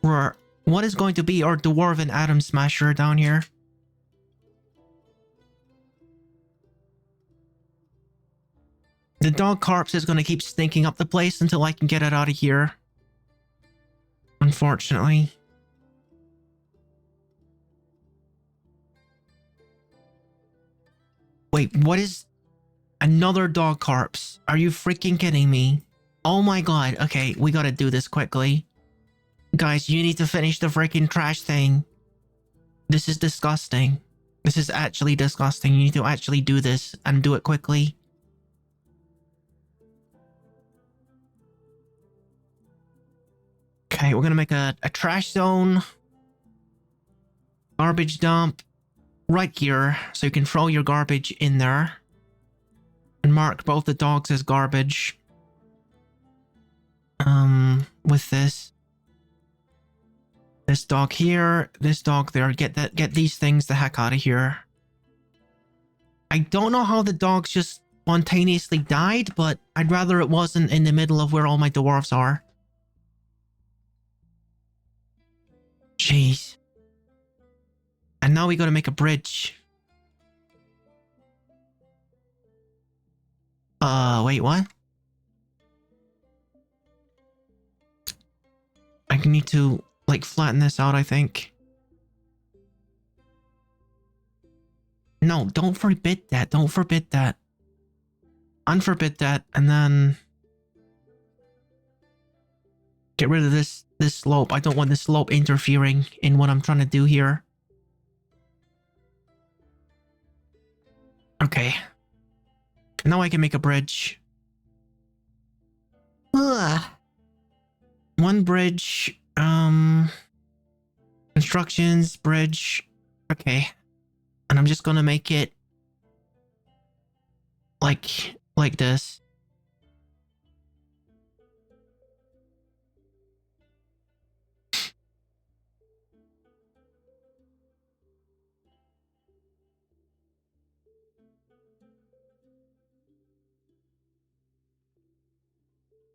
For what is going to be our dwarven atom smasher down here. The dog corpse is going to keep stinking up the place until I can get it out of here. Unfortunately. Wait, what is... Another dog corpse? Are you freaking kidding me? Oh my god. Okay, we gotta do this quickly. Guys, you need to finish the freaking trash thing. This is disgusting. This is actually disgusting. You need to actually do this and do it quickly. Okay, we're gonna make a trash zone. Garbage dump. Right here, so you can throw your garbage in there. And mark both the dogs as garbage. With this. This dog here, this dog there. Get these things the heck out of here. I don't know how the dogs just spontaneously died, but I'd rather it wasn't in the middle of where all my dwarves are. Jeez. And now we gotta make a bridge. Wait, what? I need to, like, flatten this out, I think. No, don't forbid that. Don't forbid that. Unforbid that, and then... Get rid of this slope. I don't want this slope interfering in what I'm trying to do here. Okay. Now I can make a bridge. Ugh. One bridge. Instructions, bridge. Okay. And I'm just gonna make it like this.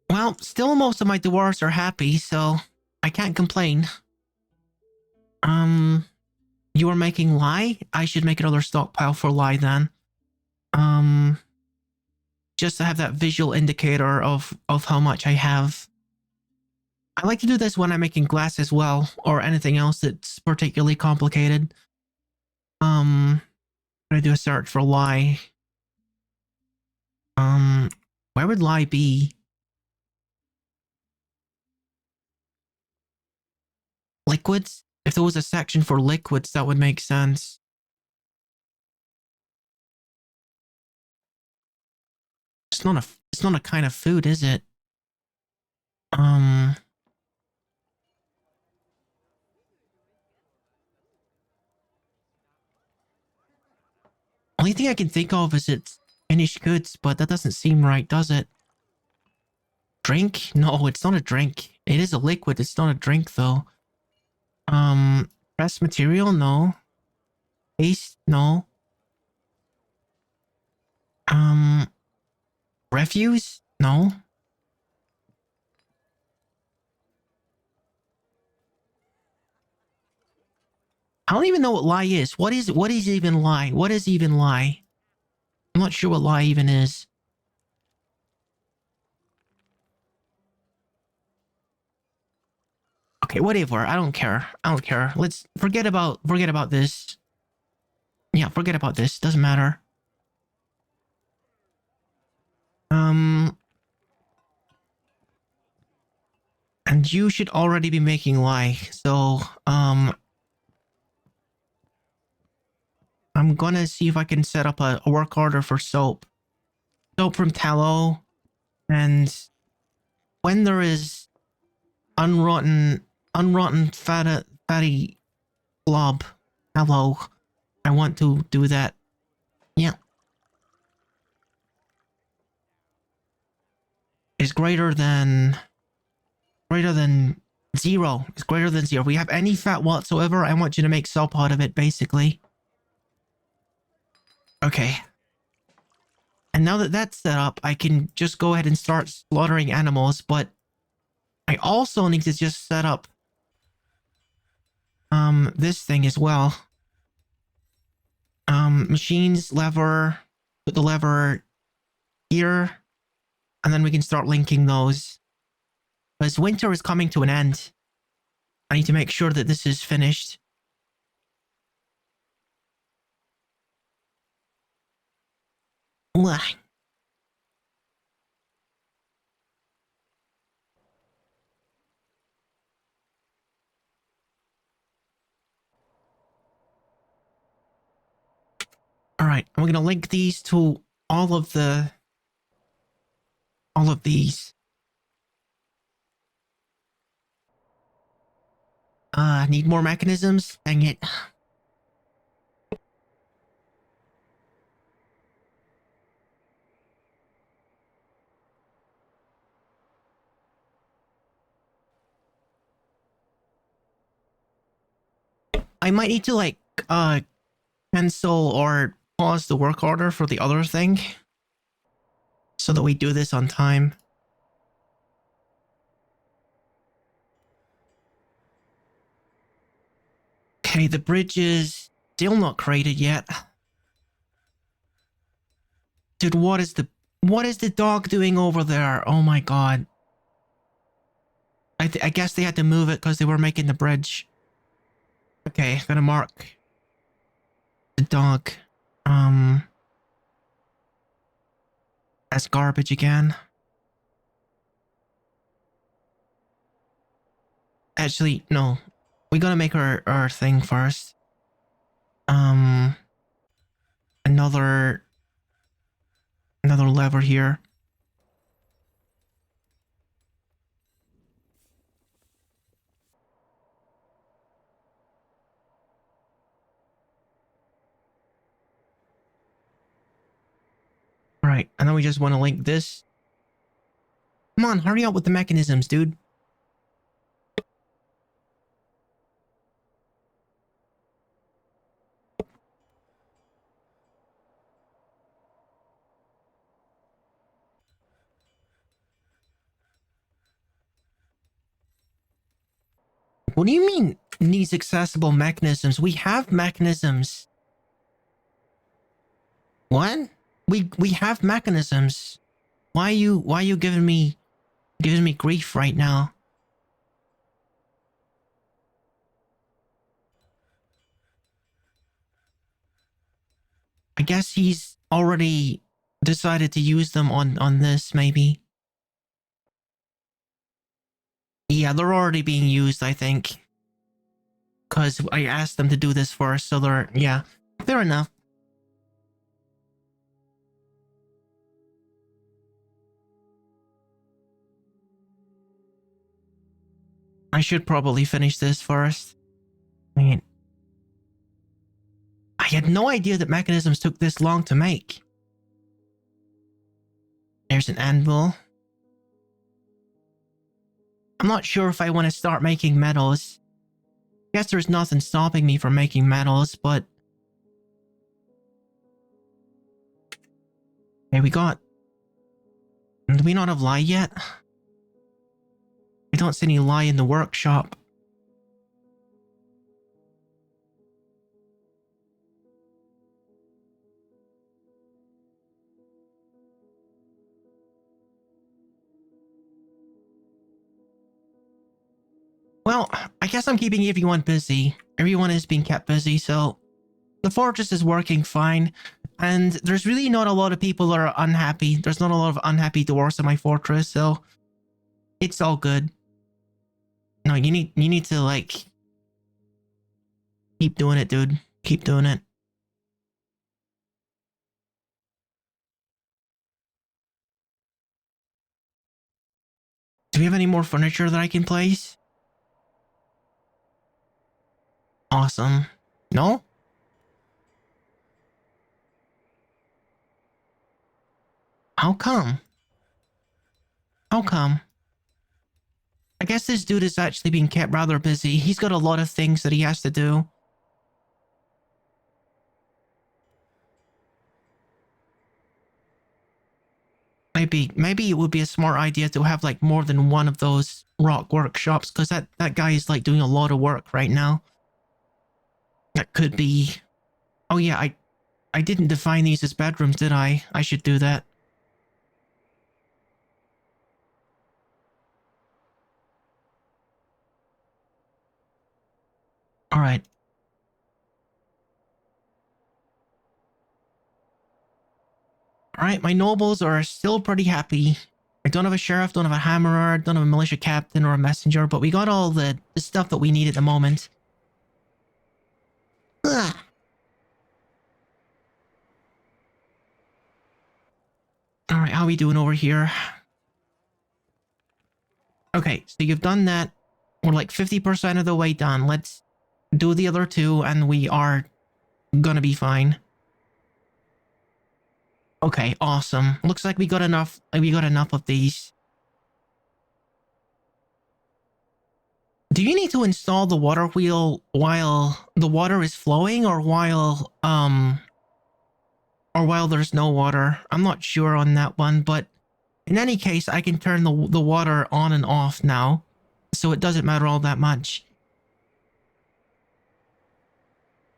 Well, still most of my dwarves are happy, so I can't complain. You are making lye? I should make another stockpile for lye then. Just to have that visual indicator of how much I have. I like to do this when I'm making glass as well, or anything else that's particularly complicated. I'm gonna do a search for lye. Where would lye be? Liquids? If there was a section for liquids, that would make sense. It's not a kind of food, is it? Only thing I can think of is it's finished goods, but that doesn't seem right, does it? Drink? No, it's not a drink. It is a liquid, it's not a drink though. Pressed material? No. Paste? No. Refuse? No. I don't even know what lie is. What is even lie? What is even lie? I'm not sure what lie even is. Okay, whatever. I don't care. I don't care. Let's forget about this. Yeah, forget about this. Doesn't matter. And you should already be making lie. So, I'm gonna see if I can set up a work order for soap. Soap from tallow. And when there is unrotten fatty blob tallow, I want to do that. Yeah. Is greater than 0. It's greater than 0. If we have any fat whatsoever, I want you to make soap out of it, basically. Okay. And now that that's set up, I can just go ahead and start slaughtering animals, but I also need to just set up this thing as well. Machines, lever, put the lever here, and then we can start linking those. Because winter is coming to an end. I need to make sure that this is finished. Ugh. All right, I'm going to link these to all of these. Need more mechanisms? Dang it. I might need to like cancel or pause the work order for the other thing so that we do this on time. Okay, the bridge is still not created yet. Dude, what is the dog doing over there? Oh my god. I guess they had to move it because they were making the bridge. Okay, gonna mark the dog as garbage again. Actually, no. We gotta make our thing first. Another lever here. Right, and then we just want to link this. Come on, hurry up with the mechanisms, dude. What do you mean needs accessible mechanisms? We have mechanisms. What? We have mechanisms. Why are you giving me grief right now? I guess he's already decided to use them on this, maybe. Yeah, they're already being used, I think. Because I asked them to do this first, so they're... Yeah, fair enough. I should probably finish this first. I mean... I had no idea that mechanisms took this long to make. There's an anvil. I'm not sure if I want to start making metals. Guess there's nothing stopping me from making metals, but... Okay, we got... Do we not have lye yet? I don't see any lye in the workshop. Well, I guess I'm keeping everyone busy. Everyone is being kept busy, so the fortress is working fine. And there's really not a lot of people that are unhappy. There's not a lot of unhappy dwarves in my fortress, so it's all good. No, you need to like keep doing it, dude. Keep doing it. Do we have any more furniture that I can place? Awesome. No? How come? How come? I guess this dude is actually being kept rather busy. He's got a lot of things that he has to do. Maybe it would be a smart idea to have like more than one of those rock workshops, because that guy is like doing a lot of work right now. That could be. Oh yeah, I didn't define these as bedrooms, did I? I should do that. All right. All right, my nobles are still pretty happy. I don't have a sheriff, don't have a hammerer, don't have a militia captain or a messenger, but we got all the stuff that we need at the moment. Ugh. All right, how are we doing over here? Okay, so you've done that. We're like 50% of the way done. Let's do the other two and we are gonna be fine. Okay, awesome. Looks like we got enough of these. Do you need to install the water wheel while the water is flowing or while there's no water? I'm not sure on that one, but in any case, I can turn the water on and off now, so it doesn't matter all that much.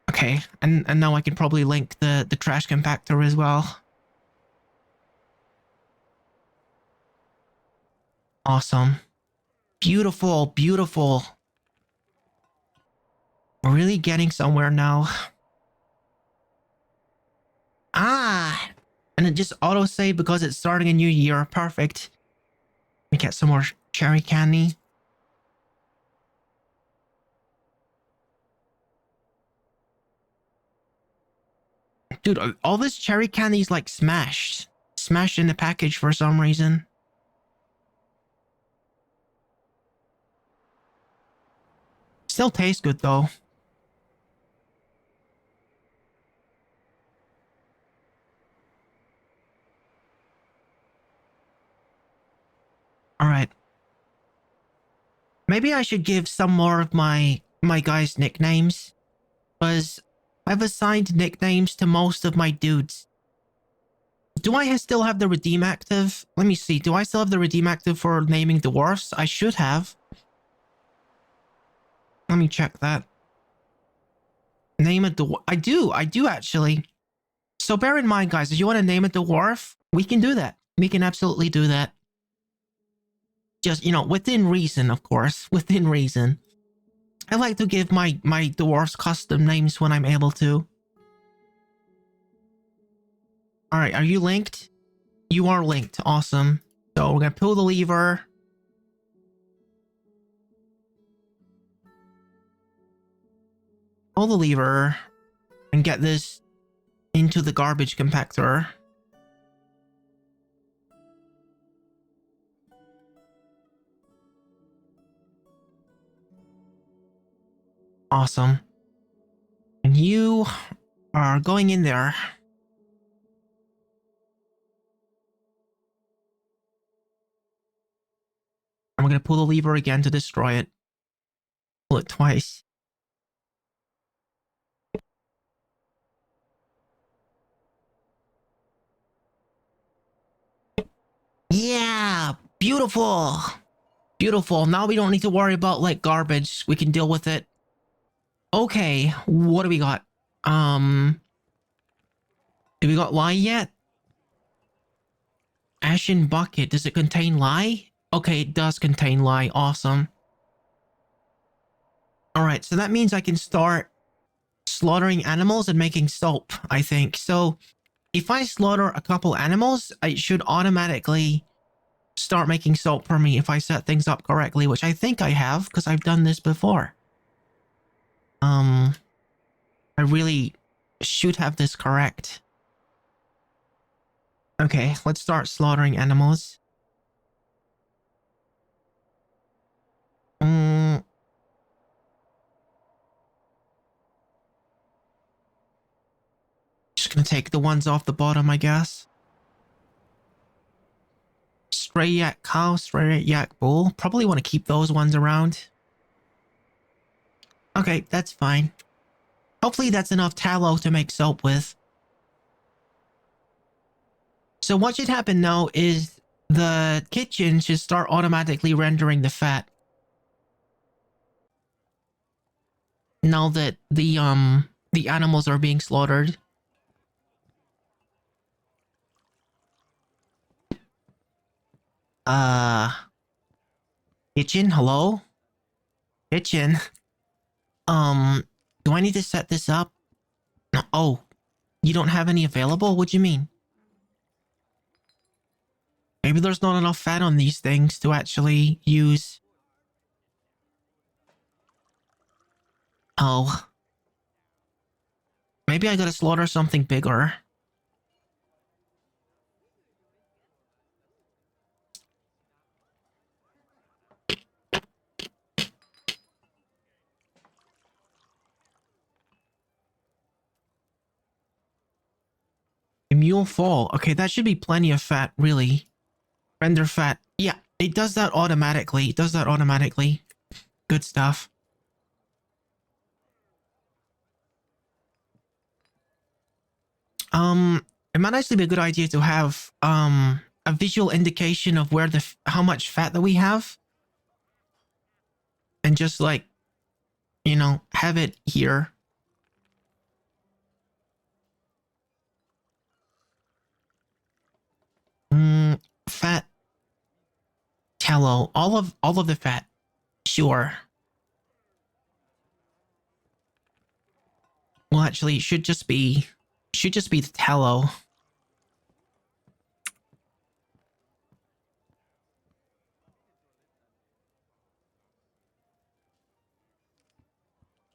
Okay, and now I can probably link the trash compactor as well. Awesome. Beautiful, beautiful. We're really getting somewhere now. Ah! And it just auto-save because it's starting a new year. Perfect. Let me get some more cherry candy. Dude, all this cherry candy is like smashed. Smashed in the package for some reason. Still tastes good though. Alright. Maybe I should give some more of my guys nicknames. Because I've assigned nicknames to most of my dudes. Do I still have the redeem active? Let me see. Do I still have the redeem active for naming dwarfs? I should have. Let me check that. Name a dwarf. I do actually. So bear in mind, guys, if you want to name a dwarf, we can do that. We can absolutely do that. Just, within reason, of course. Within reason. I like to give my dwarfs custom names when I'm able to. Alright, are you linked? You are linked. Awesome. So we're gonna pull the lever. Pull the lever. And get this into the garbage compactor. Awesome. And you are going in there. I'm gonna pull the lever again to destroy it. Pull it twice. Yeah! Beautiful! Beautiful. Now we don't need to worry about, like, garbage. We can deal with it. Okay, what do we got? Do we got lye yet? Ashen bucket. Does it contain lye? Okay, it does contain lye. Awesome. All right, so that means I can start slaughtering animals and making soap, I think. So if I slaughter a couple animals, it should automatically start making soap for me if I set things up correctly, which I think I have because I've done this before. I really should have this correct. Okay, let's start slaughtering animals. Just gonna take the ones off the bottom, I guess. Stray yak cow, stray yak bull. Probably want to keep those ones around. Okay, that's fine. Hopefully that's enough tallow to make soap with. So what should happen now is the kitchen should start automatically rendering the fat. Now that the animals are being slaughtered. Kitchen, hello? Kitchen. Do I need to set this up? No, oh, you don't have any available? What do you mean? Maybe there's not enough fat on these things to actually use. Oh. Maybe I gotta slaughter something bigger. The mule fall. Okay, that should be plenty of fat, really. Render fat. Yeah, it does that automatically. It does that automatically. Good stuff. It might actually be a good idea to have a visual indication of where how much fat that we have, and just like, you know, have it here. Fat, tallow, all of the fat. Sure. Well, actually, it should just be the tallow.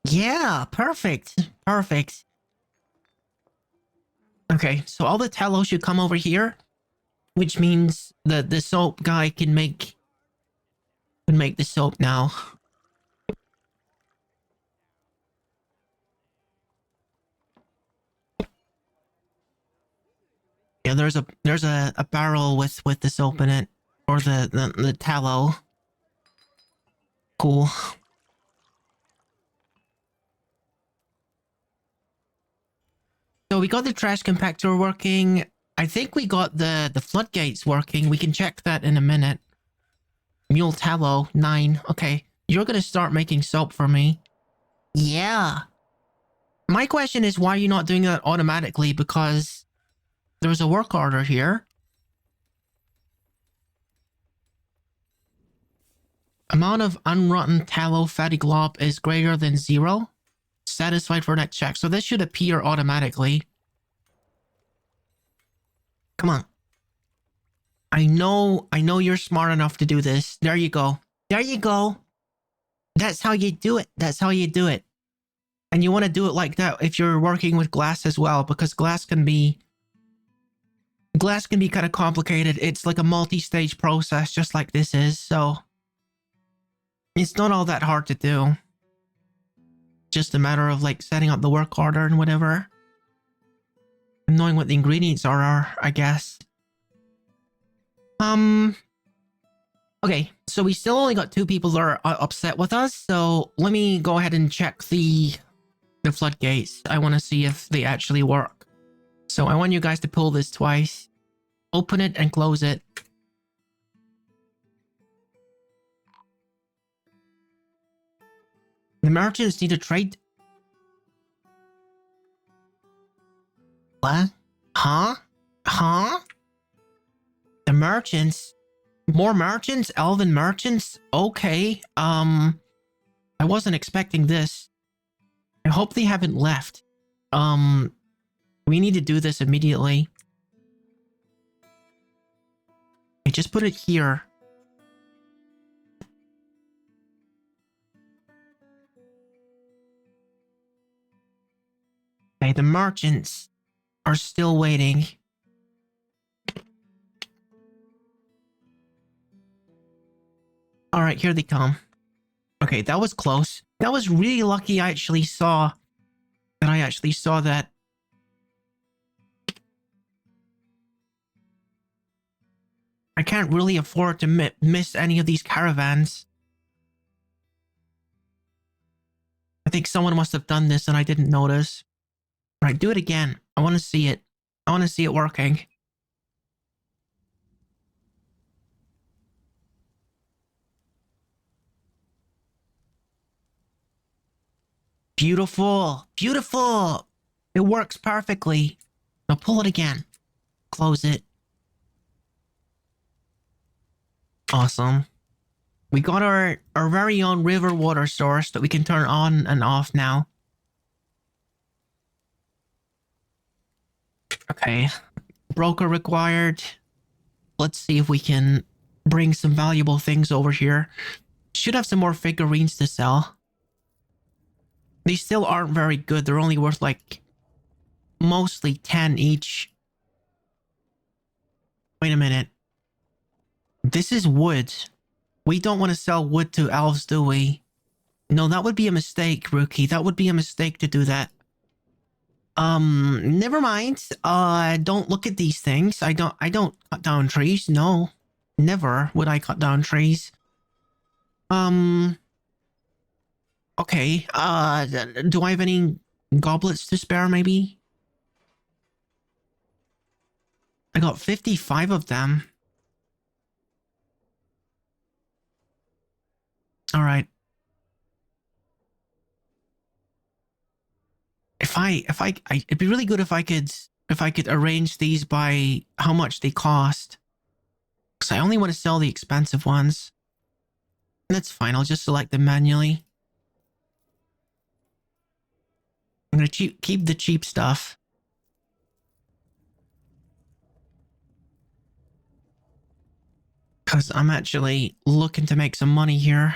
Yeah, perfect. Perfect. Okay, so all the tallow should come over here, which means that the soap guy can make the soap now. Yeah, there's a barrel with the soap in it, or the tallow. Cool. So we got the trash compactor working. I think we got the floodgates working. We can check that in a minute. Mule tallow 9. Okay, you're gonna start making soap for me. Yeah. My question is, why are you not doing that automatically? Because there's a work order here. Amount of unrotten tallow fatty glob is greater than 0. Satisfied for next check. So this should appear automatically. Come on. I know you're smart enough to do this. There you go. There you go. That's how you do it. That's how you do it. And you want to do it like that if you're working with glass as well, because glass can be kind of complicated. It's like a multi-stage process, just like this is. So it's not all that hard to do. Just a matter of like setting up the work order and whatever. And knowing what the ingredients are, I guess. Okay, so we still only got 2 people that are upset with us. So let me go ahead and check the floodgates. I want to see if they actually work. So I want you guys to pull this twice. Open it and close it. The merchants need to trade. What? Huh? Huh? The merchants? More merchants? Elven merchants? Okay. I wasn't expecting this. I hope they haven't left. We need to do this immediately. I just put it here. Okay, the merchants are still waiting. All right, here they come. Okay, that was close. That was really lucky I actually saw that. I can't really afford to miss any of these caravans. I think someone must have done this and I didn't notice. All right, do it again. I want to see it. I want to see it working. Beautiful. Beautiful. It works perfectly. Now pull it again. Close it. Awesome. We got our very own river water source that we can turn on and off now. Okay. Broker required. Let's see if we can bring some valuable things over here. Should have some more figurines to sell. They still aren't very good. They're only worth like mostly 10 each. Wait a minute. This is wood. We don't want to sell wood to elves, do we? No, that would be a mistake, Rookie. That would be a mistake to do that. Never mind. Don't look at these things. I don't cut down trees. No. Never would I cut down trees. Okay, do I have any goblets to spare, maybe? I got 55 of them. All right. It'd be really good if I could arrange these by how much they cost. Because I only want to sell the expensive ones. That's fine, I'll just select them manually. I'm gonna keep the cheap stuff. Because I'm actually looking to make some money here.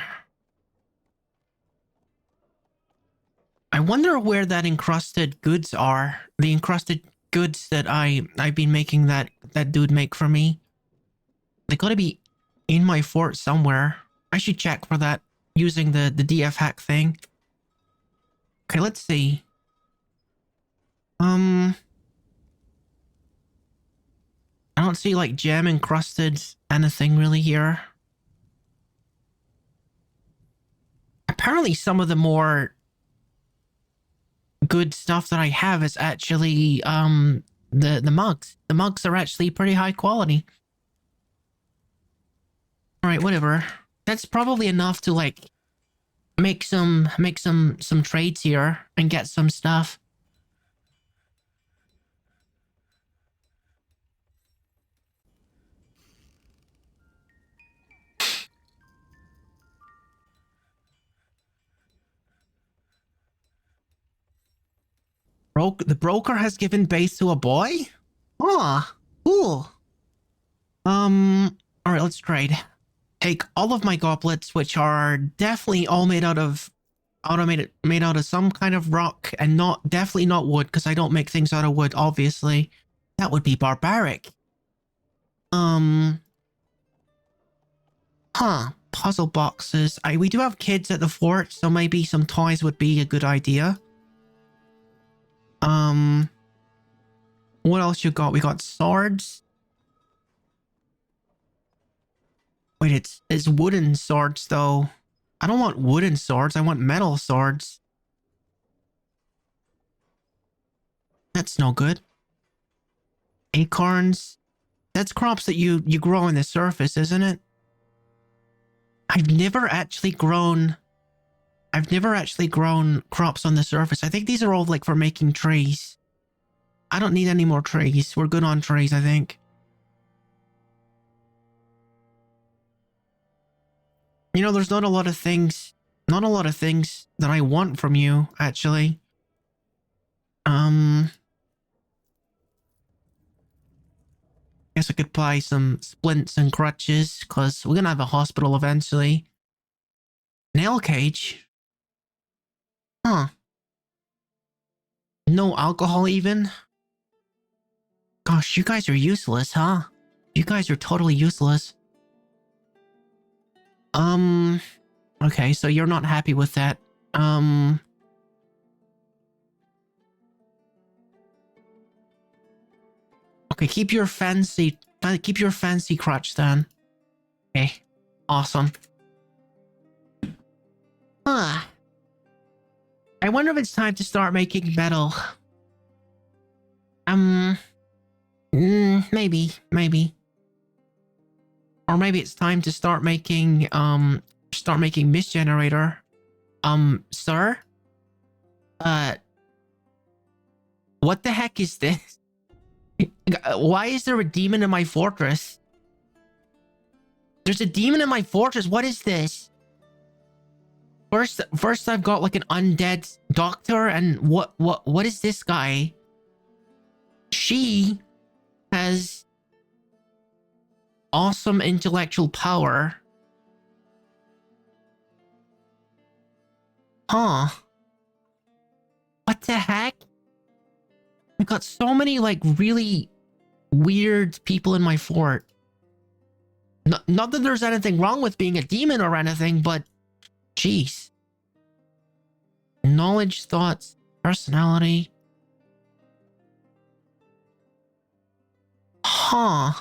I wonder where that encrusted goods are. The encrusted goods that I've been making that dude make for me. They gotta be in my fort somewhere. I should check for that using the DF hack thing. Okay, let's see. I don't see like gem encrusted anything really here. Apparently some of the more good stuff that I have is actually the mugs. The mugs are actually pretty high quality. All right, whatever. That's probably enough to like make some trades here and get some stuff. The broker has given base to a boy? Ah, cool. All right, let's trade. Take all of my goblets, which are definitely all made out of made out of some kind of rock and definitely not wood, because I don't make things out of wood, obviously. That would be barbaric. Puzzle boxes. We do have kids at the fort, so maybe some toys would be a good idea. What else you got? We got swords. Wait, it's wooden swords though. I don't want wooden swords, I want metal swords. That's no good. Acorns. That's crops that you grow on the surface, isn't it? I've never actually grown crops on the surface. I think these are all like for making trees. I don't need any more trees. We're good on trees, I think. You know, there's not a lot of things not a lot of things that I want from you, actually. Guess I could buy some splints and crutches, because we're gonna have a hospital eventually. Nail cage? Huh. No alcohol even? Gosh, you guys are useless, huh? You guys are totally useless. Okay, so you're not happy with that. Okay, keep your fancy crutch then. Okay, awesome. Huh. I wonder if it's time to start making metal. Maybe. Or maybe it's time to start making mist generator. Sir? What the heck is this? Why is there a demon in my fortress? There's a demon in my fortress. What is this? First I've got like an undead doctor, and what is this guy? She has awesome intellectual power. Huh. What the heck? I've got so many like really weird people in my fort. Not that there's anything wrong with being a demon or anything, but jeez. Knowledge, thoughts, personality. Huh.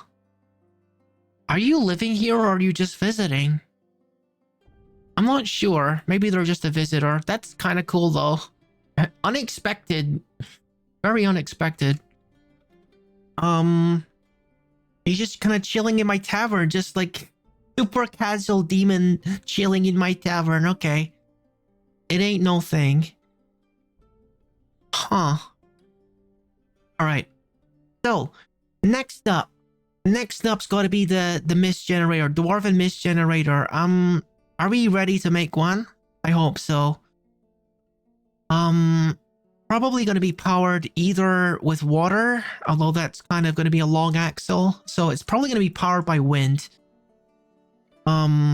Are you living here or are you just visiting? I'm not sure. Maybe they're just a visitor. That's kind of cool though. Unexpected. Very unexpected. He's just kind of chilling in my tavern, just like super casual demon chilling in my tavern. Okay. It ain't no thing. Huh. Alright. So, next up's gotta be the mist generator, dwarven mist generator. Are we ready to make one? I hope so. Probably gonna be powered either with water, although that's kind of gonna be a long axle, so it's probably gonna be powered by wind. Alright.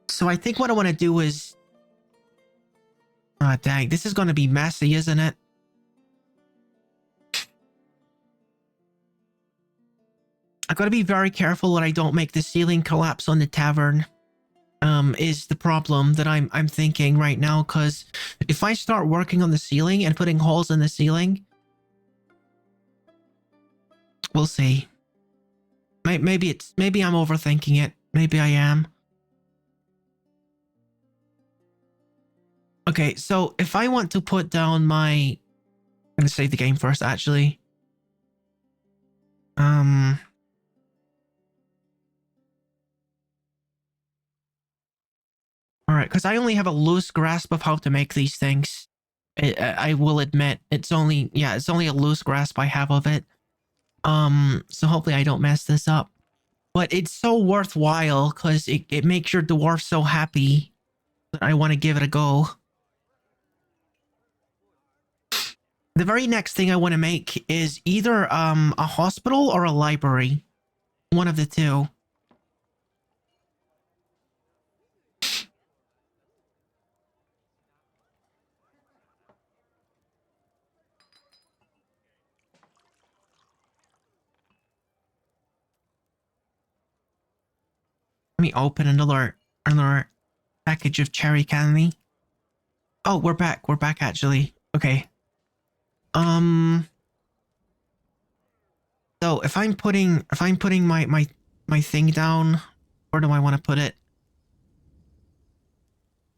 So I think what I want to do is... Ah, dang, this is gonna be messy, isn't it? I gotta be very careful that I don't make the ceiling collapse on the tavern. Is the problem that I'm thinking right now, because if I start working on the ceiling and putting holes in the ceiling, we'll see. Maybe I'm overthinking it. Maybe I am. Okay, so if I want to put down my... I'm gonna save the game first, actually. Alright, because I only have a loose grasp of how to make these things. I will admit, it's only a loose grasp I have of it. So hopefully I don't mess this up. But it's so worthwhile, because it makes your dwarf so happy that I want to give it a go. The very next thing I want to make is either a hospital or a library. One of the two. Let me open another package of cherry candy. Oh, we're back. We're back actually. Okay. So if I'm putting my thing down, where do I want to put it?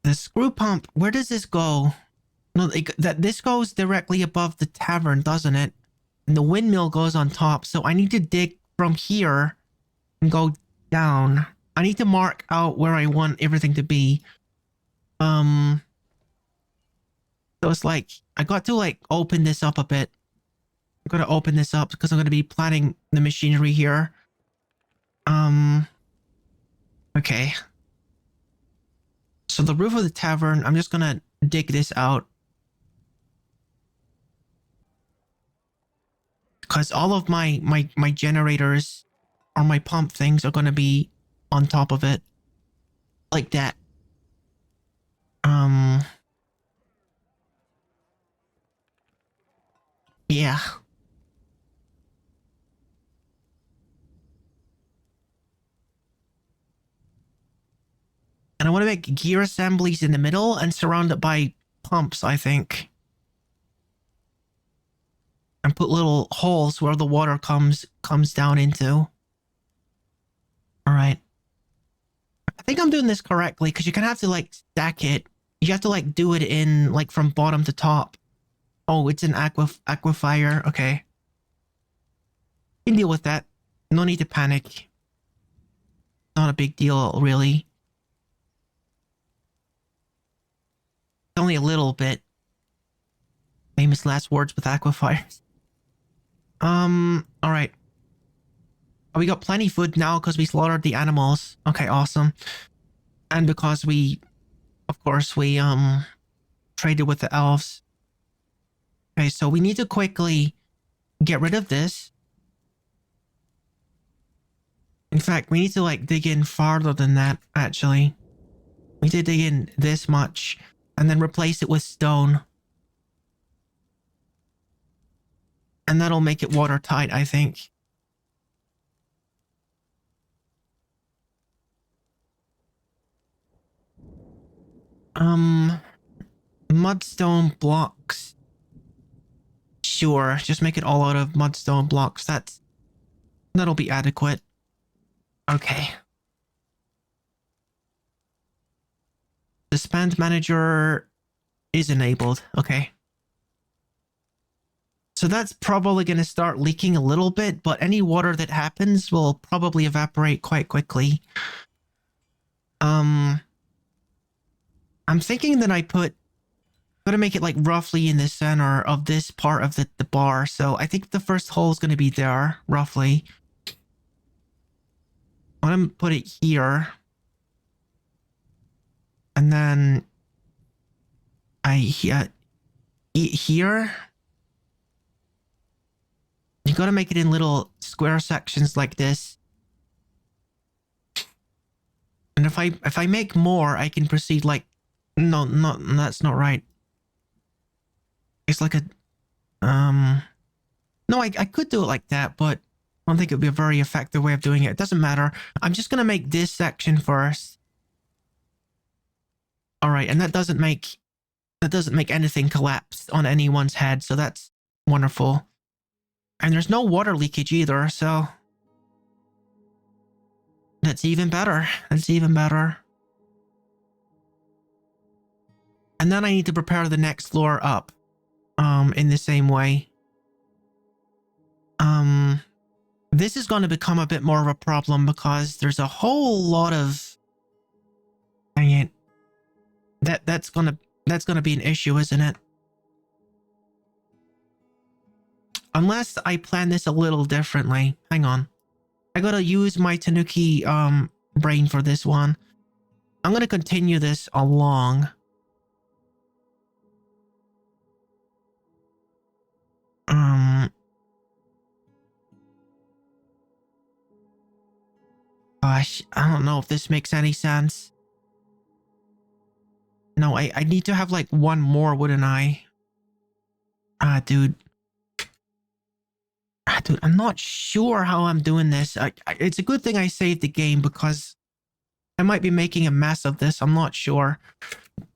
The screw pump, where does this go? No, this goes directly above the tavern, doesn't it? And the windmill goes on top, so I need to dig from here and go down. I need to mark out where I want everything to be. So it's like, I got to like open this up a bit. I'm gonna open this up because I'm gonna be planning the machinery here. Okay. So the roof of the tavern, I'm just gonna dig this out. Because all of my generators or my pump things are gonna be on top of it. Like that. Um, yeah. And I want to make gear assemblies in the middle and surround it by pumps, I think. And put little holes where the water comes down into. All right. I think I'm doing this correctly because you can have to like stack it. You have to like do it in like from bottom to top. Oh, it's an aquifer. Okay. You can deal with that. No need to panic. Not a big deal, really. Only a little bit. Famous last words with aquifers. All right. We got plenty food now because we slaughtered the animals. Okay, awesome. And because we, of course, we traded with the elves. Okay, so we need to quickly get rid of this. In fact, we need to like dig in farther than that, actually. We need to dig in this much and then replace it with stone. And that'll make it watertight, I think. Mudstone blocks. Sure, just make it all out of mudstone blocks. That'll be adequate. Okay. The spend manager is enabled. Okay. So that's probably going to start leaking a little bit, but any water that happens will probably evaporate quite quickly. I'm thinking that gotta make it like roughly in the center of this part of the bar. So I think the first hole is going to be there, roughly. I'm going to put it here. And then here. You gotta make it in little square sections like this. And if I make more, I can proceed like, no, that's not right. It's like no, I could do it like that, but I don't think it would be a very effective way of doing it. It doesn't matter. I'm just gonna make this section first. All right, and that doesn't make anything collapse on anyone's head, so that's wonderful. And there's no water leakage either, so that's even better. That's even better. And then I need to prepare the next floor up, in the same way. This is going to become a bit more of a problem because there's a whole lot of, dang it. That's gonna be an issue, isn't it? Unless I plan this a little differently. Hang on. I gotta use my Tanuki brain for this one. I'm gonna continue this along. Gosh, I don't know if this makes any sense. No, I need to have like one more, wouldn't I? Dude. Dude, I'm not sure how I'm doing this. It's a good thing I saved the game because I might be making a mess of this. I'm not sure.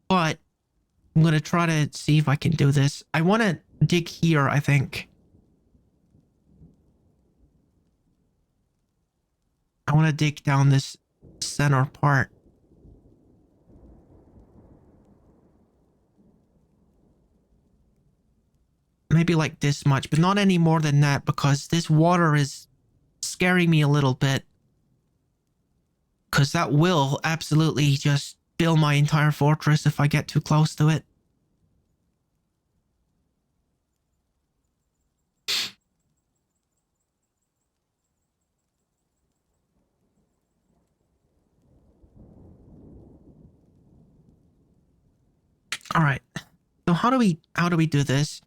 But I'm going to try to see if I can do this. I want to dig here, I think. I want to dig down this center part. Maybe like this much, but not any more than that because this water is scaring me a little bit. Because that will absolutely just fill my entire fortress if I get too close to it. All right. So how do we do this?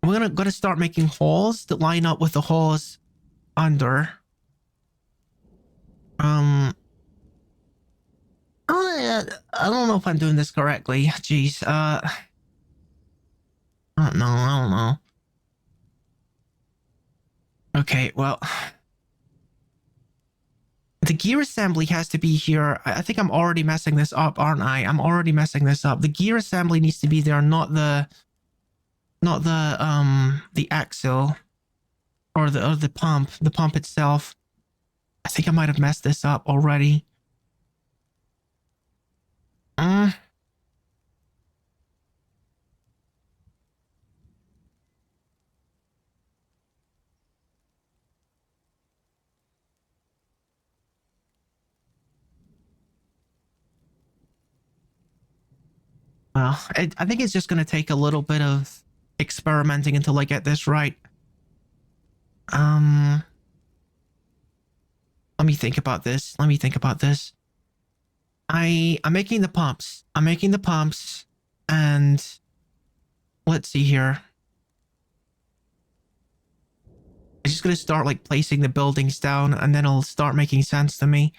We're gonna start making holes that line up with the holes under. I don't know if I'm doing this correctly. Jeez. I don't know. I don't know. Okay, well, the gear assembly has to be here. I think I'm already messing this up, aren't I? I'm already messing this up. The gear assembly needs to be there, not the axle or the pump itself. I think I might have messed this up already. Well, I think it's just going to take a little bit of experimenting until I get this right. Let me think about this. Let me think about this. I'm making the pumps. I'm making the pumps, and let's see here. I'm just going to start like placing the buildings down, and then it'll start making sense to me.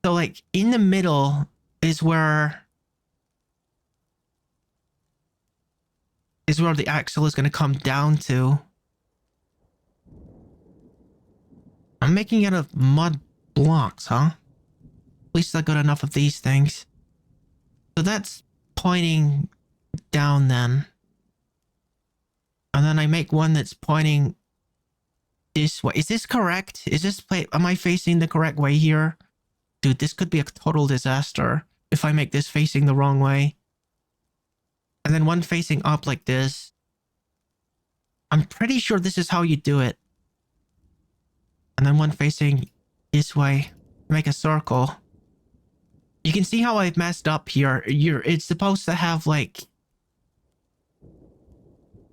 So like in the middle is where the axle is going to come down to. I'm making it of mud blocks, huh? At least I got enough of these things. So that's pointing down then. And then I make one that's pointing this way. Is this correct? Is this am I facing the correct way here? Dude, this could be a total disaster if I make this facing the wrong way. And then one facing up like this. I'm pretty sure this is how you do it. And then one facing this way. Make a circle. You can see how I've messed up here. It's supposed to have like...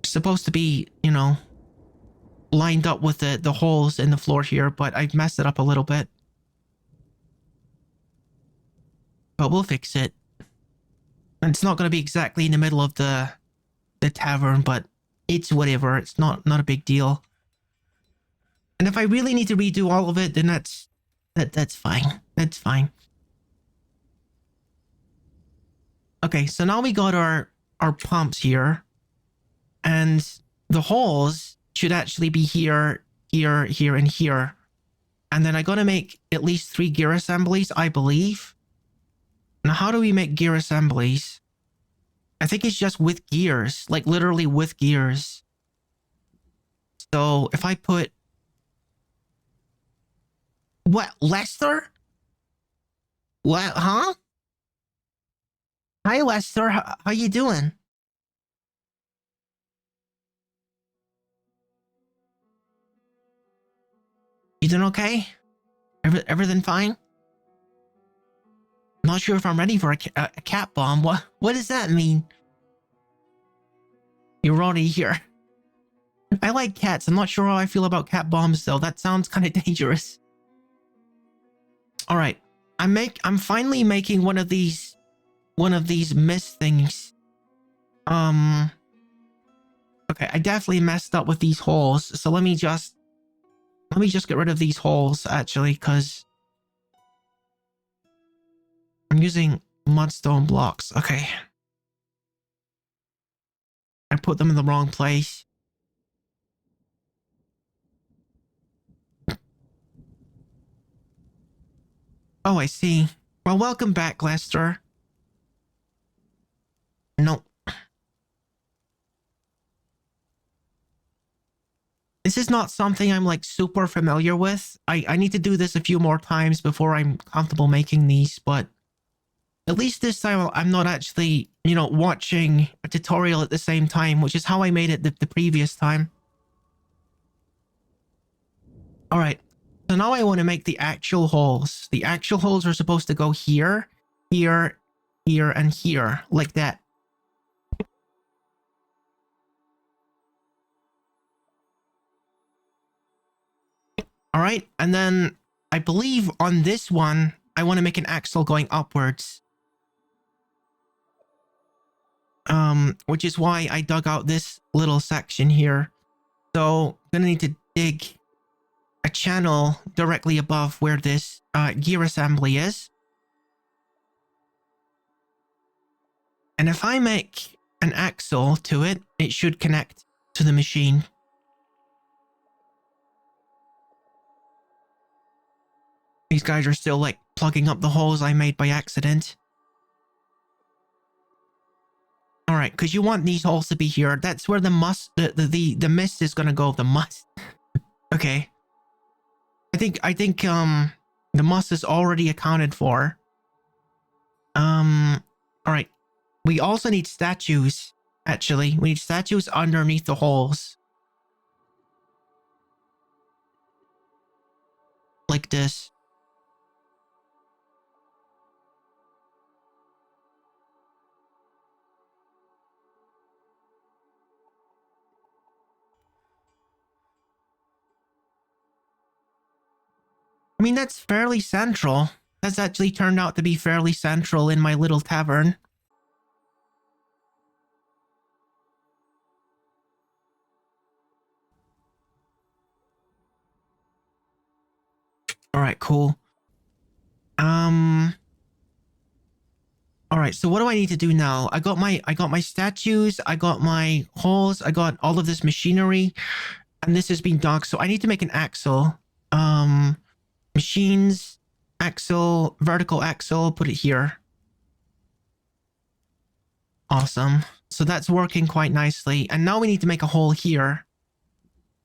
supposed to be, you know, lined up with the holes in the floor here, but I've messed it up a little bit. But we'll fix it. And it's not going to be exactly in the middle of the tavern, but it's whatever. It's not a big deal. And if I really need to redo all of it, then that's fine. That's fine. Okay, so now we got our pumps here. And the holes should actually be here, here, here, and here. And then I gotta make at least 3 gear assemblies, I believe. Now, how do we make gear assemblies? I think it's just with gears, like literally with gears. So if I put... What, Lester? What, huh? Hi, Lester. How you doing? You doing okay? Everything fine? I'm not sure if I'm ready for a cat bomb. What does that mean? You're already here. I like cats. I'm not sure how I feel about cat bombs though. That sounds kind of dangerous. All right. I'm finally making one of these mist things. Okay, I definitely messed up with these holes. So let me just get rid of these holes actually, because I'm using mudstone blocks. Okay. I put them in the wrong place. Oh, I see. Well, welcome back, Lester. No. This is not something I'm like super familiar with. I need to do this a few more times before I'm comfortable making these, but at least this time I'm not actually, you know, watching a tutorial at the same time, which is how I made it the previous time. All right. So now I want to make the actual holes. The actual holes are supposed to go here, here, here, and here, like that. All right. And then I believe on this one, I want to make an axle going upwards. which is why I dug out this little section here. So gonna need to dig a channel directly above where this gear assembly is. And if I make an axle to it, it should connect to the machine. These guys are still like plugging up the holes I made by accident. All right, because you want these holes to be here. That's where the mist is gonna go. The must. Okay. I think the must is already accounted for. All right. We also need statues. Actually, we need statues underneath the holes. Like this. I mean, that's fairly central. That's actually turned out to be fairly central in my little tavern. All right, cool. All right, so what do I need to do now? I got my statues, I got my holes, I got all of this machinery, and this has been dug. So I need to make an axle. Machines, axle, vertical axle, put it here. Awesome. So that's working quite nicely. And now we need to make a hole here.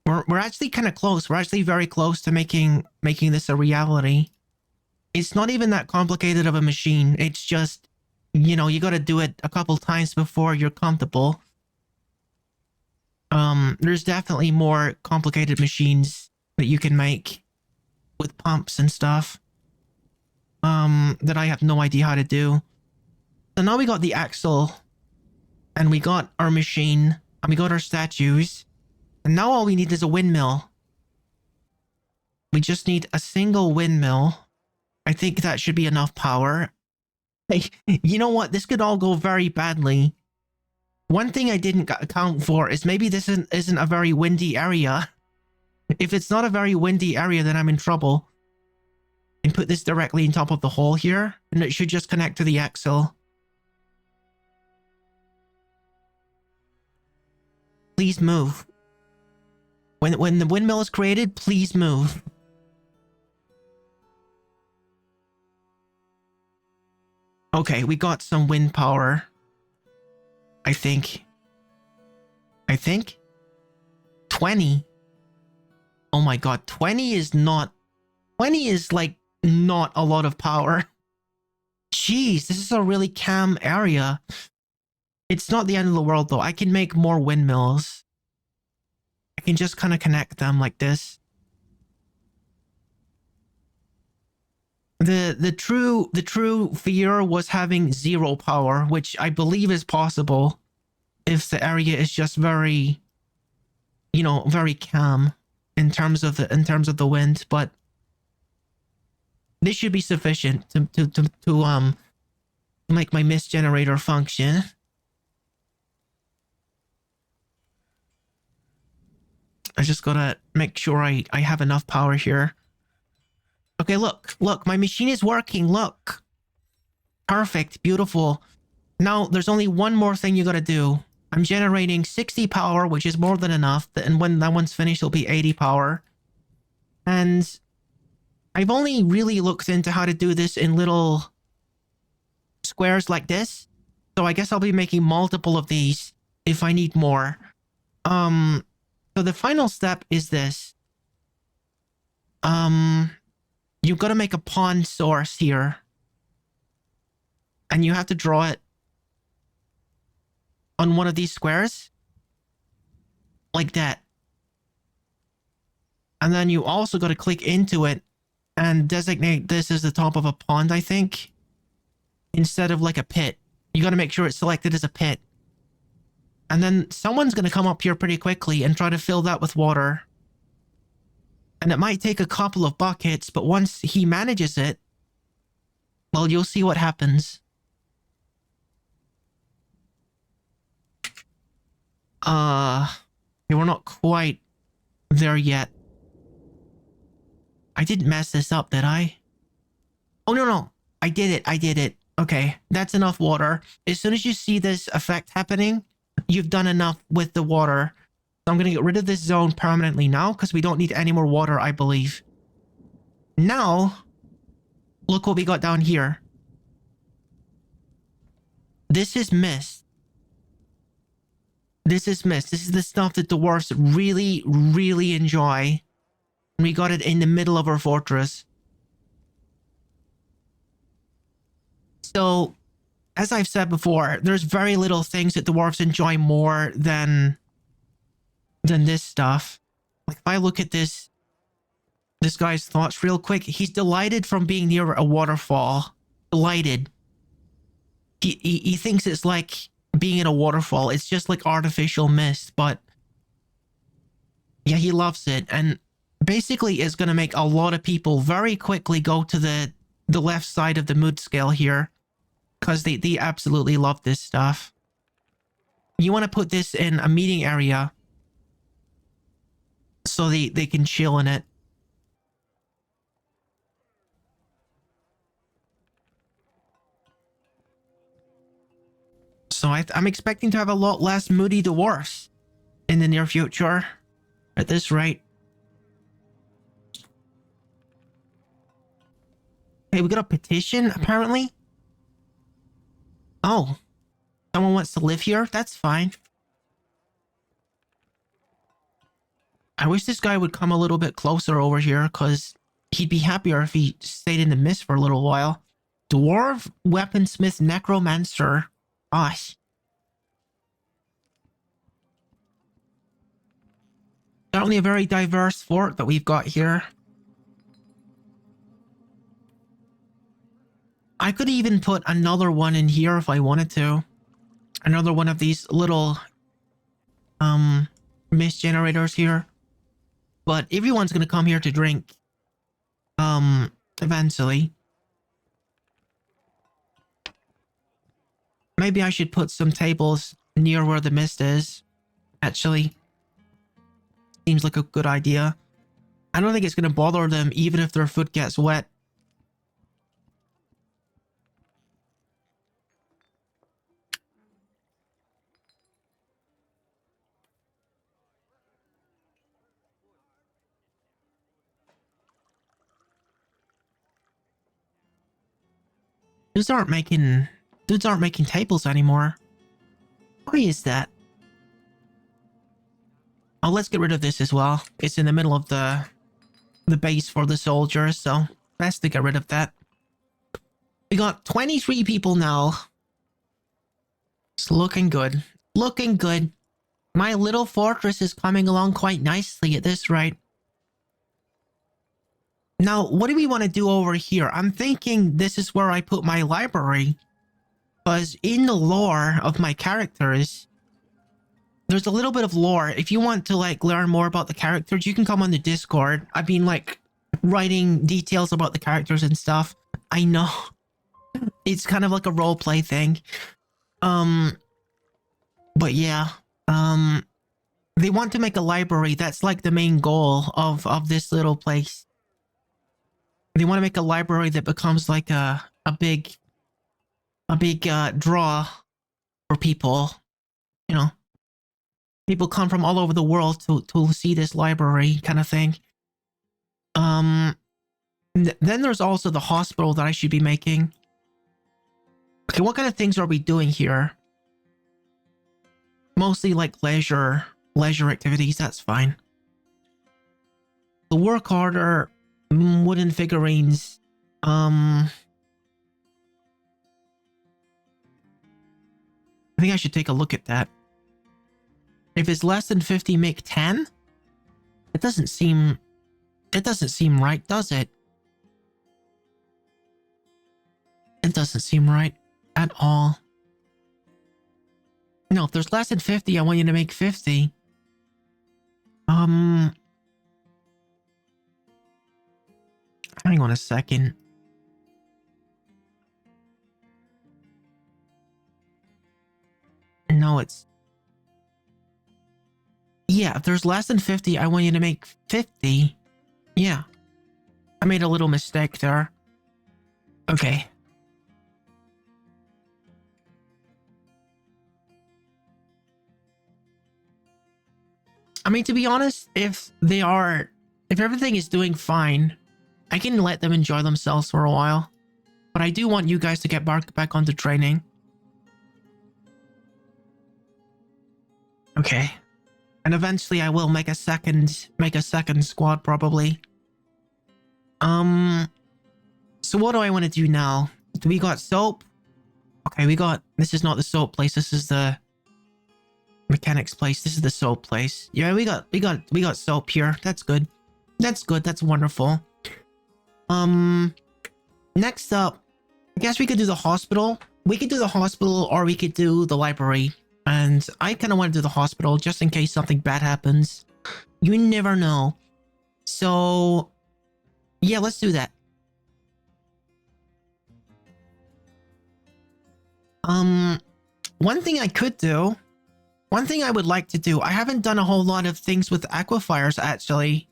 We're actually kind of close. We're actually very close to making this a reality. It's not even that complicated of a machine. It's just, you know, you got to do it a couple times before you're comfortable. There's definitely more complicated machines that you can make with pumps and stuff. That I have no idea how to do. So now we got the axle, and we got our machine, and we got our statues. And now all we need is a windmill. We just need a single windmill. I think that should be enough power. Hey, you know what? This could all go very badly. One thing I didn't account for is maybe this isn't a very windy area. If it's not a very windy area, then I'm in trouble. And put this directly on top of the hole here, and it should just connect to the axle. Please move. When the windmill is created, please move. Okay, we got some wind power. I think. 20. Oh my god, 20 is like not a lot of power. Jeez, this is a really calm area. It's not the end of the world though. I can make more windmills. I can just kind of connect them like this. The true fear was having zero power, which I believe is possible if the area is just very, you know, very calm in terms of the wind, but this should be sufficient to make my mist generator function. I just gotta make sure I have enough power here. Okay, look, my machine is working, look. Perfect, beautiful. Now, there's only one more thing you gotta do. I'm generating 60 power, which is more than enough, and when that one's finished, it'll be 80 power. And I've only really looked into how to do this in little squares like this. So I guess I'll be making multiple of these if I need more. So the final step is this. You've got to make a pond source here. And you have to draw it on one of these squares. Like that. And then you also got to click into it and designate this as the top of a pond, I think. Instead of like a pit. You got to make sure it's selected as a pit. And then someone's going to come up here pretty quickly and try to fill that with water. And it might take a couple of buckets, but once he manages it, well, you'll see what happens. we're not quite there yet. I didn't mess this up, did I? Oh, no. I did it. Okay, that's enough water. As soon as you see this effect happening, you've done enough with the water. So I'm going to get rid of this zone permanently now because we don't need any more water, I believe. Now, look what we got down here. This is mist. This is mist. This is the stuff that the dwarves really, really enjoy. And we got it in the middle of our fortress. So, as I've said before, there's very little things that the dwarves enjoy more than this stuff. Like if I look at this guy's thoughts real quick, he's delighted from being near a waterfall. Delighted. He thinks it's like being in a waterfall. It's just like artificial mist, but yeah, he loves it. And basically is going to make a lot of people very quickly go to the left side of the mood scale here because they absolutely love this stuff. You want to put this in a meeting area so they can chill in it. So I'm expecting to have a lot less moody dwarfs in the near future at this rate. Hey, we got a petition, apparently. Oh, someone wants to live here? That's fine. I wish this guy would come a little bit closer over here, because he'd be happier if he stayed in the mist for a little while. Dwarf Weaponsmith Necromancer. Gosh. Certainly a very diverse fort that we've got here. I could even put another one in here if I wanted to. Another one of these little mist generators here. But everyone's gonna come here to drink eventually. Maybe I should put some tables near where the mist is. Actually, seems like a good idea. I don't think it's gonna bother them even if their foot gets wet. Dudes aren't making tables anymore. Why is that? Oh, let's get rid of this as well. It's in the middle of the base for the soldiers, so best to get rid of that. We got 23 people now. It's looking good. Looking good. My little fortress is coming along quite nicely at this rate. Now, what do we want to do over here? I'm thinking this is where I put my library. Because in the lore of my characters, there's a little bit of lore. If you want to like learn more about the characters, you can come on the Discord. I've been like writing details about the characters and stuff. I know. It's kind of like a roleplay thing. But yeah. They want to make a library. That's like the main goal of this little place. They want to make a library that becomes like a big draw for people. You know, people come from all over the world to see this library kind of thing. Then there's also the hospital that I should be making. Okay, what kind of things are we doing here? Mostly like leisure activities. That's fine. The work harder. Wooden figurines. I think I should take a look at that. If it's less than 50, make 10? It doesn't seem right, does it? It doesn't seem right at all. No, if there's less than 50, I want you to make 50. Hang on a second. No, it's... Yeah, if there's less than 50, I want you to make 50. Yeah. I made a little mistake there. Okay. I mean, to be honest, if everything is doing fine, I can let them enjoy themselves for a while. But I do want you guys to get back onto training. Okay. And eventually I will make a second squad probably. So what do I want to do now? We got soap. Okay, this is not the soap place. This is the mechanics place. This is the soap place. Yeah, we got soap here. That's good. That's good. That's wonderful. Next up, I guess we could do the hospital. We could do the hospital or we could do the library. And I kind of want to do the hospital just in case something bad happens. You never know. So, yeah, let's do that. One thing I would like to do, I haven't done a whole lot of things with aquifers, actually.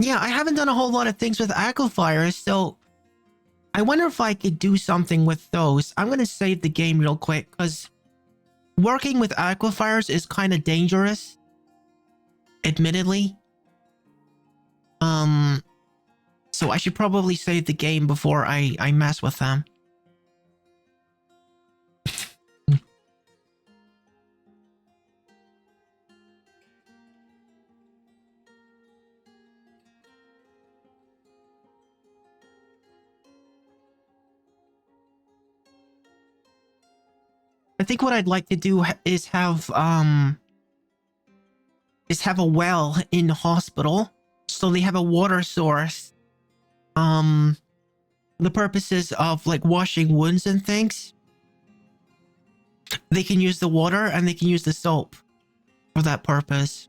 Yeah, I haven't done a whole lot of things with aquifers, so I wonder if I could do something with those. I'm going to save the game real quick, because working with aquifers is kind of dangerous. Admittedly. So I should probably save the game before I mess with them. I think what I'd like to do is have a well in the hospital, so they have a water source. The purposes of like washing wounds and things. They can use the water and they can use the soap for that purpose.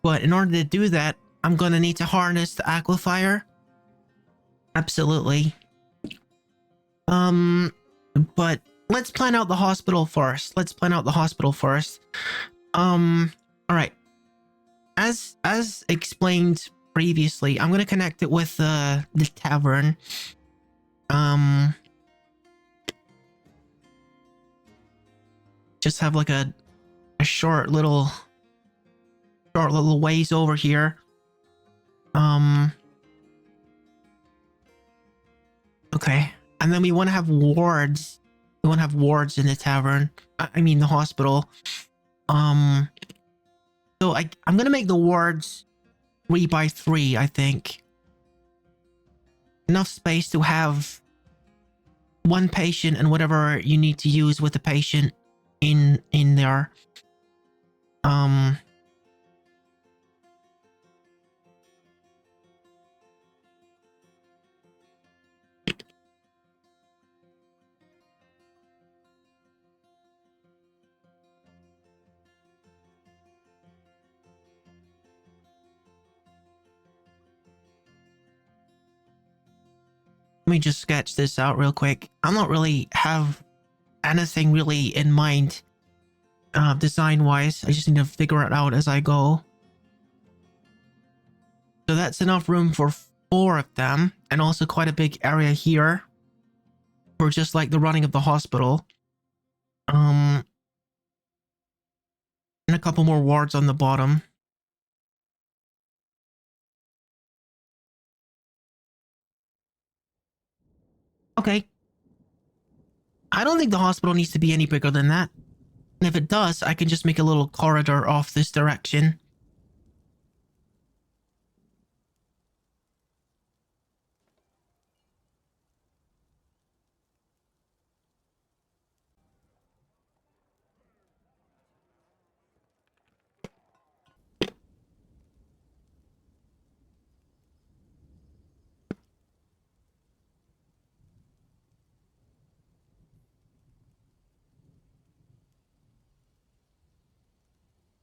But in order to do that, I'm gonna need to harness the aquifer. Absolutely. But let's plan out the hospital first. All right. As explained previously, I'm gonna connect it with the tavern. Just have like a short little ways over here. Okay. And then we want to have wards. We want to have wards in the tavern. I mean the hospital. So I'm gonna make the wards 3x3, I think. Enough space to have one patient and whatever you need to use with the patient in there. Let me just sketch this out real quick. I don't really have anything really in mind design-wise. I just need to figure it out as I go. So that's enough room for 4 of them, and also quite a big area here for just like the running of the hospital. And a couple more wards on the bottom. Okay. I don't think the hospital needs to be any bigger than that. And if it does, I can just make a little corridor off this direction.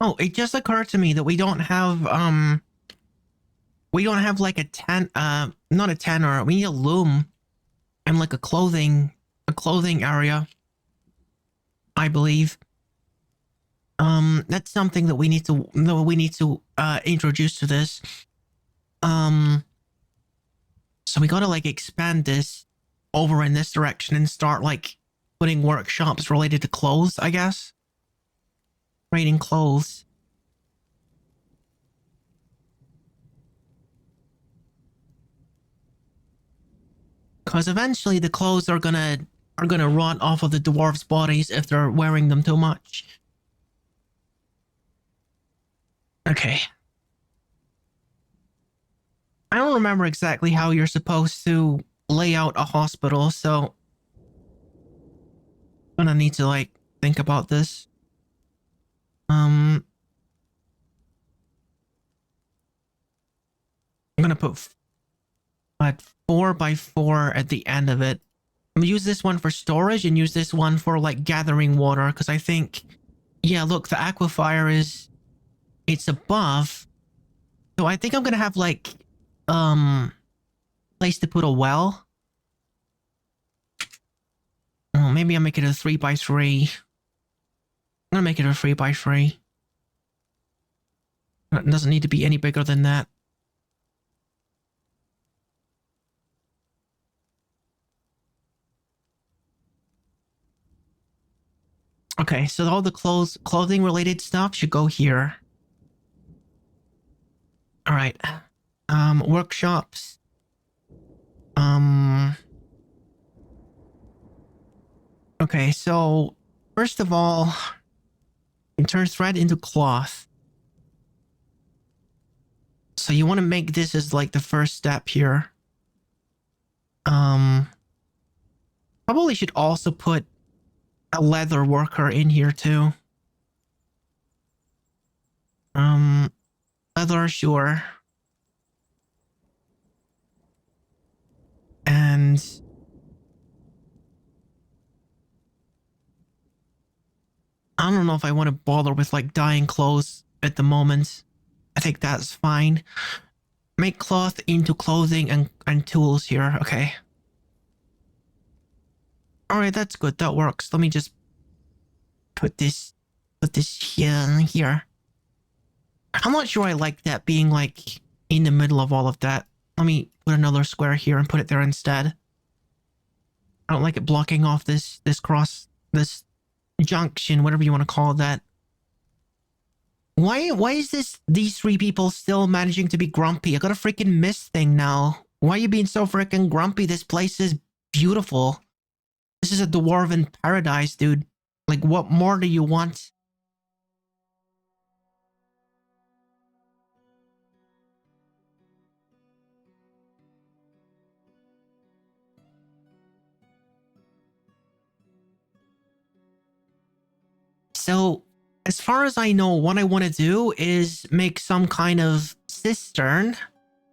Oh, it just occurred to me that we don't have like a tent, not a tent, or we need a loom and like a clothing area, I believe. That's something that we need to introduce to this. Um, so we gotta like expand this over in this direction and start like putting workshops related to clothes, I guess. Trading clothes. Because eventually the clothes are gonna rot off of the dwarves' bodies if they're wearing them too much. Okay. I don't remember exactly how you're supposed to lay out a hospital, so I'm gonna need to like think about this. I'm gonna put what 4x4 at the end of it. I'm gonna use this one for storage and use this one for like gathering water because I think, yeah, look, the aquifer it's above, so I think I'm gonna have like place to put a well. Oh, maybe I'll make it a 3x3. I'm gonna make it a 3x3. It doesn't need to be any bigger than that. Okay, so all the clothing related stuff should go here. All right. Workshops. Okay, so first of all, you turn thread into cloth. So you want to make this as like the first step here. Probably should also put a leather worker in here too. Leather, sure. And I don't know if I want to bother with like dyeing clothes at the moment. I think that's fine. Make cloth into clothing and tools here. Okay. All right, that's good. That works. Let me just put this here and here. I'm not sure I like that being like in the middle of all of that. Let me put another square here and put it there instead. I don't like it blocking off this this junction, whatever you want to call that. Why is these three people still managing to be grumpy? I got a freaking mist thing now. Why are you being so freaking grumpy? This place is beautiful. This is a dwarven paradise, dude. Like, what more do you want? So, as far as I know, what I want to do is make some kind of cistern,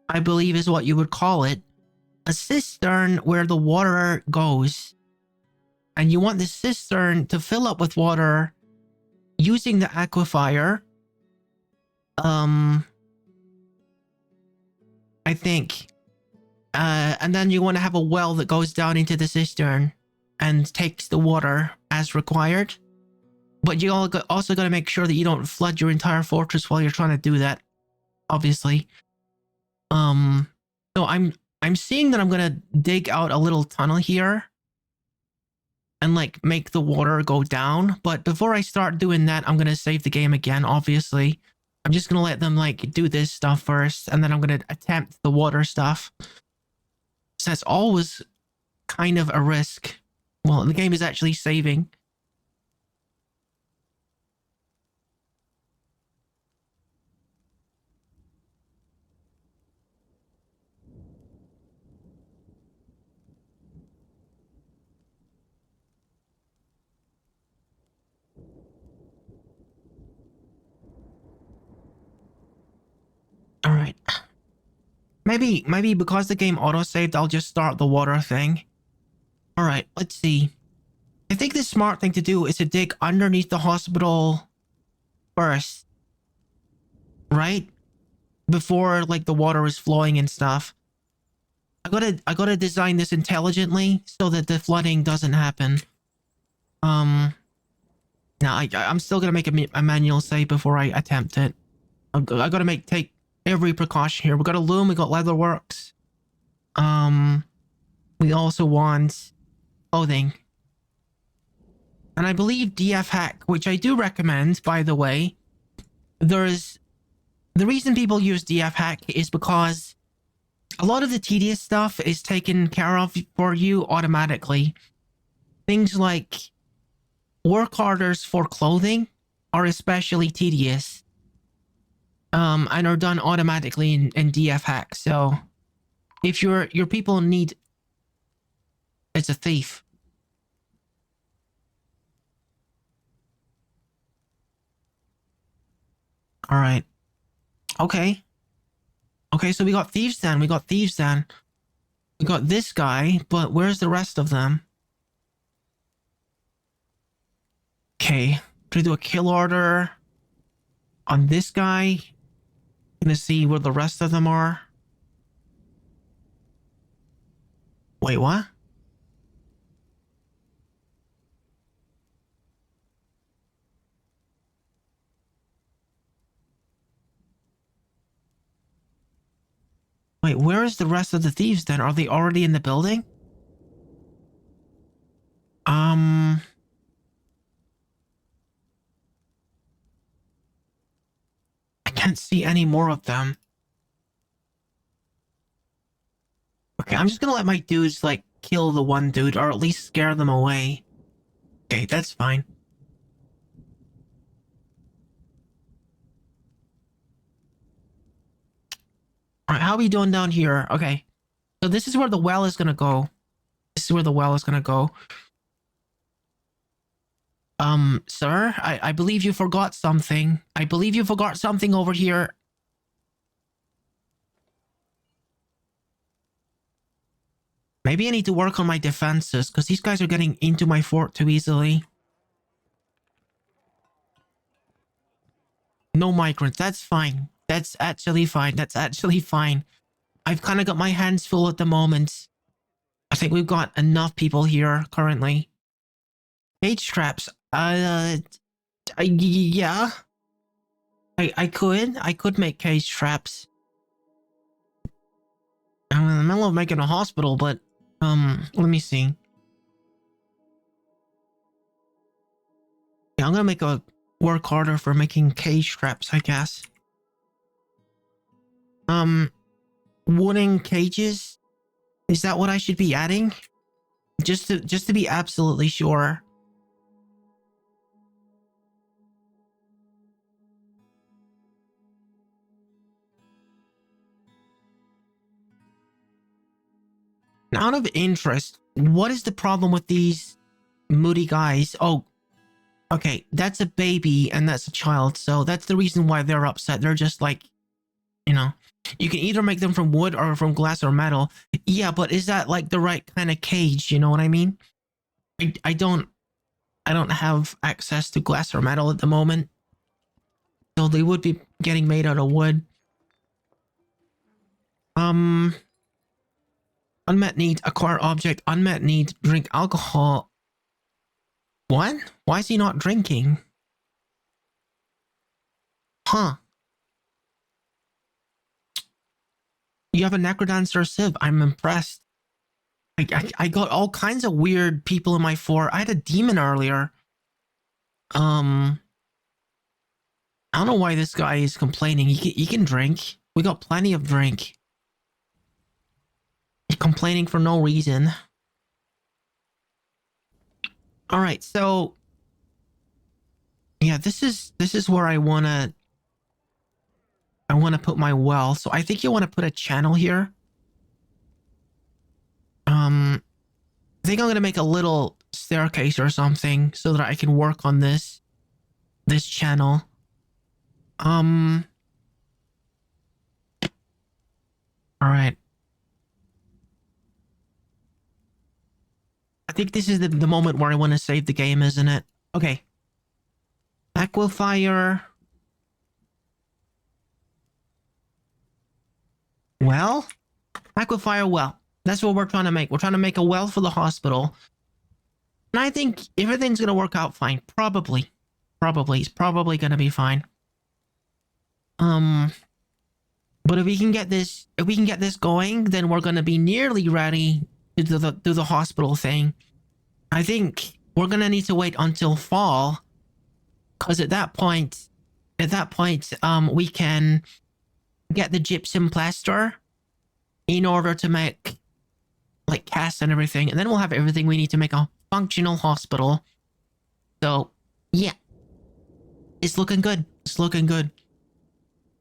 I believe is what you would call it. A cistern where the water goes. And you want the cistern to fill up with water using the aquifer. I think. And then you want to have a well that goes down into the cistern and takes the water as required. But you also got to make sure that you don't flood your entire fortress while you're trying to do that, obviously. So I'm seeing that I'm gonna dig out a little tunnel here and like make the water go down. But before I start doing that, I'm gonna save the game again, obviously. I'm just gonna let them like do this stuff first, and then I'm gonna attempt the water stuff. So that's always kind of a risk. Well, the game is actually saving. All right. Maybe because the game autosaved, I'll just start the water thing. All right, let's see. I think the smart thing to do is to dig underneath the hospital first. right? Before like the water is flowing and stuff. I gotta design this intelligently so that the flooding doesn't happen. Now I'm still gonna make a manual save before I attempt it. I gotta take every precaution here. We got a loom. We got leatherworks. We also want clothing. And I believe DF hack, which I do recommend, by the way. The reason people use DF hack is because a lot of the tedious stuff is taken care of for you automatically. Things like work orders for clothing are especially tedious. And are done automatically in DF hack. So if your people need, it's a thief. All right. Okay. Okay, so we got thieves then. We got this guy, but where's the rest of them? Okay. Gonna do a kill order on this guy. Gonna see where the rest of them are. Wait, what? Wait, where is the rest of the thieves then? Are they already in the building? I can't see any more of them. Okay, I'm just gonna let my dudes, like, kill the one dude, or at least scare them away. Okay, that's fine. Alright, how are we doing down here? Okay. So this is where the well is gonna go. This is where the well is gonna go. Sir, I believe you forgot something. I believe you forgot something over here. Maybe I need to work on my defenses, because these guys are getting into my fort too easily. No migrants, that's fine. That's actually fine. That's actually fine. I've kind of got my hands full at the moment. I think we've got enough people here currently. Cage traps. Yeah. I could make cage traps. I'm in the middle of making a hospital, but, let me see. Yeah, I'm gonna make a work harder for making cage traps, I guess. Wooden cages? Is that what I should be adding? Just to be absolutely sure. Out of interest, what is the problem with these moody guys? Oh, okay, that's a baby and that's a child, so that's the reason why they're upset. They're just like, you know, you can either make them from wood or from glass or metal. Yeah, but is that like the right kind of cage? You know what I mean? I don't have access to glass or metal at the moment, so they would be getting made out of wood. Unmet need, acquire object, unmet need, drink alcohol. What? Why is he not drinking? Huh. You have a necrodancer sieve. I'm impressed. I got all kinds of weird people in my fort. I had a demon earlier. I don't know why this guy is complaining. He can drink. We got plenty of drink. He's complaining for no reason. All right, so yeah, this is where I wanna put my well. So I think you want to put a channel here. I think I'm gonna make a little staircase or something so that I can work on this channel. All right. I think this is the moment where I want to save the game, isn't it? Okay. Aquifer. Well, aquifer well. That's what we're trying to make. We're trying to make a well for the hospital. And I think everything's going to work out fine. Probably. Probably. It's probably going to be fine. But if we can get this going, then we're going to be nearly ready to do the hospital thing. I think we're going to need to wait until fall. Because at that point, we can get the gypsum plaster in order to make like casts and everything, and then we'll have everything we need to make a functional hospital. So yeah, it's looking good. It's looking good.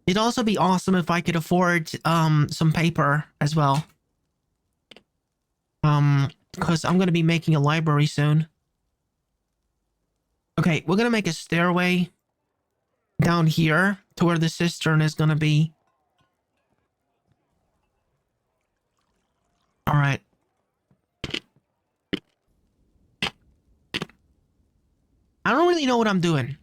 It'd also be awesome if I could afford some paper as well. Because I'm gonna be making a library soon. Okay, we're gonna make a stairway down here to where the cistern is gonna be. All right. I don't really know what I'm doing.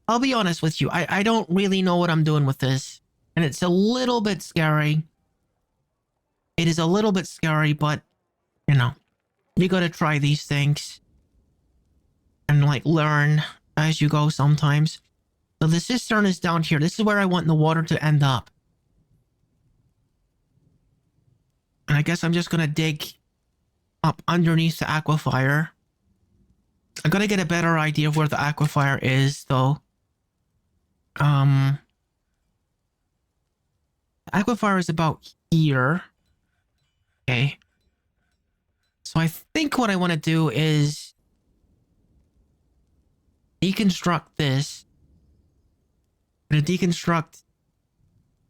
I'll be honest with you. I don't really know what I'm doing with this. And it's a little bit scary. It is a little bit scary, but, you know, you gotta try these things. And, like, learn as you go sometimes. So the cistern is down here. This is where I want the water to end up. And I guess I'm just gonna dig up underneath the aquifer. I gotta get a better idea of where the aquifer is, though. The aquifer is about here. Okay. So I think what I want to do is deconstruct this. I'm gonna deconstruct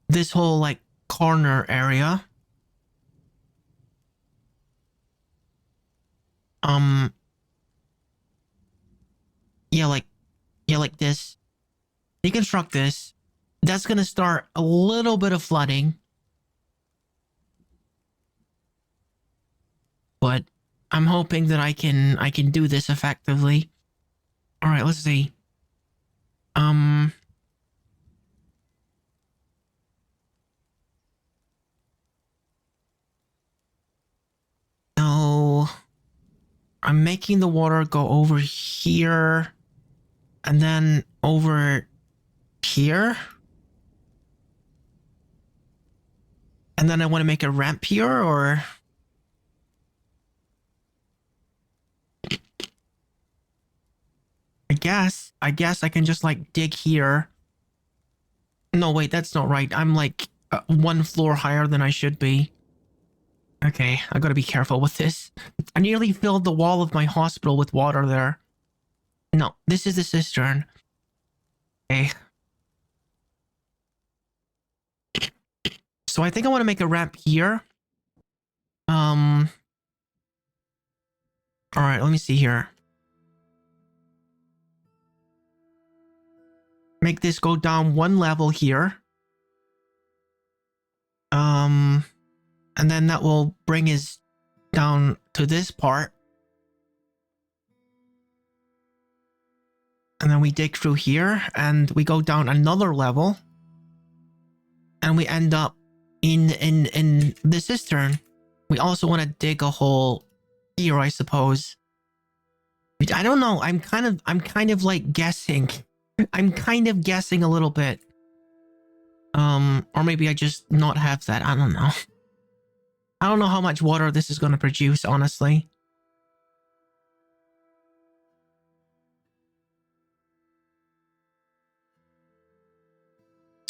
this whole, like, corner area. Yeah, like this. Deconstruct this. That's gonna start a little bit of flooding. But I'm hoping that I can do this effectively. All right, let's see. No. I'm making the water go over here and then over here. And then I want to make a ramp here, or I guess I can just, like, dig here. No, wait, that's not right. I'm like one floor higher than I should be. Okay, I gotta be careful with this. I nearly filled the wall of my hospital with water there. No, this is the cistern. Okay. So I think I want to make a ramp here. All right, let me see here. Make this go down one level here. And then that will bring us down to this part. And then we dig through here and we go down another level. And we end up in the cistern. We also want to dig a hole here, I suppose. I don't know. I'm kind of like guessing. I'm kind of guessing a little bit. Or maybe I just not have that. I don't know. I don't know how much water this is going to produce, honestly.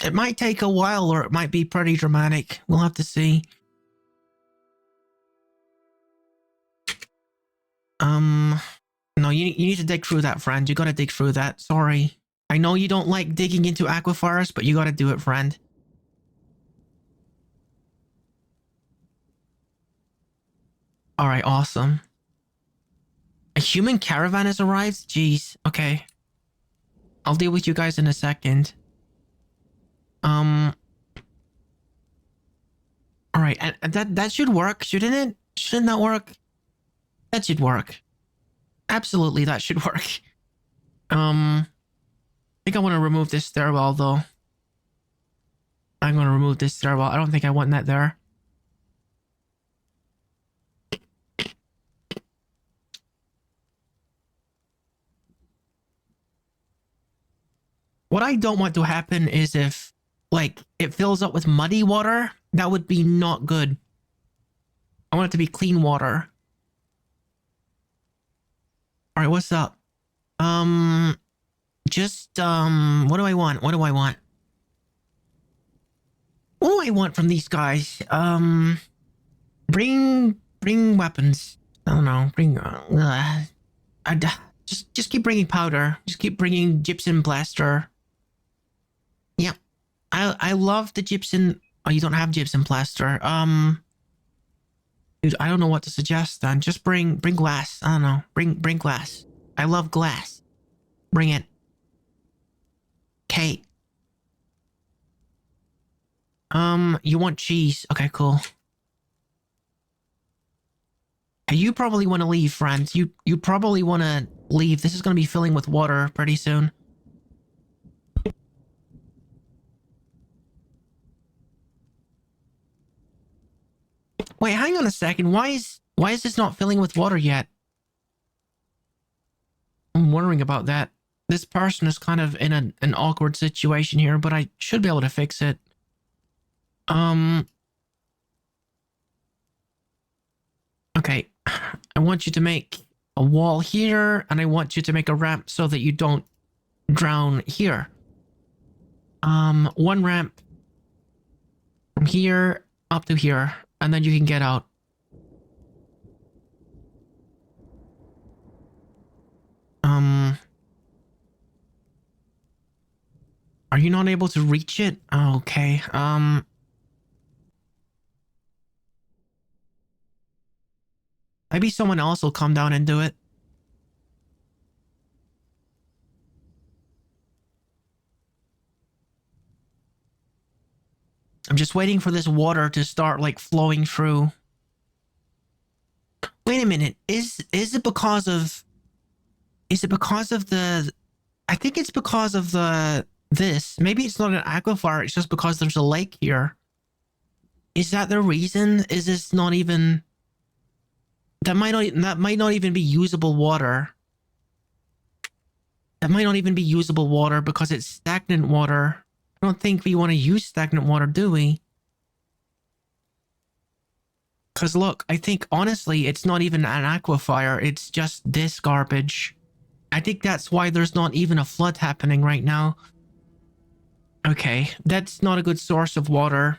It might take a while, or it might be pretty dramatic. We'll have to see. No, you need to dig through that, friend. You gotta dig through that. Sorry. I know you don't like digging into aquifers, but you gotta do it, friend. Alright, awesome. A human caravan has arrived? Jeez. Okay. I'll deal with you guys in a second. Alright, and that should work, shouldn't it? Shouldn't that work? That should work. Absolutely, that should work. I think I want to remove this stairwell, though. I'm gonna remove this stairwell. I don't think I want that there. What I don't want to happen is if, like, it fills up with muddy water, that would be not good. I want it to be clean water. All right, what's up? What do I want? What do I want? What do I want from these guys? Bring weapons. I don't know. Just keep bringing powder. Just keep bringing gypsum plaster. Yep. I love the gypsum. Oh, you don't have gypsum plaster. Dude, I don't know what to suggest then. Just bring glass. I don't know. Bring glass. I love glass. Bring it. Okay. You want cheese. Okay, cool. You probably want to leave, friends. You probably want to leave. This is going to be filling with water pretty soon. Wait, hang on a second. Why is this not filling with water yet? I'm wondering about that. This person is kind of in an awkward situation here, but I should be able to fix it. Okay. I want you to make a wall here, and I want you to make a ramp so that you don't drown here. One ramp from here up to here, and then you can get out. Are you not able to reach it? Oh, okay. Maybe someone else will come down and do it. I'm just waiting for this water to start like flowing through. Wait a minute. Is it because of the I think it's because of this. Maybe it's not an aquifer, it's just because there's a lake here. Is that the reason? Is this not even that might not even be usable water. That might not even be usable water because it's stagnant water. I don't think we want to use stagnant water, do we? Because look, I think honestly, it's not even an aquifer. It's just this garbage. I think that's why there's not even a flood happening right now. Okay, that's not a good source of water.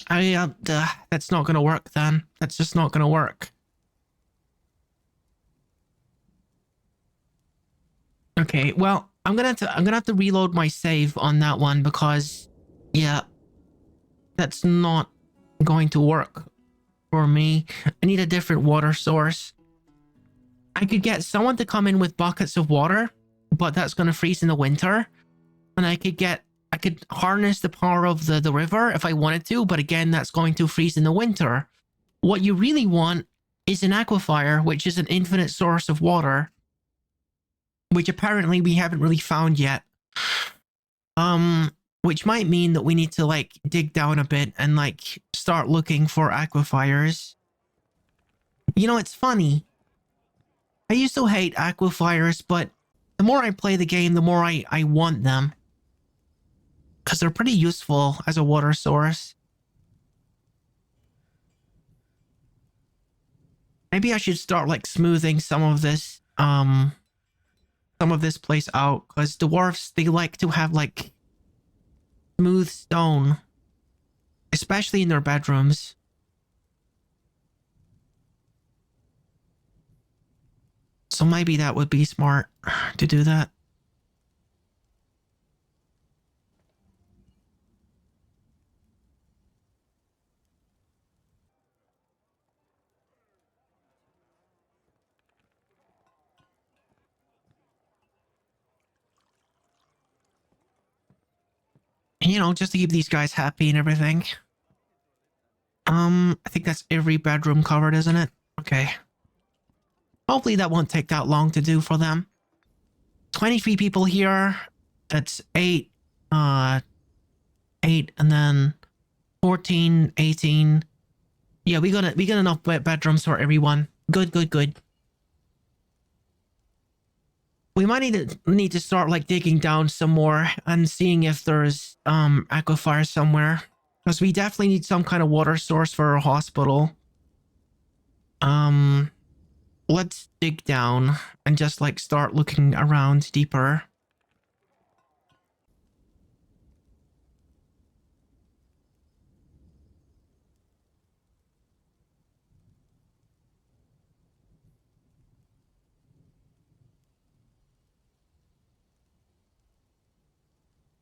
That's not gonna work then. That's just not gonna work. Okay, well, I'm gonna have to reload my save on that one because, yeah, that's not going to work for me. I need a different water source. I could get someone to come in with buckets of water, but that's gonna freeze in the winter. And I could harness the power of the river if I wanted to, but again, that's going to freeze in the winter. What you really want is an aquifer, which is an infinite source of water, which apparently we haven't really found yet. Which might mean that we need to like dig down a bit and like start looking for aquifers. You know, it's funny. I used to hate aquifers, but the more I play the game, the more I want them. Because they're pretty useful as a water source. Maybe I should start like smoothing some of this place out. Because dwarves, they like to have like smooth stone. Especially in their bedrooms. So maybe that would be smart to do that. You know, just to keep these guys happy and everything. I think that's every bedroom covered, isn't it? Okay. Hopefully that won't take that long to do for them. 23 people here. That's 8. 8, and then 14, 18. Yeah, we got enough bedrooms for everyone. Good, good, good. We might need to start like digging down some more and seeing if there's aquifer somewhere, because we definitely need some kind of water source for our hospital. Let's dig down and just like start looking around deeper.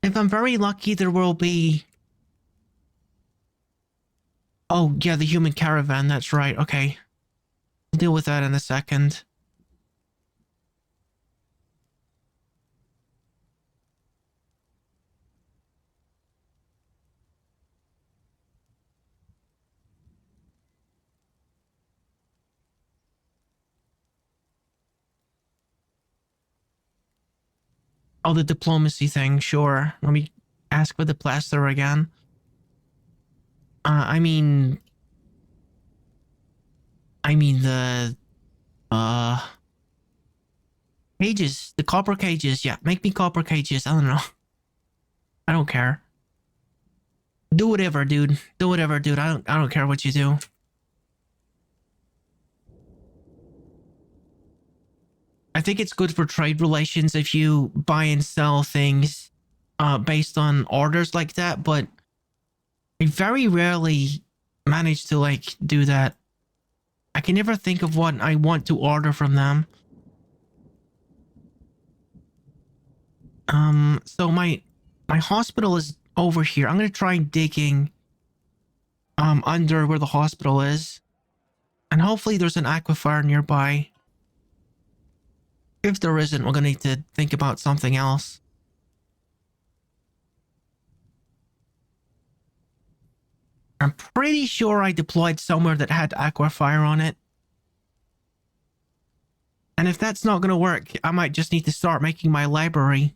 If I'm very lucky, there will be... Oh, yeah, the human caravan. That's right. Okay. We'll deal with that in a second. Oh, the diplomacy thing. Sure. Let me ask for the plaster again. I mean... the... Cages. The copper cages. Yeah, make me copper cages. I don't know. I don't care. Do whatever, dude. Do whatever, dude. I don't care what you do. I think it's good for trade relations if you buy and sell things based on orders like that, but I very rarely manage to like do that. I can never think of what I want to order from them. So my hospital is over here. I'm gonna try digging under where the hospital is. And hopefully there's an aquifer nearby. If there isn't, we're gonna need to think about something else. I'm pretty sure I deployed somewhere that had aquifer on it. And if that's not gonna work, I might just need to start making my library.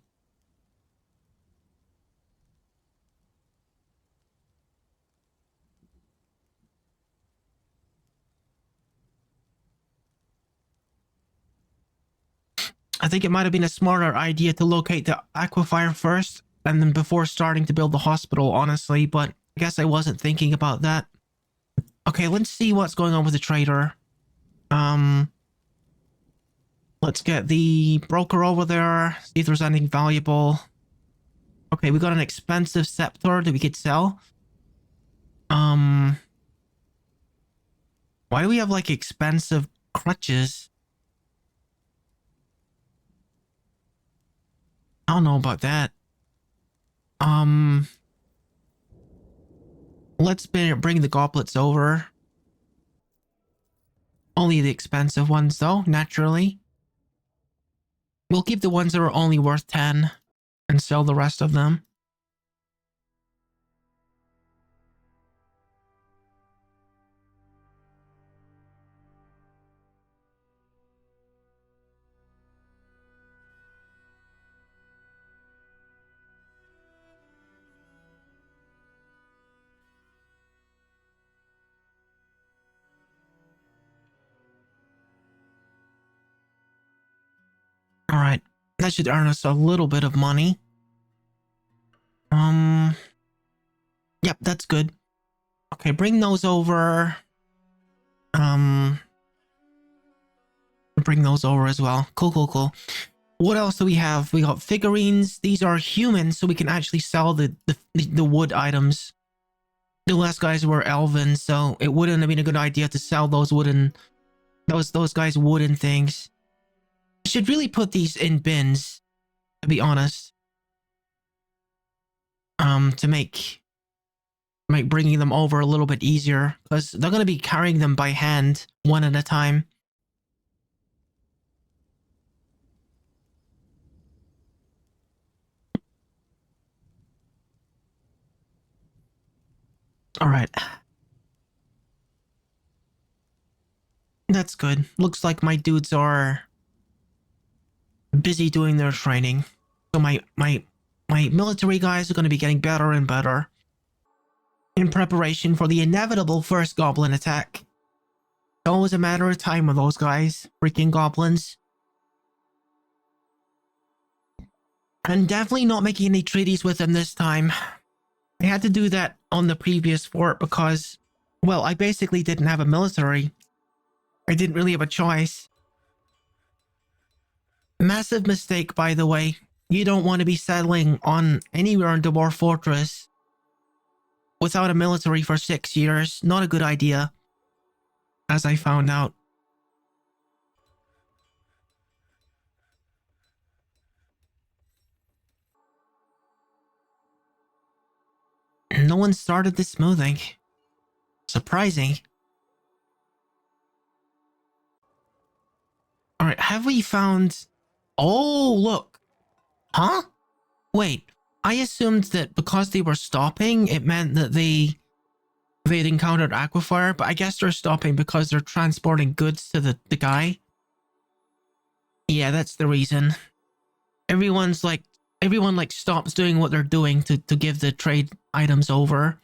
I think it might have been a smarter idea to locate the aquifer first, and then before starting to build the hospital, honestly, but I guess I wasn't thinking about that. Okay, let's see what's going on with the trader. Let's get the broker over there, see if there's anything valuable. Okay, we got an expensive scepter that we could sell. Why do we have like expensive crutches? I don't know about that. Let's bring the goblets over. Only the expensive ones though, naturally. We'll keep the ones that are only worth 10 and sell the rest of them. All right, that should earn us a little bit of money. Yep, that's good. Okay, bring those over. Bring those over as well. Cool, cool, cool. What else do we have? We got figurines. These are humans, so we can actually sell the wood items. The last guys were elven, so it wouldn't have been a good idea to sell those wooden, those guys' wooden things. I should really put these in bins, to be honest. To make bringing them over a little bit easier, because they're gonna be carrying them by hand, one at a time. All right. That's good. Looks like my dudes are busy doing their training. So my military guys are going to be getting better and better. in preparation for the inevitable first goblin attack. It's always a matter of time with those guys. Freaking goblins. And definitely not making any treaties with them this time. I had to do that on the previous fort because, well, I basically didn't have a military. I didn't really have a choice. Massive mistake, by the way. You don't want to be settling on anywhere in Dwarf Fortress without a military for 6 years. Not a good idea, as I found out. No one started the smoothing. Surprising. Alright, have we found... Oh, look. Huh? Wait, I assumed that because they were stopping, it meant that they'd encountered Aquifer, but I guess they're stopping because they're transporting goods to the guy. Yeah, that's the reason. Everyone stops doing what they're doing to give the trade items over,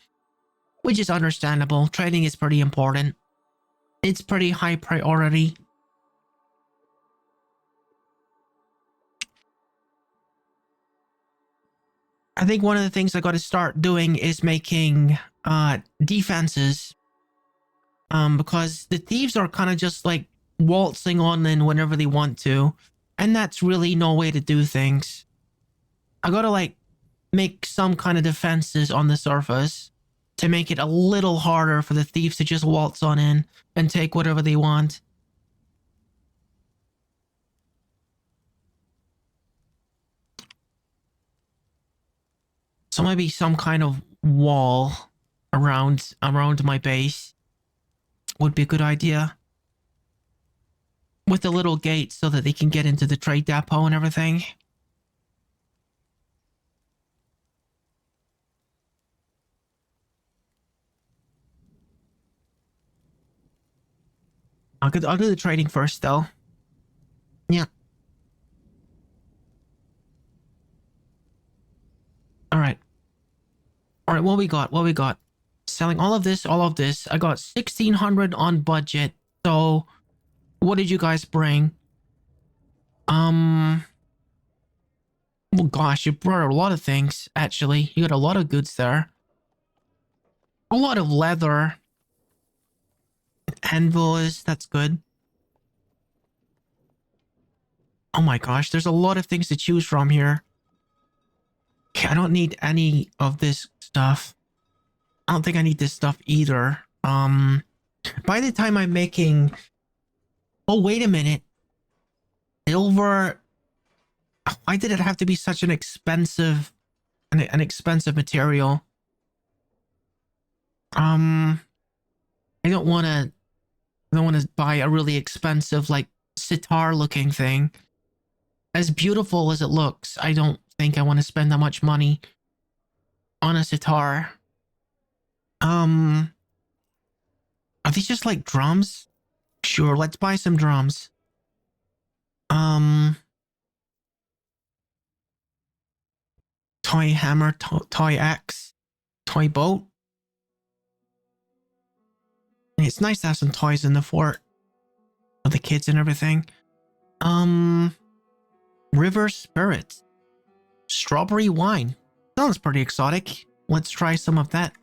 which is understandable. Trading is pretty important. It's pretty high priority. I think one of the things I got to start doing is making defenses, because the thieves are kind of just like waltzing on in whenever they want to, and that's really no way to do things. I gotta like make some kind of defenses on the surface to make it a little harder for the thieves to just waltz on in and take whatever they want. So maybe some kind of wall around my base would be a good idea. With a little gate so that they can get into the trade depot and everything. I'll do the trading first though. Yeah. Alright. Alright, what we got? What we got? Selling all of this, all of this. I got 1,600 on budget. So, what did you guys bring? Well, gosh, you brought a lot of things, actually. You got a lot of goods there. A lot of leather. Anvils, that's good. Oh my gosh, there's a lot of things to choose from here. Okay, I don't need any of this stuff. I don't think I need this stuff either. By the time I'm making... Oh, wait a minute. Silver... Why did it have to be such an expensive... an expensive material? I don't want to buy a really expensive, like, sitar-looking thing. As beautiful as it looks, I don't think I want to spend that much money on a sitar. Are these just like drums? Sure, let's buy some drums. Toy hammer, toy axe, toy boat. And it's nice to have some toys in the fort for the kids and everything. River spirits. Strawberry wine. Sounds pretty exotic. Let's try some of that.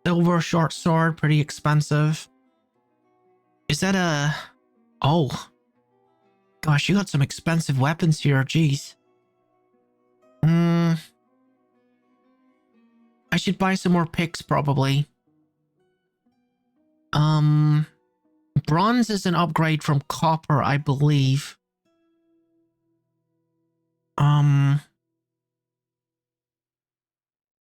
Silver short sword, pretty expensive. Is that a... Oh. Gosh, you got some expensive weapons here, jeez. I should buy some more picks, probably. Bronze is an upgrade from copper, I believe.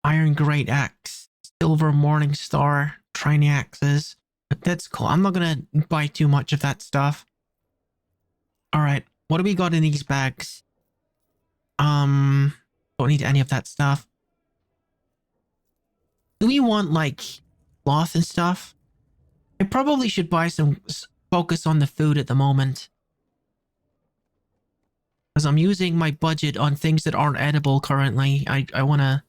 Iron Great Axe, Silver Morning Star, Tiny Axes. That's cool. I'm not gonna buy too much of that stuff. Alright, what do we got in these bags? Don't need any of that stuff. Do we want, like, cloth and stuff? I probably should buy some... focus on the food at the moment. Because I'm using my budget on things that aren't edible currently. I want to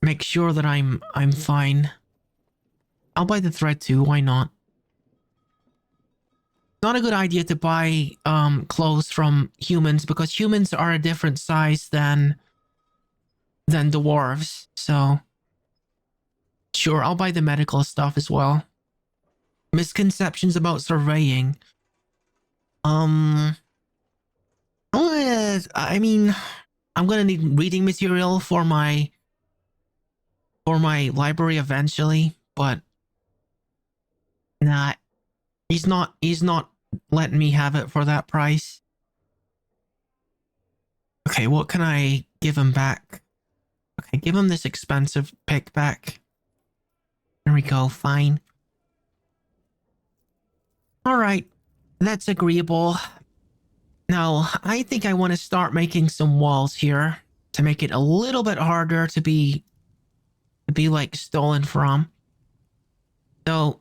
make sure that I'm fine. I'll buy the thread too, why not? Not a good idea to buy clothes from humans because humans are a different size than dwarves. So sure, I'll buy the medical stuff as well. Misconceptions about surveying. I mean, I'm gonna need reading material for my library eventually, but nah, he's not letting me have it for that price. Okay, what can I give him back? Okay, give him this expensive pick back. There we go, fine. All right, that's agreeable. Now, I think I want to start making some walls here to make it a little bit harder to be like stolen from. So,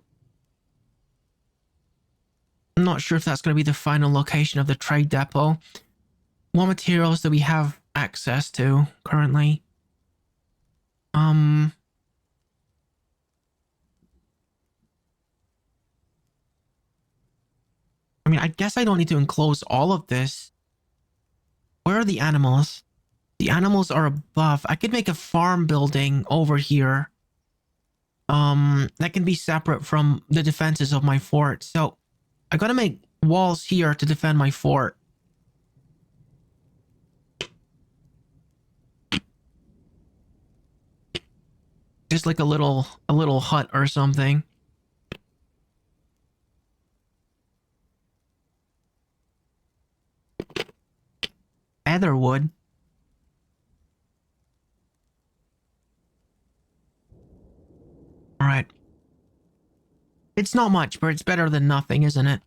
I'm not sure if that's going to be the final location of the trade depot. What materials do we have access to currently? I mean, I guess I don't need to enclose all of this. Where are the animals? The animals are above. I could make a farm building over here. That can be separate from the defenses of my fort. So I gotta make walls here to defend my fort. Just like a little hut or something. Heatherwood. All right. It's not much, but it's better than nothing, isn't it?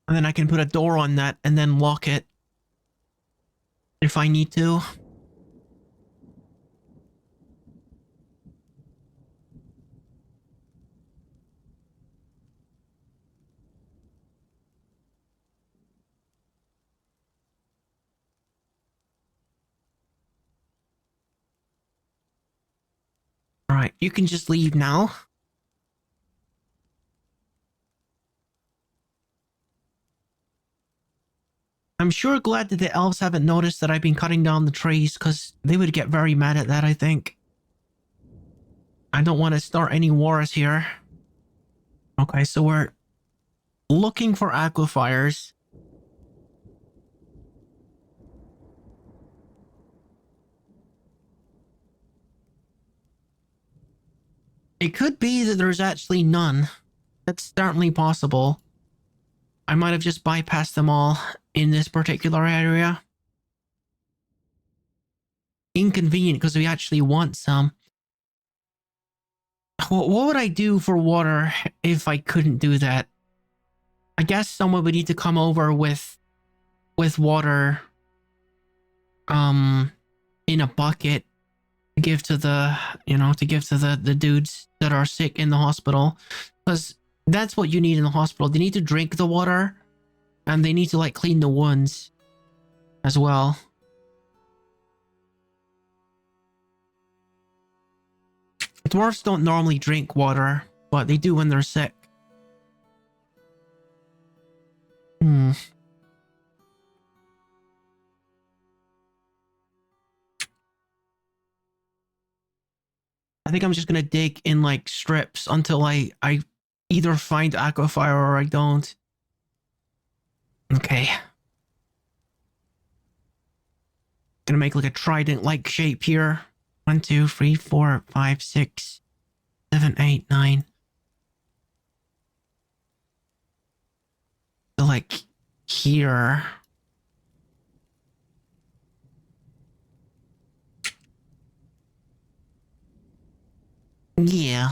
And then I can put a door on that and then lock it if I need to. All right, you can just leave now. I'm sure glad that the elves haven't noticed that I've been cutting down the trees because they would get very mad at that, I think. I don't want to start any wars here. Okay, so we're looking for aquifers. It could be that there's actually none. That's certainly possible. I might have just bypassed them all in this particular area. Inconvenient because we actually want some. What would I do for water if I couldn't do that? I guess someone would need to come over with water in a bucket to give to the the dudes that are sick in the hospital, because that's what you need in the hospital. They need to drink the water and they need to like clean the wounds as well. Dwarfs don't normally drink water, but they do when they're sick. I think I'm just gonna dig in like strips until I either find aquifer or I don't. Okay. Gonna make like a trident-like shape here. 1, 2, 3, 4, 5, 6, 7, 8, 9. So like here. Yeah,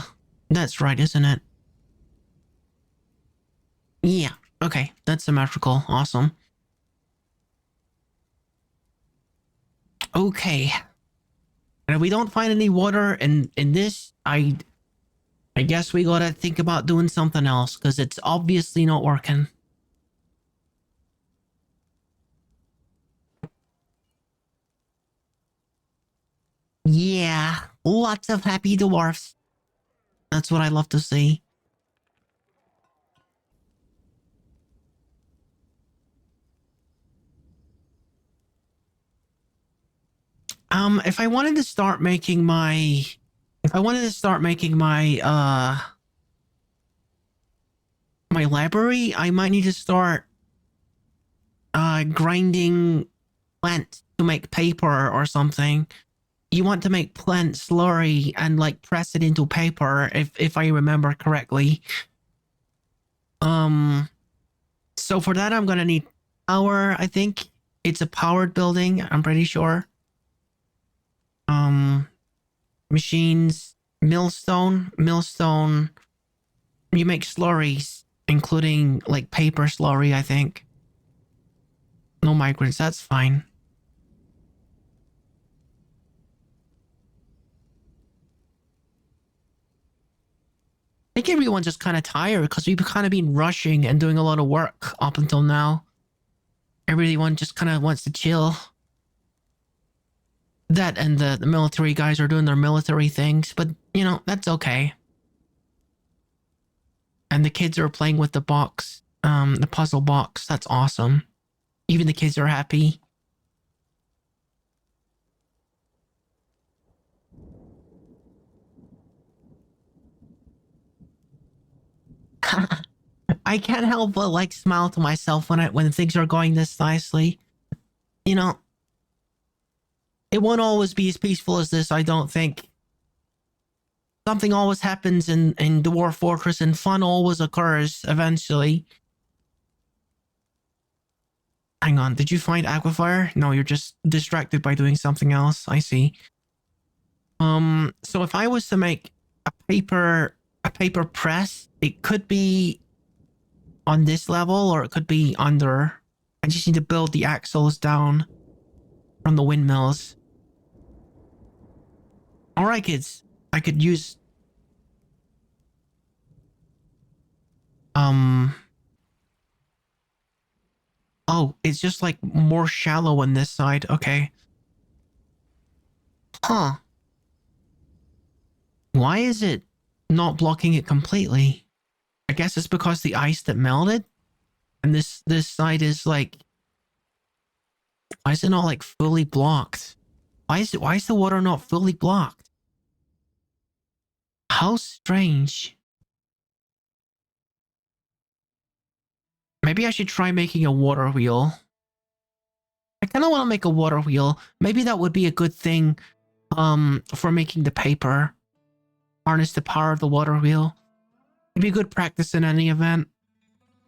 that's right, isn't it? Yeah, okay, that's symmetrical. Awesome. Okay. And if we don't find any water in this, I guess we gotta think about doing something else, because it's obviously not working. Yeah, lots of happy dwarfs. That's what I love to see. If I wanted to start making my... If I wanted to start making my library, I might need to start grinding plant to make paper or something. You want to make plant slurry and like press it into paper if I remember correctly. So for that I'm gonna need power, I think. It's a powered building, I'm pretty sure. Machines, millstone. You make slurries, including like paper slurry, I think. No migrants, that's fine. I think everyone's just kind of tired because we've kind of been rushing and doing a lot of work up until now. Everyone just kind of wants to chill. That and the military guys are doing their military things, but you know, that's okay. And the kids are playing with the box, the puzzle box. That's awesome. Even the kids are happy. I can't help but like smile to myself when things are going this nicely. You know, it won't always be as peaceful as this, I don't think. Something always happens in Dwarf Fortress and fun always occurs eventually. Hang on, did you find Aquifer? No, you're just distracted by doing something else. I see. So if I was to make a paper press, it could be on this level or it could be under. I just need to build the axles down from the windmills. Alright, kids. I could use... Oh, it's just like more shallow on this side. Okay. Huh. Why is it not blocking it completely? I guess it's because the ice that melted. And this side is like... Why is it not like fully blocked? Why is the water not fully blocked? How strange. Maybe I should try making a water wheel. I kind of want to make a water wheel. Maybe that would be a good thing for making the paper. Harness the power of the water wheel. It'd be good practice in any event.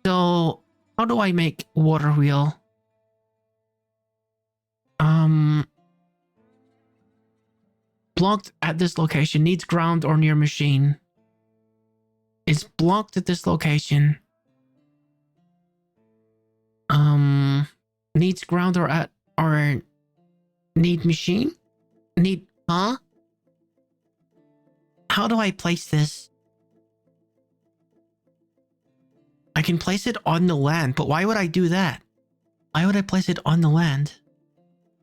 So, how do I make water wheel? Blocked at this location. Needs ground or near machine. It's blocked at this location. Needs ground or need machine? Need, huh? How do I place this? I can place it on the land, but why would I do that? Why would I place it on the land?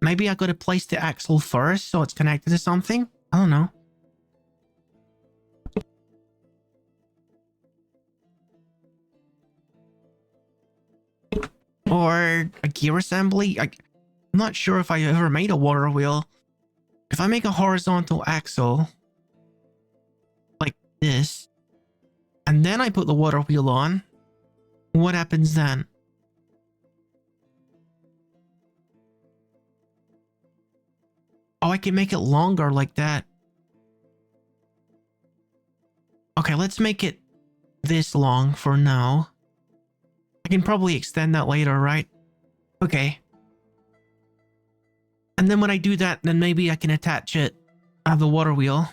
Maybe I gotta place the axle first so it's connected to something? I don't know. Or a gear assembly? I'm not sure if I ever made a water wheel. If I make a horizontal axle, like this, and then I put the water wheel on, what happens then? Oh, I can make it longer like that. Okay, let's make it this long for now. I can probably extend that later, right? Okay. And then when I do that, then maybe I can attach it at the water wheel.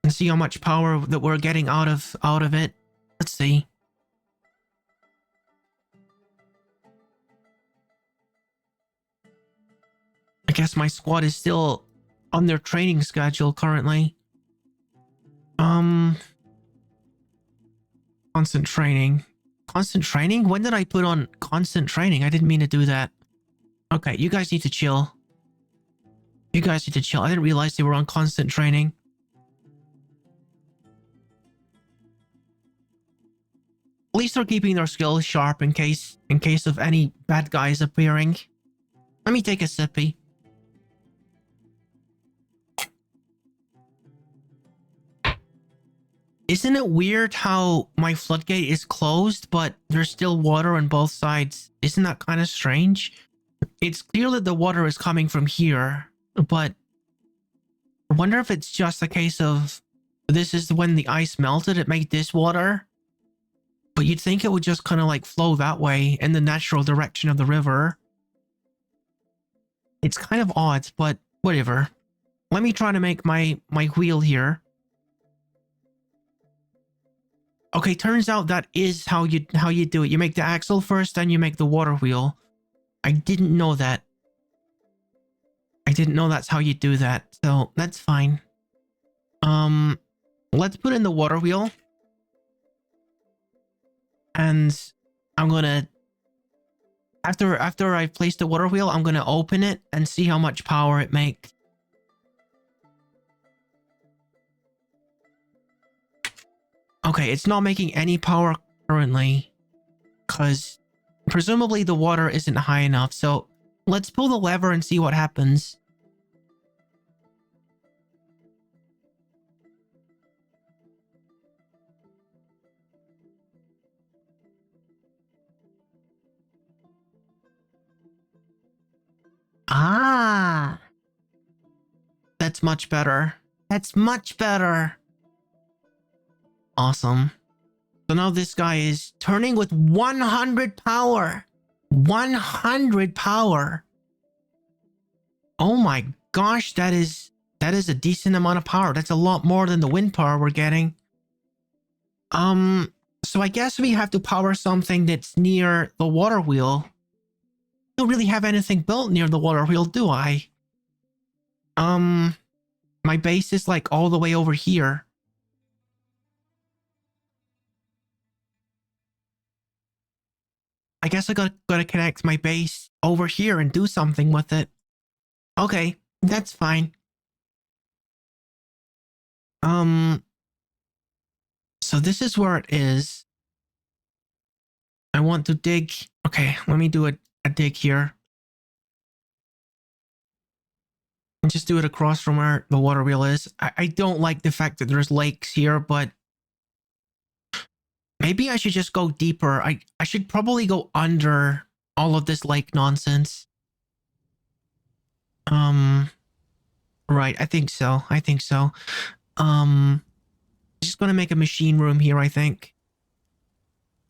And see how much power that we're getting out of it. Let's see. I guess my squad is still on their training schedule currently. Constant training. Constant training? When did I put on constant training? I didn't mean to do that. Okay, you guys need to chill. You guys need to chill. I didn't realize they were on constant training. At least they're keeping their skills sharp in case of any bad guys appearing. Let me take a sippy. Isn't it weird how my floodgate is closed, but there's still water on both sides? Isn't that kind of strange? It's clear that the water is coming from here, but I wonder if it's just a case of this is when the ice melted, it made this water. But you'd think it would just kind of like flow that way in the natural direction of the river. It's kind of odd, but whatever. Let me try to make my wheel here. Okay, turns out that is how you do it. You make the axle first, then you make the water wheel. I didn't know that. I didn't know that's how you do that, so that's fine. Let's put in the water wheel. And I'm gonna after I've placed the water wheel, I'm gonna open it and see how much power it makes. Okay, it's not making any power currently, because presumably the water isn't high enough. So let's pull the lever and see what happens. Ah, that's much better. That's much better. Awesome. So now this guy is turning with 100 power. 100 power. Oh my gosh, that is a decent amount of power. That's a lot more than the wind power we're getting. So I guess we have to power something that's near the water wheel. I don't really have anything built near the water wheel, do I? My base is like all the way over here. I guess I gotta connect my base over here and do something with it. Okay, that's fine. So this is where it is. I want to dig. Okay, let me do a dig here. And just do it across from where the water wheel is. I don't like the fact that there's lakes here, but maybe I should just go deeper. I should probably go under all of this lake nonsense. Right, I think so. Just gonna make a machine room here, I think.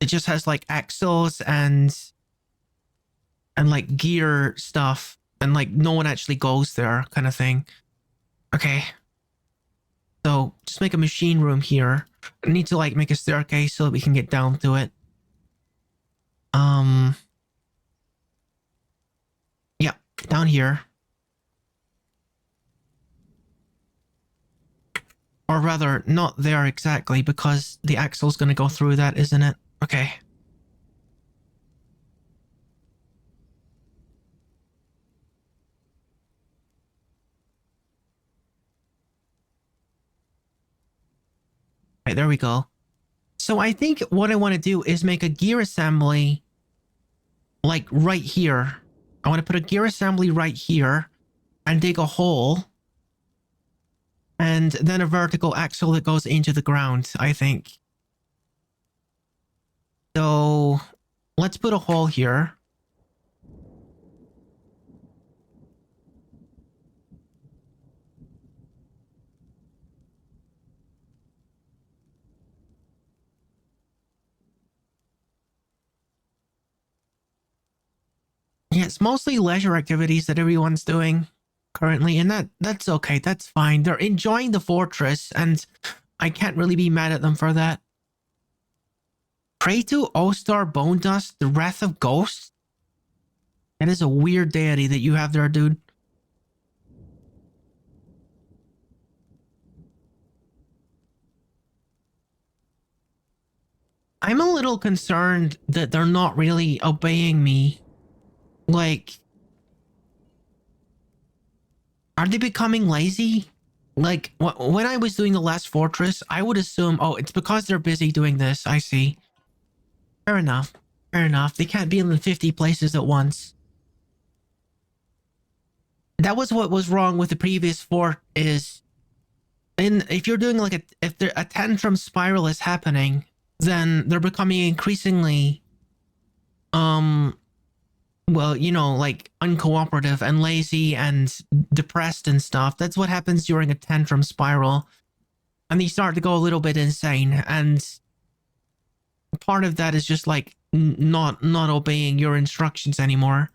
It just has like axles and like gear stuff, and like no one actually goes there kind of thing. Okay. So just make a machine room here. I need to like make a staircase so that we can get down to it. Yeah, down here. Or rather, not there exactly, because the axle's gonna go through that, isn't it? Okay. Right, there we go. So I think what I want to do is make a gear assembly like right here. I want to put a gear assembly right here and dig a hole. And then a vertical axle that goes into the ground, I think. So let's put a hole here. Yeah, it's mostly leisure activities that everyone's doing currently, and that's okay. That's fine. They're enjoying the fortress, and I can't really be mad at them for that. Pray to O-Star Bone Dust, the Wrath of Ghosts? That is a weird deity that you have there, dude. I'm a little concerned that they're not really obeying me. Like, Are they becoming lazy? Like, when I was doing the last fortress, I would assume, oh, it's because they're busy doing this. I see. Fair enough. Fair enough. They can't be in 50 places at once. That was what was wrong with the previous fort is, if you're doing like if a tantrum spiral is happening, then they're becoming increasingly, um, well, like uncooperative and lazy and depressed and stuff. That's what happens during a tantrum spiral. And they start to go a little bit insane. And part of that is just like not obeying your instructions anymore.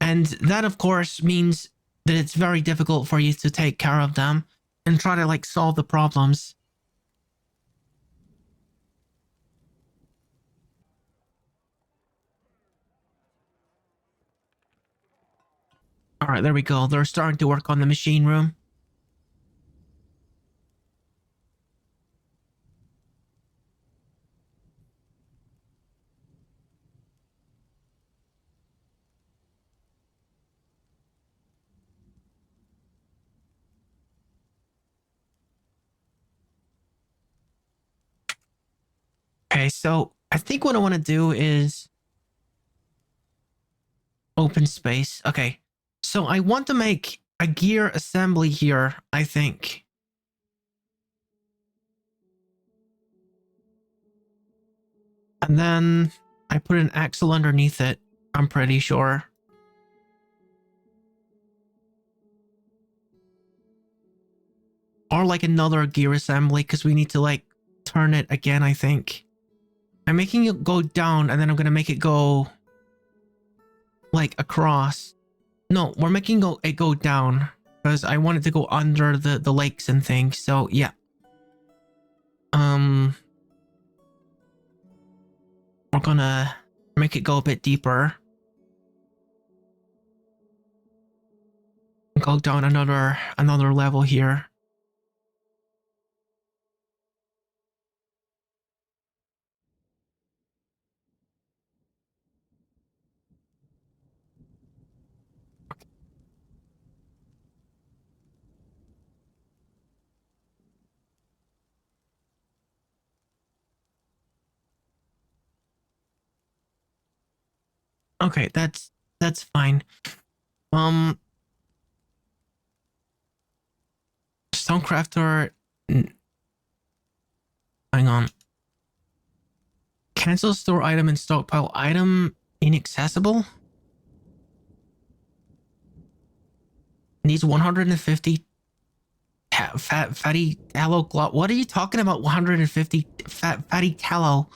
And that, of course, means that it's very difficult for you to take care of them and try to like solve the problems. All right, there we go. They're starting to work on the machine room. Okay, so I think what I want to do is open space. Okay, so I want to make a gear assembly here, I think. And then I put an axle underneath it, I'm pretty sure. Or like another gear assembly, because we need to like turn it again, I think. I'm making it go down, and then I'm going to make it go like across. No, we're making it go down because I want it to go under the lakes and things. So yeah. We're gonna make it go a bit deeper. Go down another level here. Okay, that's fine. Stonecrafter. Hang on. Cancel store item and stockpile item inaccessible. Needs 150 fatty tallow glop. What are you talking about? 150 fatty tallow.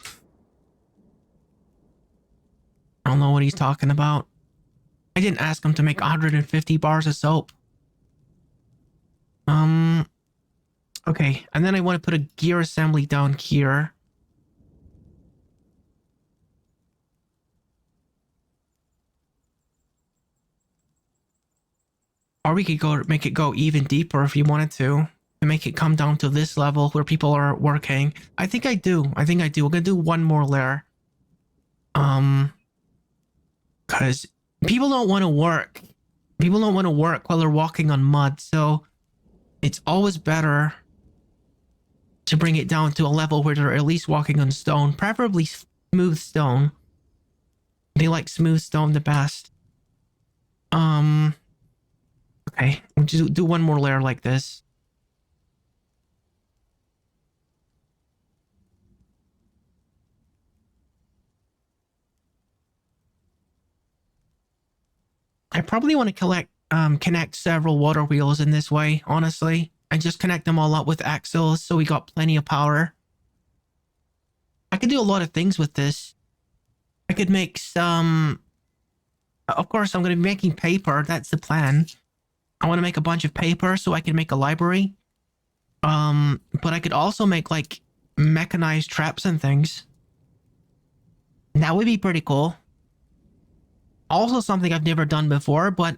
I don't know what he's talking about. I didn't ask him to make 150 bars of soap. Okay, and then I want to put a gear assembly down here. Or we could make it go even deeper if you wanted to make it come down to this level where people are working. I think I do. We're gonna do one more layer. Because people don't want to work. People don't want to work while they're walking on mud, so it's always better to bring it down to a level where they're at least walking on stone, preferably smooth stone. They like smooth stone the best. Okay, we'll just do one more layer like this. I probably want to connect several water wheels in this way, honestly. And just connect them all up with axles so we got plenty of power. I could do a lot of things with this. I could make some... Of course, I'm going to be making paper. That's the plan. I want to make a bunch of paper so I can make a library. But I could also make like mechanized traps and things. That would be pretty cool. Also something I've never done before, but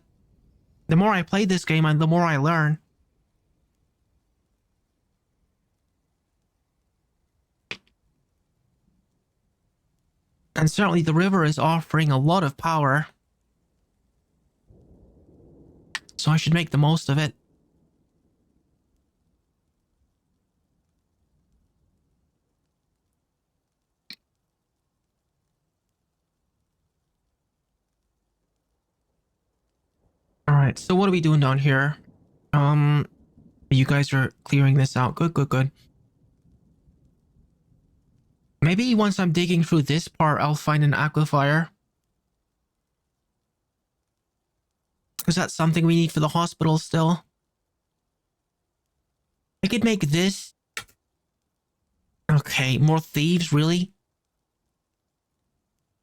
the more I play this game, the more I learn. And certainly the river is offering a lot of power. so I should make the most of it. All right, so what are we doing down here? You guys are clearing this out. Good, good, good. Maybe once I'm digging through this part, I'll find an aquifer. Is that something we need for the hospital still? I could make this. Okay, more thieves, really?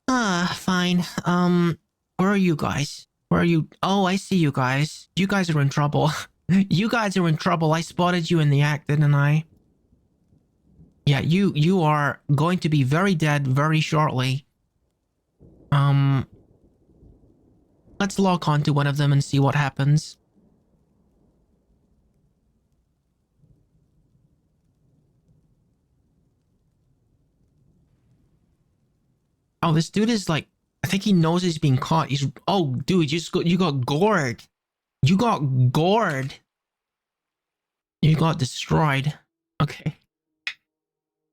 Fine. Where are you guys? Where are you? Oh, I see you guys. You guys are in trouble. You guys are in trouble. I spotted you in the act, didn't I? Yeah, you are going to be very dead very shortly. Let's lock onto one of them and see what happens. Oh, this dude is like, I think he knows he's being caught. He's, oh, dude, you got gored. You got gored. You got destroyed. Okay.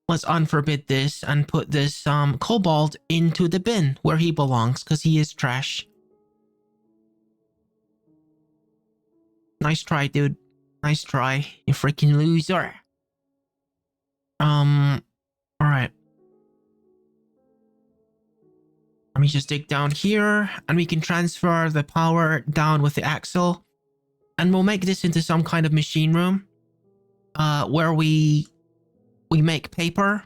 Let's unforbid this and put this cobalt into the bin where he belongs, because he is trash. Nice try, dude. Nice try, you freaking loser. Alright. Let me just dig down here, and we can transfer the power down with the axle. And we'll make this into some kind of machine room. Where we make paper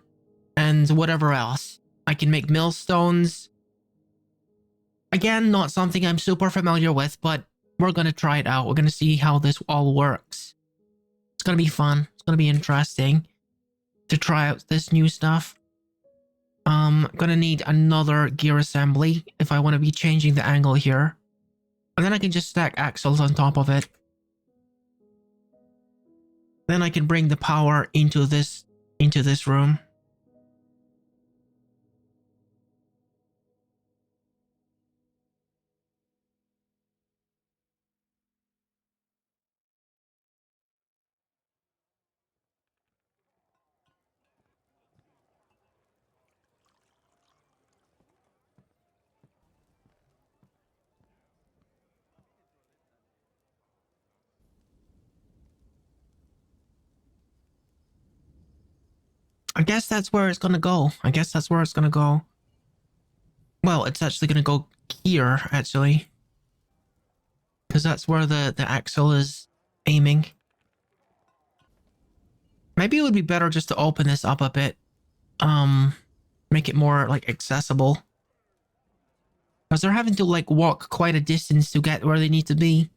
and whatever else. I can make millstones. Again, not something I'm super familiar with, but we're gonna try it out. We're gonna see how this all works. It's gonna be fun. It's gonna be interesting to try out this new stuff. Gonna need another gear assembly if I want to be changing the angle here. And then I can just stack axles on top of it. Then I can bring the power into this room. I guess that's where it's gonna go. I guess that's where it's gonna go. Well, it's actually gonna go here, actually. Because that's where the axle is aiming. Maybe it would be better just to open this up a bit. Make it more, like, accessible. Because they're having to, like, walk quite a distance to get where they need to be.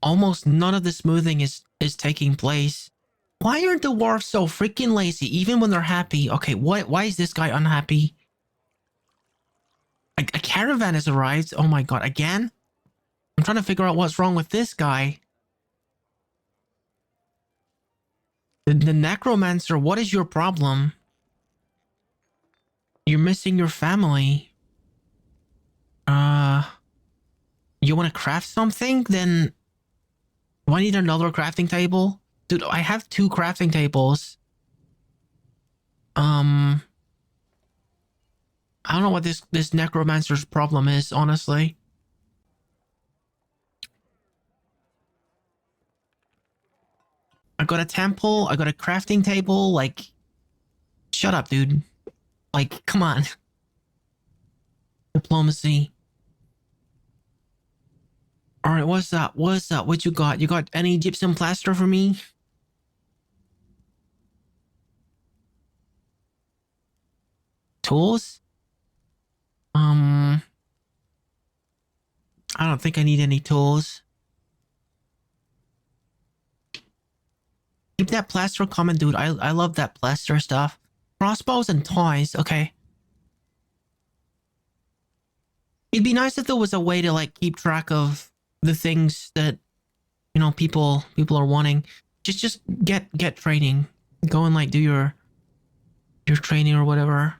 Almost none of the smoothing is taking place. Why are dwarves so freaking lazy even when they're happy? Okay, why is this guy unhappy? A caravan has arrived. Oh my god, again? I'm trying to figure out what's wrong with this guy. The necromancer, what is your problem? You're missing your family. You want to craft something? Then do I need another crafting table? Dude, I have 2 crafting tables. I don't know what this necromancer's problem is, honestly. I got a temple, I got a crafting table, like, shut up, dude. Like, come on. Diplomacy. Alright, what's up? What's up? What you got? You got any gypsum plaster for me? Tools? I don't think I need any tools. Keep that plaster coming, dude. I love that plaster stuff. Crossbows and toys, okay. It'd be nice if there was a way to, like, keep track of the things that, you know, people are wanting. Just get training. Go and, like, do your training or whatever.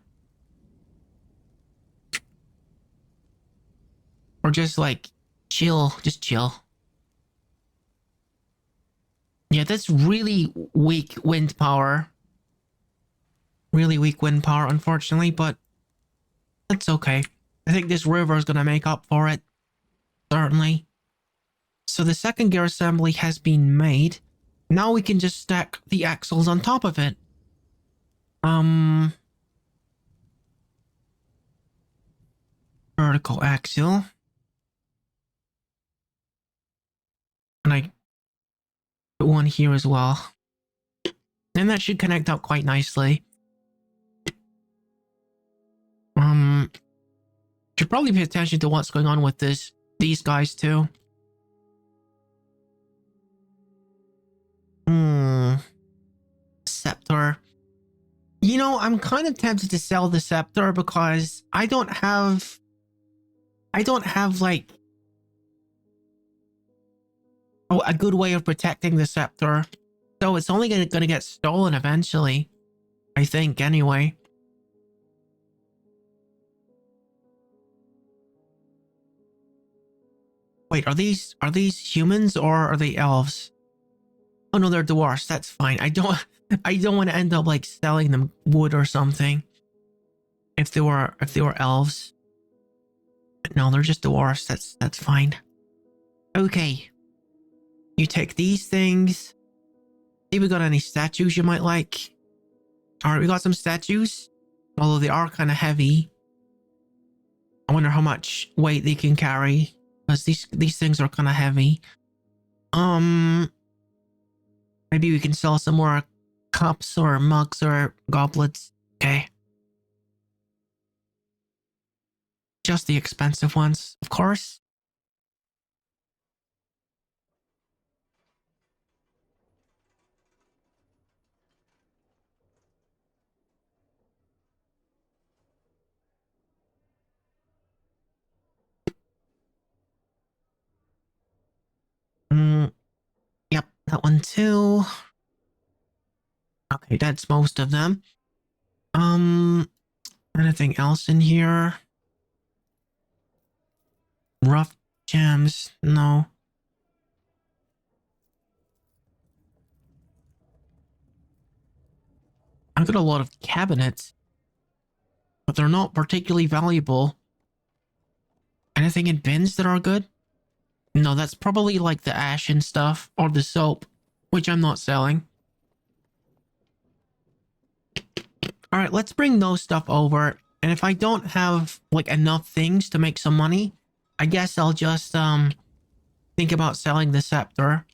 Or just like chill, just chill. Yeah, that's really weak wind power. Really weak wind power, unfortunately, but that's okay. I think this river is going to make up for it. Certainly. So the second gear assembly has been made. Now we can just stack the axles on top of it. Vertical axle. And I put one here as well. And that should connect up quite nicely. Should probably pay attention to what's going on with these guys too. Scepter. You know, I'm kind of tempted to sell the scepter because I don't have like a good way of protecting the scepter. So it's only gonna get stolen eventually. I think anyway. Wait, are these humans or are they elves? Oh no, they're dwarfs. That's fine. I don't want to end up like selling them wood or something. If they were elves. But no, they're just dwarfs. That's fine. Okay. You take these things. See if we got any statues you might like. Alright, we got some statues. Although they are kind of heavy. I wonder how much weight they can carry. Because these things are kind of heavy. Maybe we can sell some more cups or mugs or goblets. Okay. Just the expensive ones, of course. Yep, that one too. Okay, that's most of them. Anything else in here? Rough gems? No. I've got a lot of cabinets, but they're not particularly valuable. Anything in bins that are good? No, that's probably like the ash and stuff, or the soap, which I'm not selling. Alright, let's bring those stuff over. And if I don't have like enough things to make some money, I guess I'll just think about selling the scepter.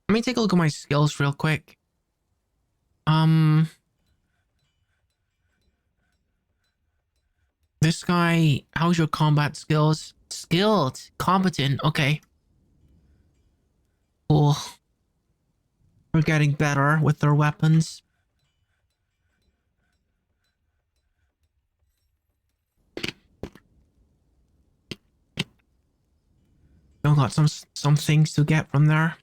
Let me take a look at my skills real quick. This guy, how's your combat skills? Skilled, competent, okay. Cool. We're getting better with their weapons. Still got some things to get from there.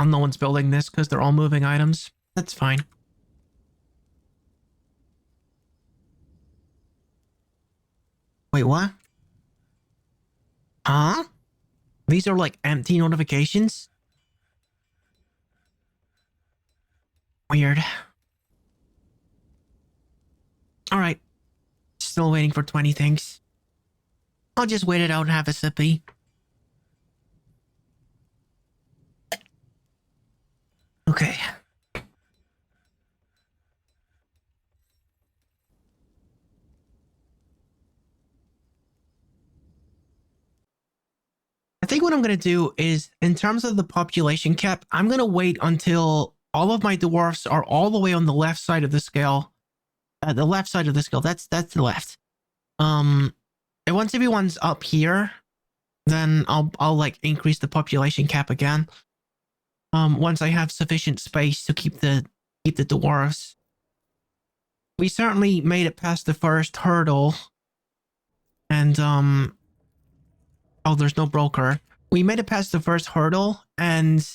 No one's building this because they're all moving items. That's fine. Wait, what? Huh? These are like empty notifications? Weird. Alright. Still waiting for 20 things. I'll just wait it out and have a sippy. Okay. I think what I'm going to do is, in terms of the population cap, I'm going to wait until all of my dwarfs are all the way on the left side of the scale. The left side of the scale, that's the left. And once everyone's up here, then I'll like increase the population cap again. once I have sufficient space to keep the dwarves. We certainly made it past the first hurdle. And oh, there's no broker. We made it past the first hurdle, and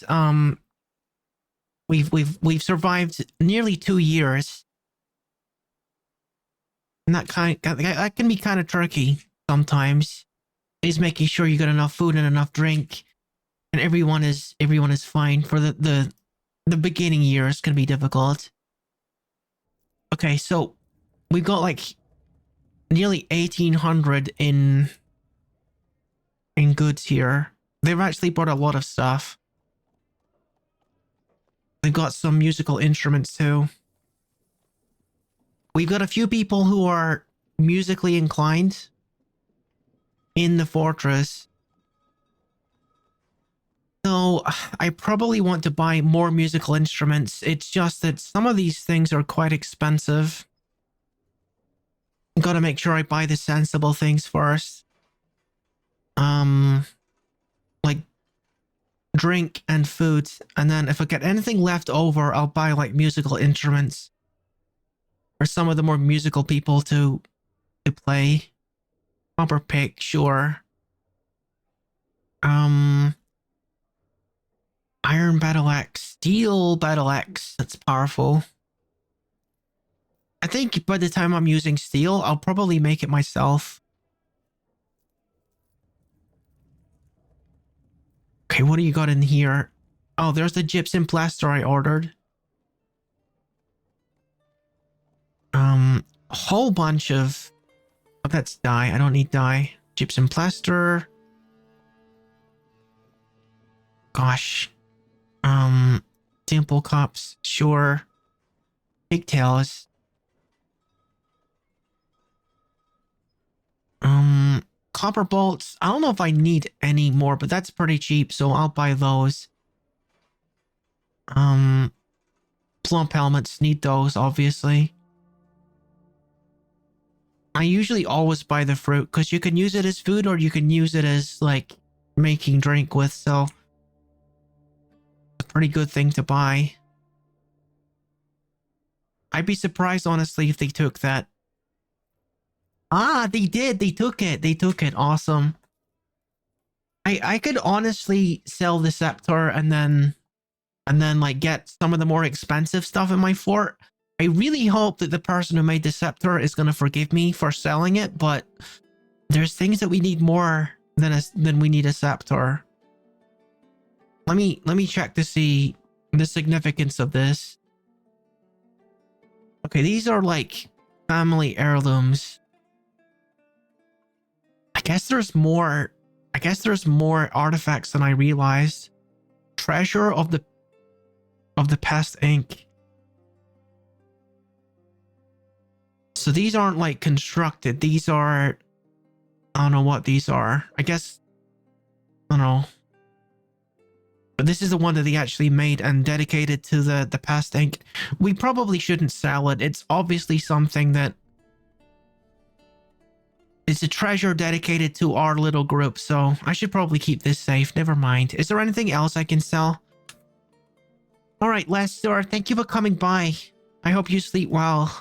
we've survived nearly 2 years. And that can be kind of tricky sometimes. Is making sure you got enough food and enough drink, and everyone is fine. For the beginning years can be difficult. Okay, so we've got like nearly 1,800 in goods here. They've actually brought a lot of stuff. They've got some musical instruments too. We've got a few people who are musically inclined in the fortress. So I probably want to buy more musical instruments. It's just that some of these things are quite expensive. Gotta make sure I buy the sensible things first. Like drink and food. And then if I get anything left over, I'll buy like musical instruments. For some of the more musical people to play. Copper pick, sure. Iron battle axe, steel battle axe. That's powerful. I think by the time I'm using steel, I'll probably make it myself. Okay, what do you got in here? Oh, there's the gypsum plaster I ordered. A whole bunch of... Oh, that's dye. I don't need dye. Gypsum plaster. Gosh. Dimple cups. Sure. Pigtails. Copper bolts. I don't know if I need any more, but that's pretty cheap, so I'll buy those. Plump helmets. Need those, obviously. I usually always buy the fruit, because you can use it as food, or you can use it as, like, making drink with, so... a pretty good thing to buy. I'd be surprised, honestly, if they took that. Ah, they did. They took it. They took it. Awesome. I could honestly sell the scepter and then like get some of the more expensive stuff in my fort. I really hope that the person who made the scepter is going to forgive me for selling it, but there's things that we need more than we need a scepter. Let me check to see the significance of this. Okay, these are like family heirlooms. I guess there's more artifacts than I realized. Treasure of the past ink. So these aren't like constructed. These are... I don't know what these are. I guess... I don't know. But this is the one that they actually made and dedicated to the past ink. We probably shouldn't sell it. It's obviously something that... It's a treasure dedicated to our little group, so I should probably keep this safe. Never mind. Is there anything else I can sell? Alright, Lester, thank you for coming by. I hope you sleep well.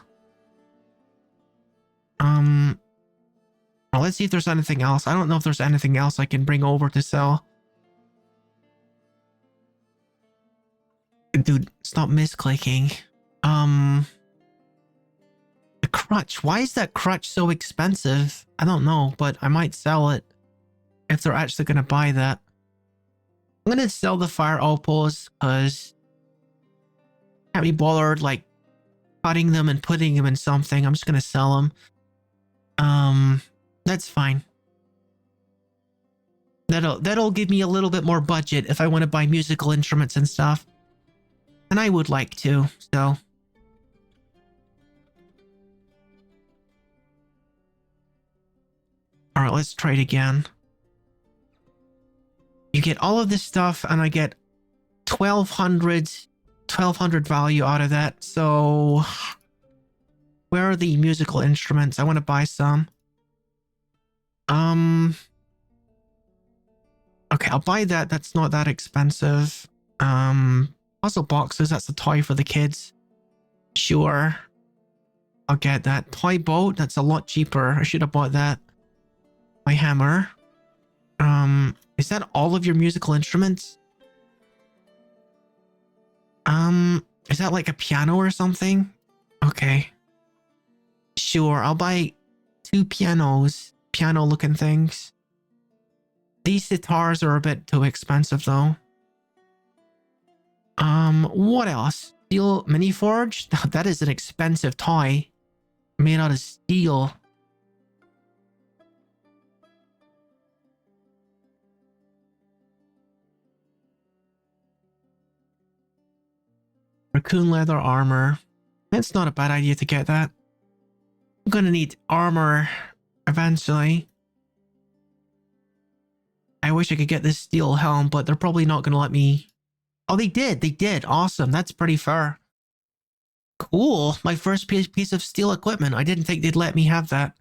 Well, let's see if there's anything else. I don't know if there's anything else I can bring over to sell. Dude, stop misclicking. The crutch. Why is that crutch so expensive? I don't know, but I might sell it if they're actually going to buy that. I'm going to sell the fire opals because I can't be bothered like cutting them and putting them in something. I'm just going to sell them. That's fine. That'll give me a little bit more budget if I want to buy musical instruments and stuff. And I would like to, so... Alright, let's trade again. You get all of this stuff, and I get 1,200 value out of that, so... Where are the musical instruments? I want to buy some. Okay, I'll buy that. That's not that expensive. Puzzle boxes, that's a toy for the kids. Sure. I'll get that. Toy boat, that's a lot cheaper. I should have bought that. My hammer. Is that all of your musical instruments? Is that like a piano or something? Okay. Sure, I'll buy 2 pianos. Piano looking things. These sitars are a bit too expensive though. What else? Steel mini forge? That is an expensive toy. Made out of steel. Raccoon leather armor. It's not a bad idea to get that. I'm gonna need armor eventually. I wish I could get this steel helm, but they're probably not gonna let me. Oh, they did. They did. Awesome. That's pretty fair. Cool. My first piece of steel equipment. I didn't think they'd let me have that.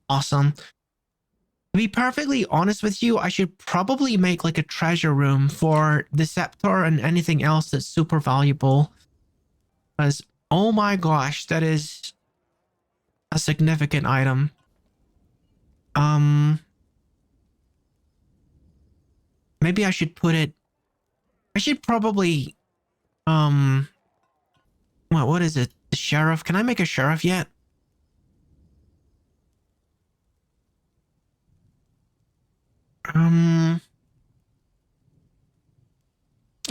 Awesome. To be perfectly honest with you, I should probably make like a treasure room for the scepter and anything else that's super valuable. Because, oh my gosh, that is a significant item. Maybe I should put it. I should probably. What is it? The sheriff? Can I make a sheriff yet? Let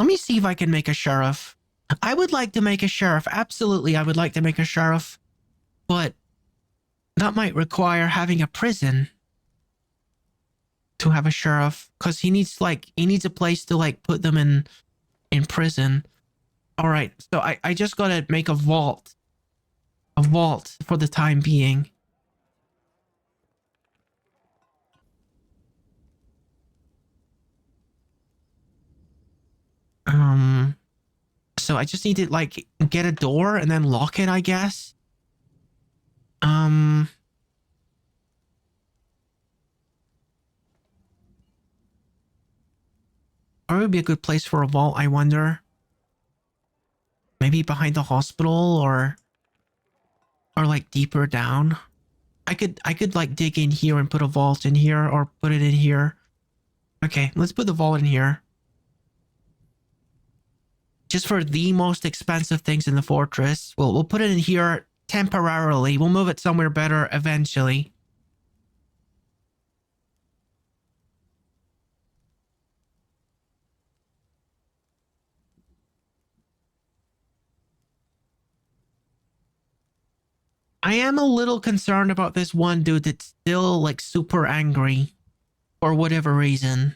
me see if I can make a sheriff. I would like to make a sheriff. Absolutely, I would like to make a sheriff. But that might require having a prison to have a sheriff, because he needs a place to like put them in prison. All right, so I just gotta make a vault for the time being. So I just need to like get a door and then lock it, I guess. Where would be a good place for a vault, I wonder? Maybe behind the hospital or like deeper down. I could like dig in here and put a vault in here or put it in here. Okay, let's put the vault in here. Just for the most expensive things in the fortress. We'll put it in here temporarily. We'll move it somewhere better eventually. I am a little concerned about this one dude that's still like super angry for whatever reason.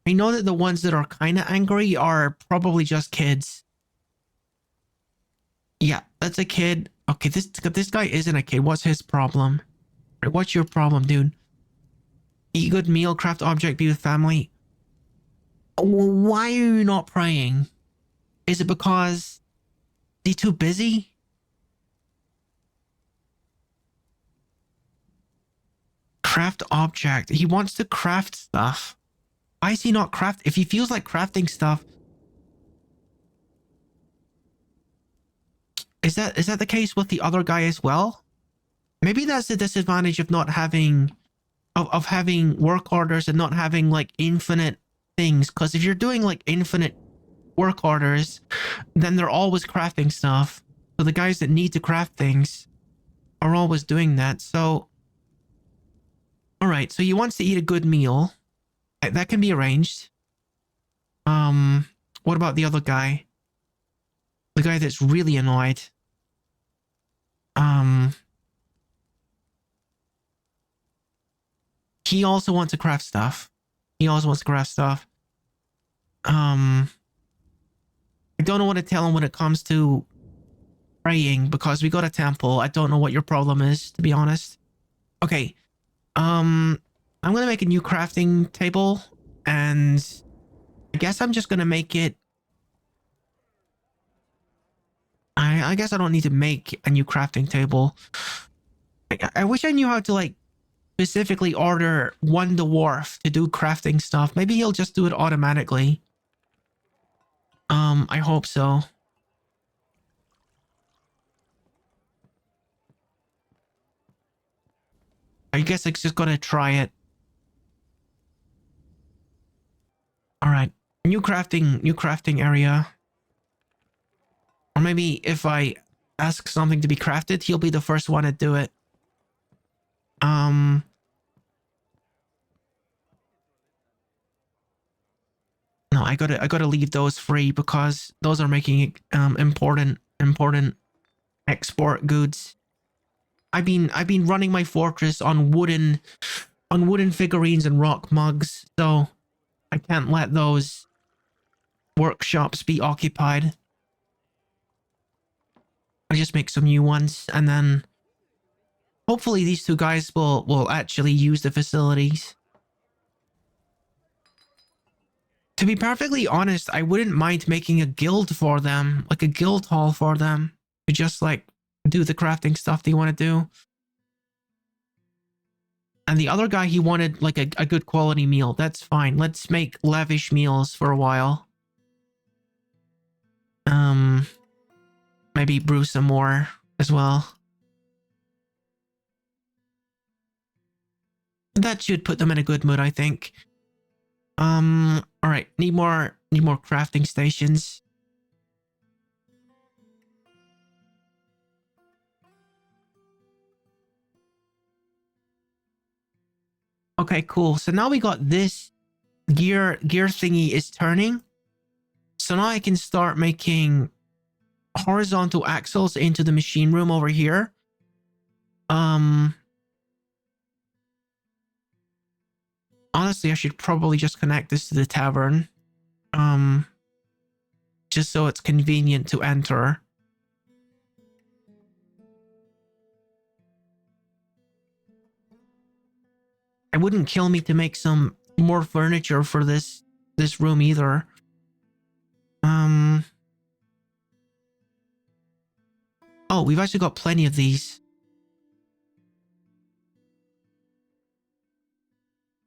I know that the ones that are kind of angry are probably just kids. Yeah, that's a kid. Okay, this guy isn't a kid. What's his problem? What's your problem, dude? Eat good meal, craft object, be with family. Why are you not praying? Is it because he's too busy? Craft object. He wants to craft stuff. Why is he not craft? If he feels like crafting stuff, is that the case with the other guy as well? Maybe that's the disadvantage of not having of having work orders and not having like infinite things. Because if you're doing like infinite work orders, then they're always crafting stuff. So the guys that need to craft things are always doing that. So, all right. So he wants to eat a good meal. That can be arranged. What about the other guy? The guy that's really annoyed. He also wants to craft stuff. I don't know what to tell him when it comes to praying because we got a temple. I don't know what your problem is, to be honest. Okay. I'm gonna make a new crafting table, and I guess I'm just gonna make it. I guess I don't need to make a new crafting table. I wish I knew how to like specifically order one dwarf to do crafting stuff. Maybe he'll just do it automatically. I hope so. I guess I just gotta try it. All right, new crafting area. Or maybe if I ask something to be crafted, he'll be the first one to do it. No, I gotta leave those free because those are making important export goods. I've been running my fortress on wooden figurines and rock mugs, so I can't let those workshops be occupied. I just make some new ones, and then hopefully these two guys will actually use the facilities. To be perfectly honest, I wouldn't mind making a guild for them, like a guild hall for them, to just like do the crafting stuff they want to do. And the other guy, he wanted like a good quality meal. That's fine. Let's make lavish meals for a while. Maybe brew some more as well. That should put them in a good mood, I think. All right. Need more crafting stations. Okay, cool. So now we got this gear thingy is turning. So now I can start making horizontal axles into the machine room over here. Honestly, I should probably just connect this to the tavern. Just so it's convenient to enter. It wouldn't kill me to make some more furniture for this room either. Oh, we've actually got plenty of these.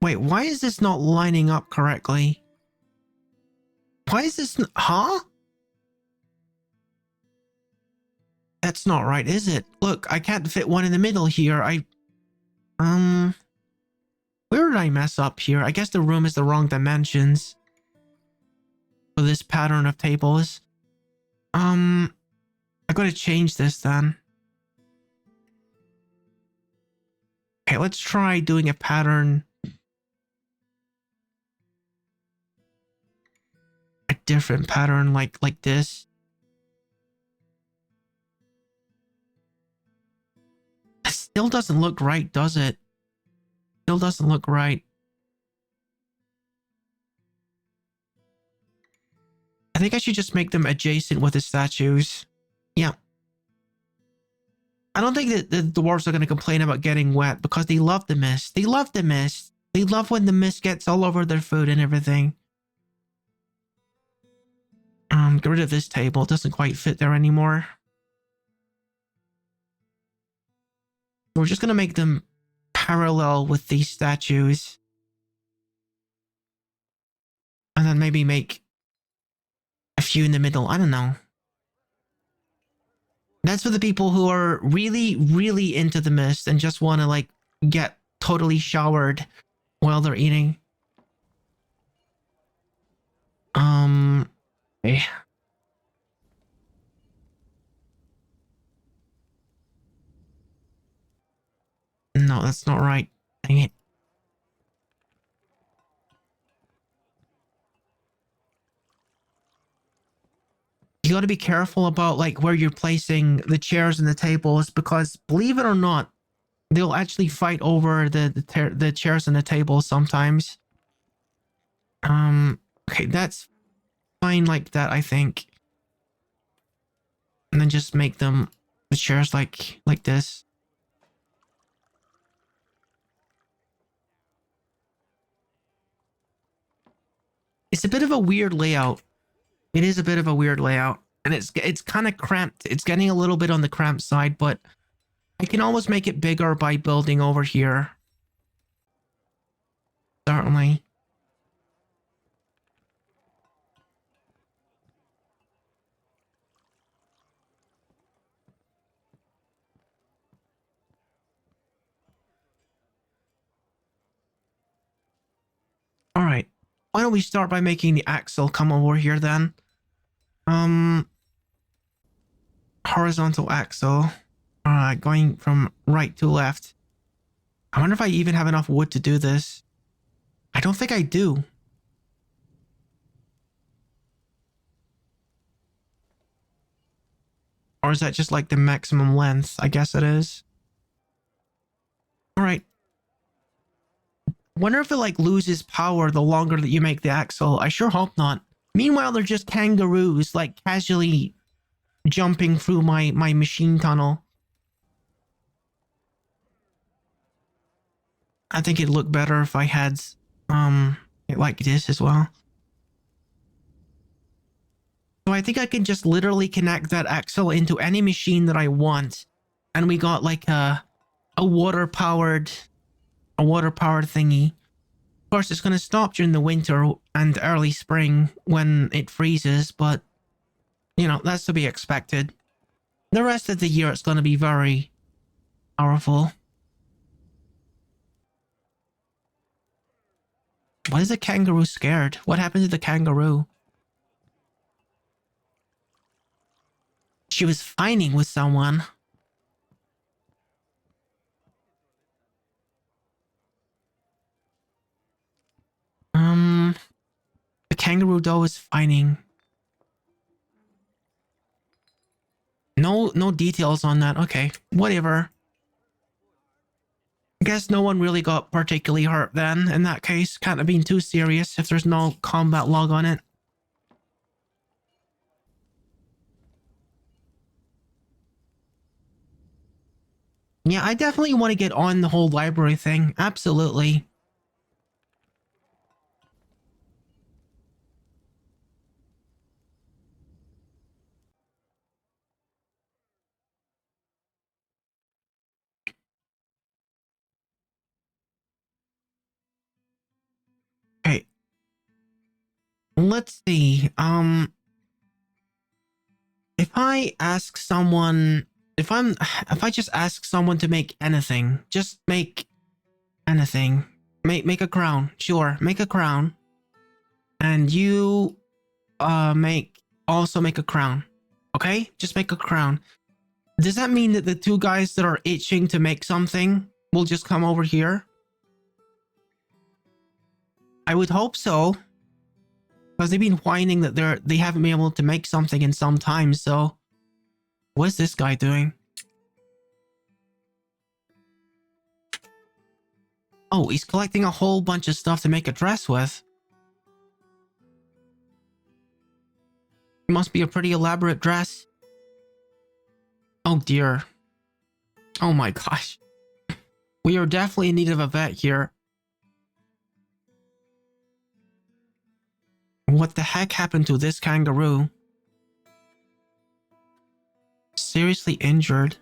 Wait, why is this not lining up correctly? Why is this... Huh? That's not right, is it? Look, I can't fit one in the middle here. Where did I mess up here? I guess the room is the wrong dimensions for this pattern of tables. I gotta change this then. Okay, let's try doing a pattern. A different pattern like this. It still doesn't look right, does it? Still doesn't look right. I think I should just make them adjacent with the statues. Yeah. I don't think that the dwarves are going to complain about getting wet because they love the mist. They love the mist. They love when the mist gets all over their food and everything. Get rid of this table. It doesn't quite fit there anymore. We're just going to make them parallel with these statues. And then maybe make a few in the middle. I don't know. That's for the people who are really, really into the mist and just want to like get totally showered while they're eating. Okay. No, that's not right. Dang it. You got to be careful about like where you're placing the chairs and the tables because believe it or not, they'll actually fight over the chairs and the tables sometimes. Okay, that's fine like that, I think. And then just make them the chairs like this. It's a bit of a weird layout. It is a bit of a weird layout. And it's kind of cramped. It's getting a little bit on the cramped side, but I can almost make it bigger by building over here. Certainly. Why don't we start by making the axle come over here then? Horizontal axle. Going from right to left. I wonder if I even have enough wood to do this. I don't think I do. Or is that just like the maximum length? I guess it is. All right. Wonder if it like loses power the longer that you make the axle. I sure hope not. Meanwhile, they're just kangaroos like casually jumping through my machine tunnel. I think it'd look better if I had it like this as well. So I think I can just literally connect that axle into any machine that I want. And we got like a water powered thingy. Of course, it's going to stop during the winter and early spring when it freezes, but you know, that's to be expected. The rest of the year, it's going to be very powerful. Why is the kangaroo scared? What happened to the kangaroo? She was fighting with someone. The kangaroo doll is fighting. No details on that. Okay, whatever. I guess no one really got particularly hurt then. In that case, can't have been too serious if there's no combat log on it. Yeah, I definitely want to get on the whole library thing. Absolutely. Okay. Let's see. If I ask someone, if I just ask someone to make anything, just make anything. Make a crown. Sure, make a crown. And you make a crown. Okay? Just make a crown. Does that mean that the two guys that are itching to make something will just come over here? I would hope so. Because they've been whining that they haven't been able to make something in some time, so what's this guy doing? Oh, he's collecting a whole bunch of stuff to make a dress with. It must be a pretty elaborate dress. Oh dear. Oh my gosh. We are definitely in need of a vet here. What the heck happened to this kangaroo? Seriously injured.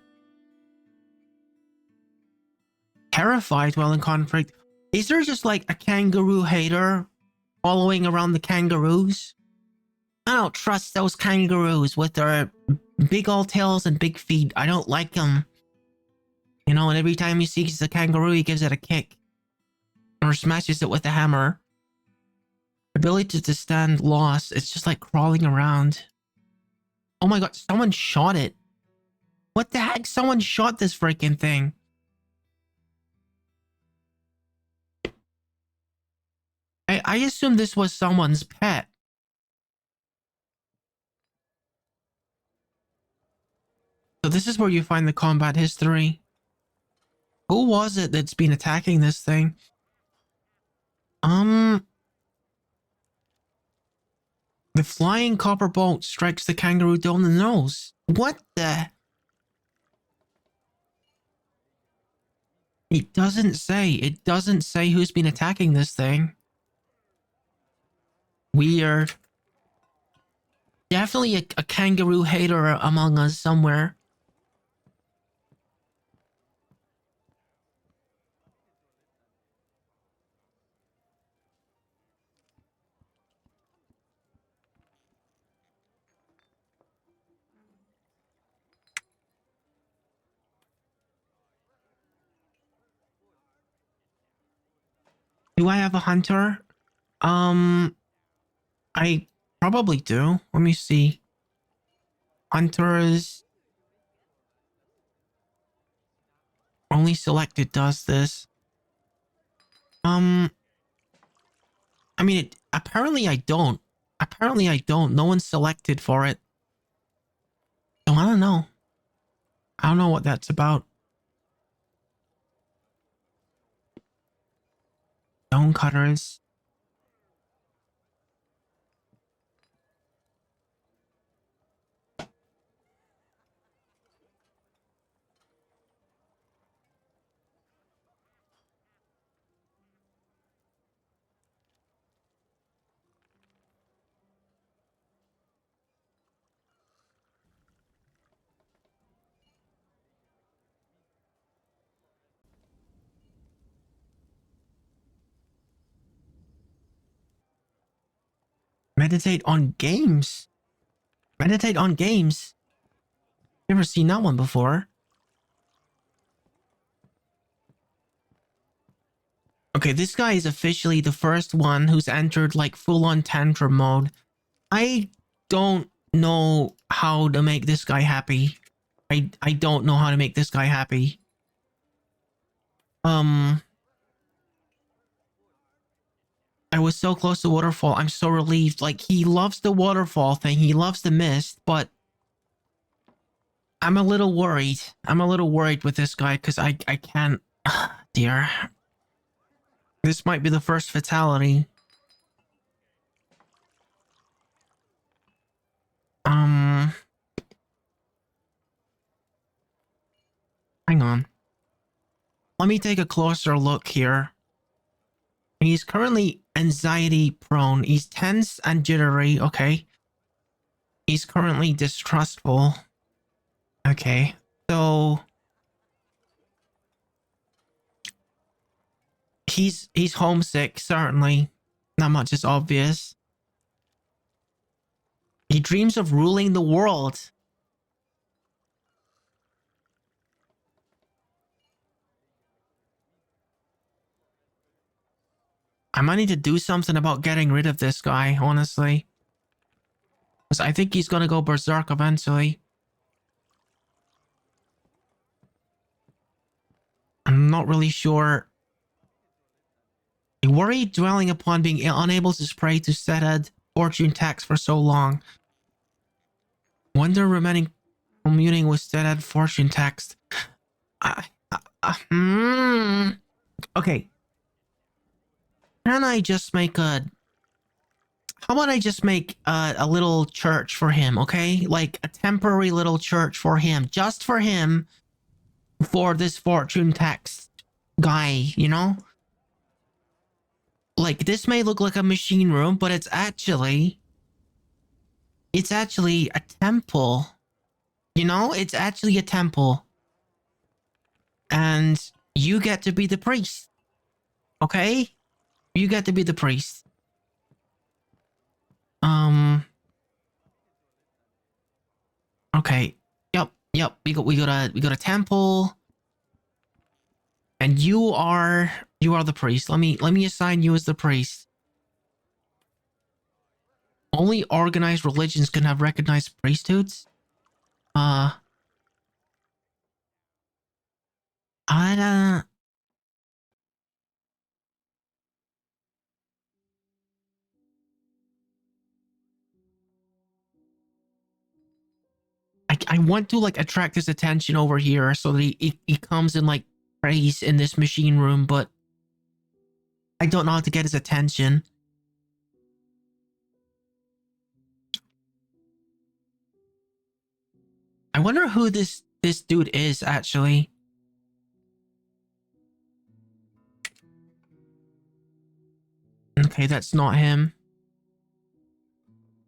Terrified while in conflict. Is there just like a kangaroo hater following around the kangaroos? I don't trust those kangaroos with their big old tails and big feet. I don't like them. You know, and every time he sees a kangaroo, he gives it a kick. Or smashes it with a hammer. Ability to stand loss. It's just like crawling around. Oh my god, someone shot it. What the heck? Someone shot this freaking thing. I assume this was someone's pet. So this is where you find the combat history. Who was it that's been attacking this thing? The flying copper bolt strikes the kangaroo down the nose. What the? It doesn't say. It doesn't say who's been attacking this thing. Weird. Definitely a kangaroo hater among us somewhere. Do I have a hunter? I probably do. Let me see. Hunters. Only selected does this. I mean, apparently I don't. Apparently I don't. No one's selected for it. So I don't know. I don't know what that's about. Stone cutters. Meditate on games. Meditate on games. Never seen that one before. Okay, this guy is officially the first one who's entered like full-on tantrum mode. I don't know how to make this guy happy. I don't know how to make this guy happy. I was so close to waterfall. I'm so relieved. Like, he loves the waterfall thing. He loves the mist, but I'm a little worried. I'm a little worried with this guy because I can't. Dear. This might be the first fatality. Hang on. Let me take a closer look here. He's currently anxiety prone. He's tense and jittery. Okay. He's currently distrustful. Okay. So he's homesick, certainly. Not much is obvious. He dreams of ruling the world. I might need to do something about getting rid of this guy, honestly. Because I think he's gonna go berserk eventually. I'm not really sure. I worry dwelling upon being unable to spray to set fortune tax for so long. Wonder remaining communing with set fortune text. Okay. Can I just make a... How about I just make a little church for him, okay? Like a temporary little church for him. Just for him. For this fortune text guy, you know? Like, this may look like a machine room, but it's actually a temple. You know? It's actually a temple. And you get to be the priest. Okay? You get to be the priest. Okay. Yep. We got a temple. And you are the priest. Let me assign you as the priest. Only organized religions can have recognized priesthoods. I don't... I want to like attract his attention over here so that he comes and like prays in this machine room, but I don't know how to get his attention. I wonder who this dude is actually. Okay, that's not him.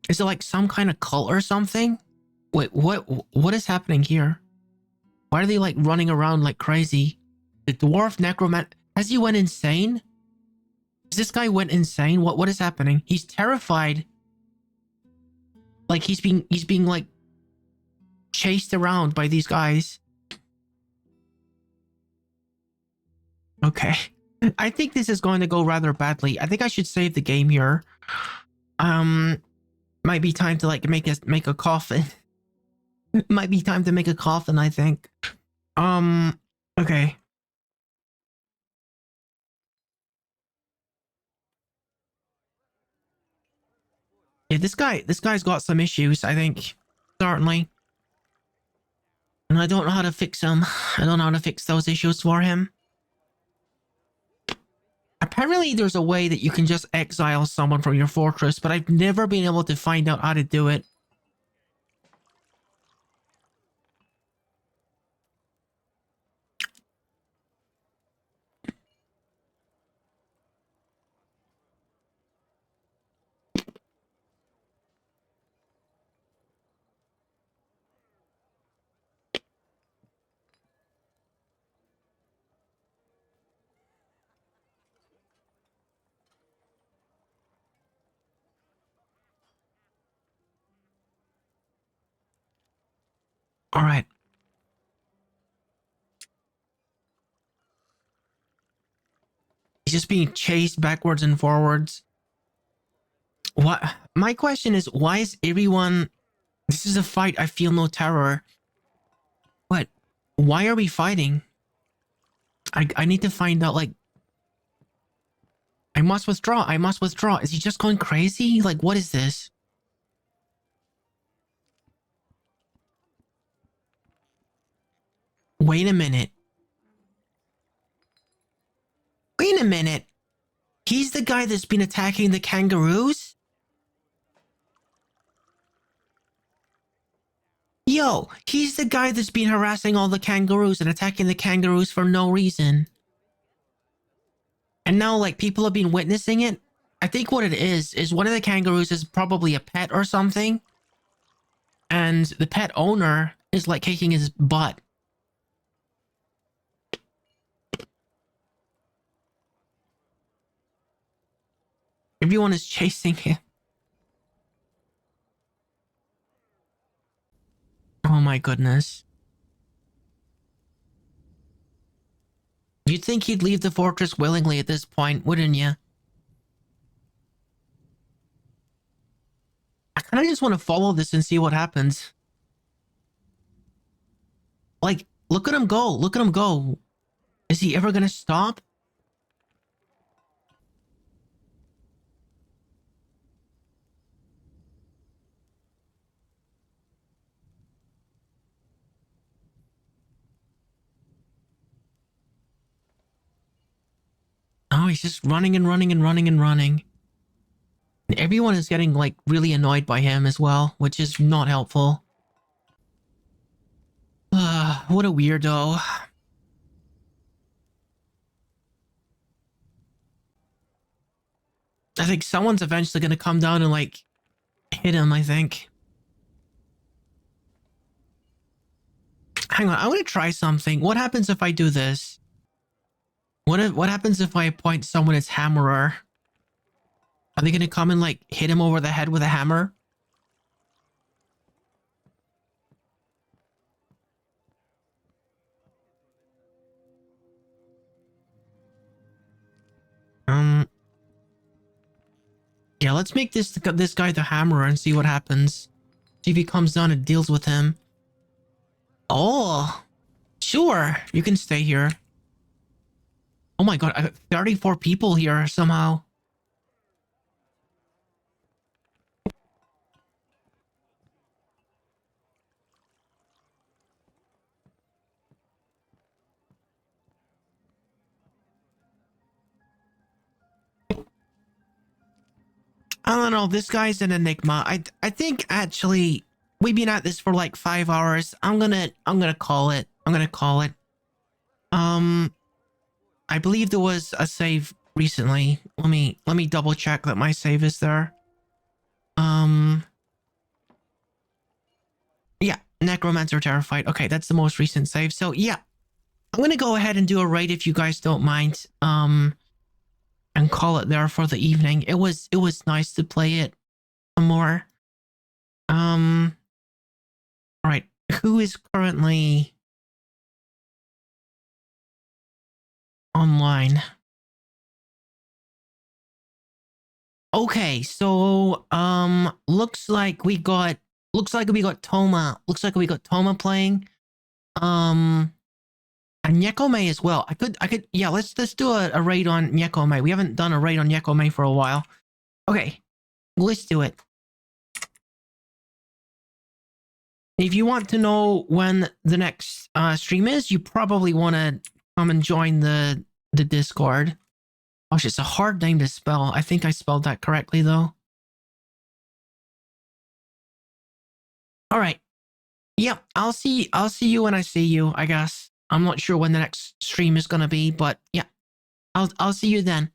Is it like some kind of cult or something? Wait, what is happening here? Why are they like running around like crazy? The dwarf necromancer, has he went insane? Has this guy went insane? What is happening? He's terrified. Like he's being like chased around by these guys. Okay. I think this is going to go rather badly. I think I should save the game here. Um, might be time to like make a coffin. Might be time to make a coffin, I think. Okay. Yeah, this guy's got some issues, I think. Certainly. And I don't know how to fix them. I don't know how to fix those issues for him. Apparently there's a way that you can just exile someone from your fortress, but I've never been able to find out how to do it. All right. He's just being chased backwards and forwards. What? My question is, why is everyone... This is a fight. I feel no terror. What? Why are we fighting? I need to find out, like... I must withdraw. I must withdraw. Is he just going crazy? Like, what is this? Wait a minute. Wait a minute. He's the guy that's been attacking the kangaroos? Yo, he's the guy that's been harassing all the kangaroos and attacking the kangaroos for no reason. And now, like, people have been witnessing it. I think what it is one of the kangaroos is probably a pet or something. And the pet owner is, like, kicking his butt. Everyone is chasing him. Oh my goodness. You'd think he'd leave the fortress willingly at this point, wouldn't you? I kind of just want to follow this and see what happens. Like, look at him go. Look at him go. Is he ever gonna stop? Oh, he's just running and running and running and running. And everyone is getting, like, really annoyed by him as well, which is not helpful. What a weirdo. I think someone's eventually gonna come down and, like, hit him, I think. Hang on, I want to try something. What happens if I do this? What happens if I appoint someone as hammerer? Are they gonna come and, like, hit him over the head with a hammer? Yeah, let's make this guy the hammerer and see what happens. See if he comes down and deals with him. Oh, sure, you can stay here. Oh my god, I got 34 people here somehow. I don't know, this guy's an enigma. I think actually we've been at this for like 5 hours. I'm gonna call it. I'm gonna call it. I believe there was a save recently. Let me double check that my save is there. Yeah, Necromancer Terrified. Okay, that's the most recent save. So yeah, I'm gonna go ahead and do a raid if you guys don't mind. And call it there for the evening. It was nice to play it some more. All right, who is currently online? Okay, so looks like we got Toma playing. Um and Nyekome as well. I could yeah, let's do a raid on Nyekome. We haven't done a raid on Nyekome for a while. Okay, let's do it. If you want to know when the next stream is, you probably want to come and join the Discord. Gosh, it's a hard name to spell. I think I spelled that correctly though. All right. Yep, I'll see you when I see you, I guess. I'm not sure when the next stream is going to be, but yeah. I'll see you then.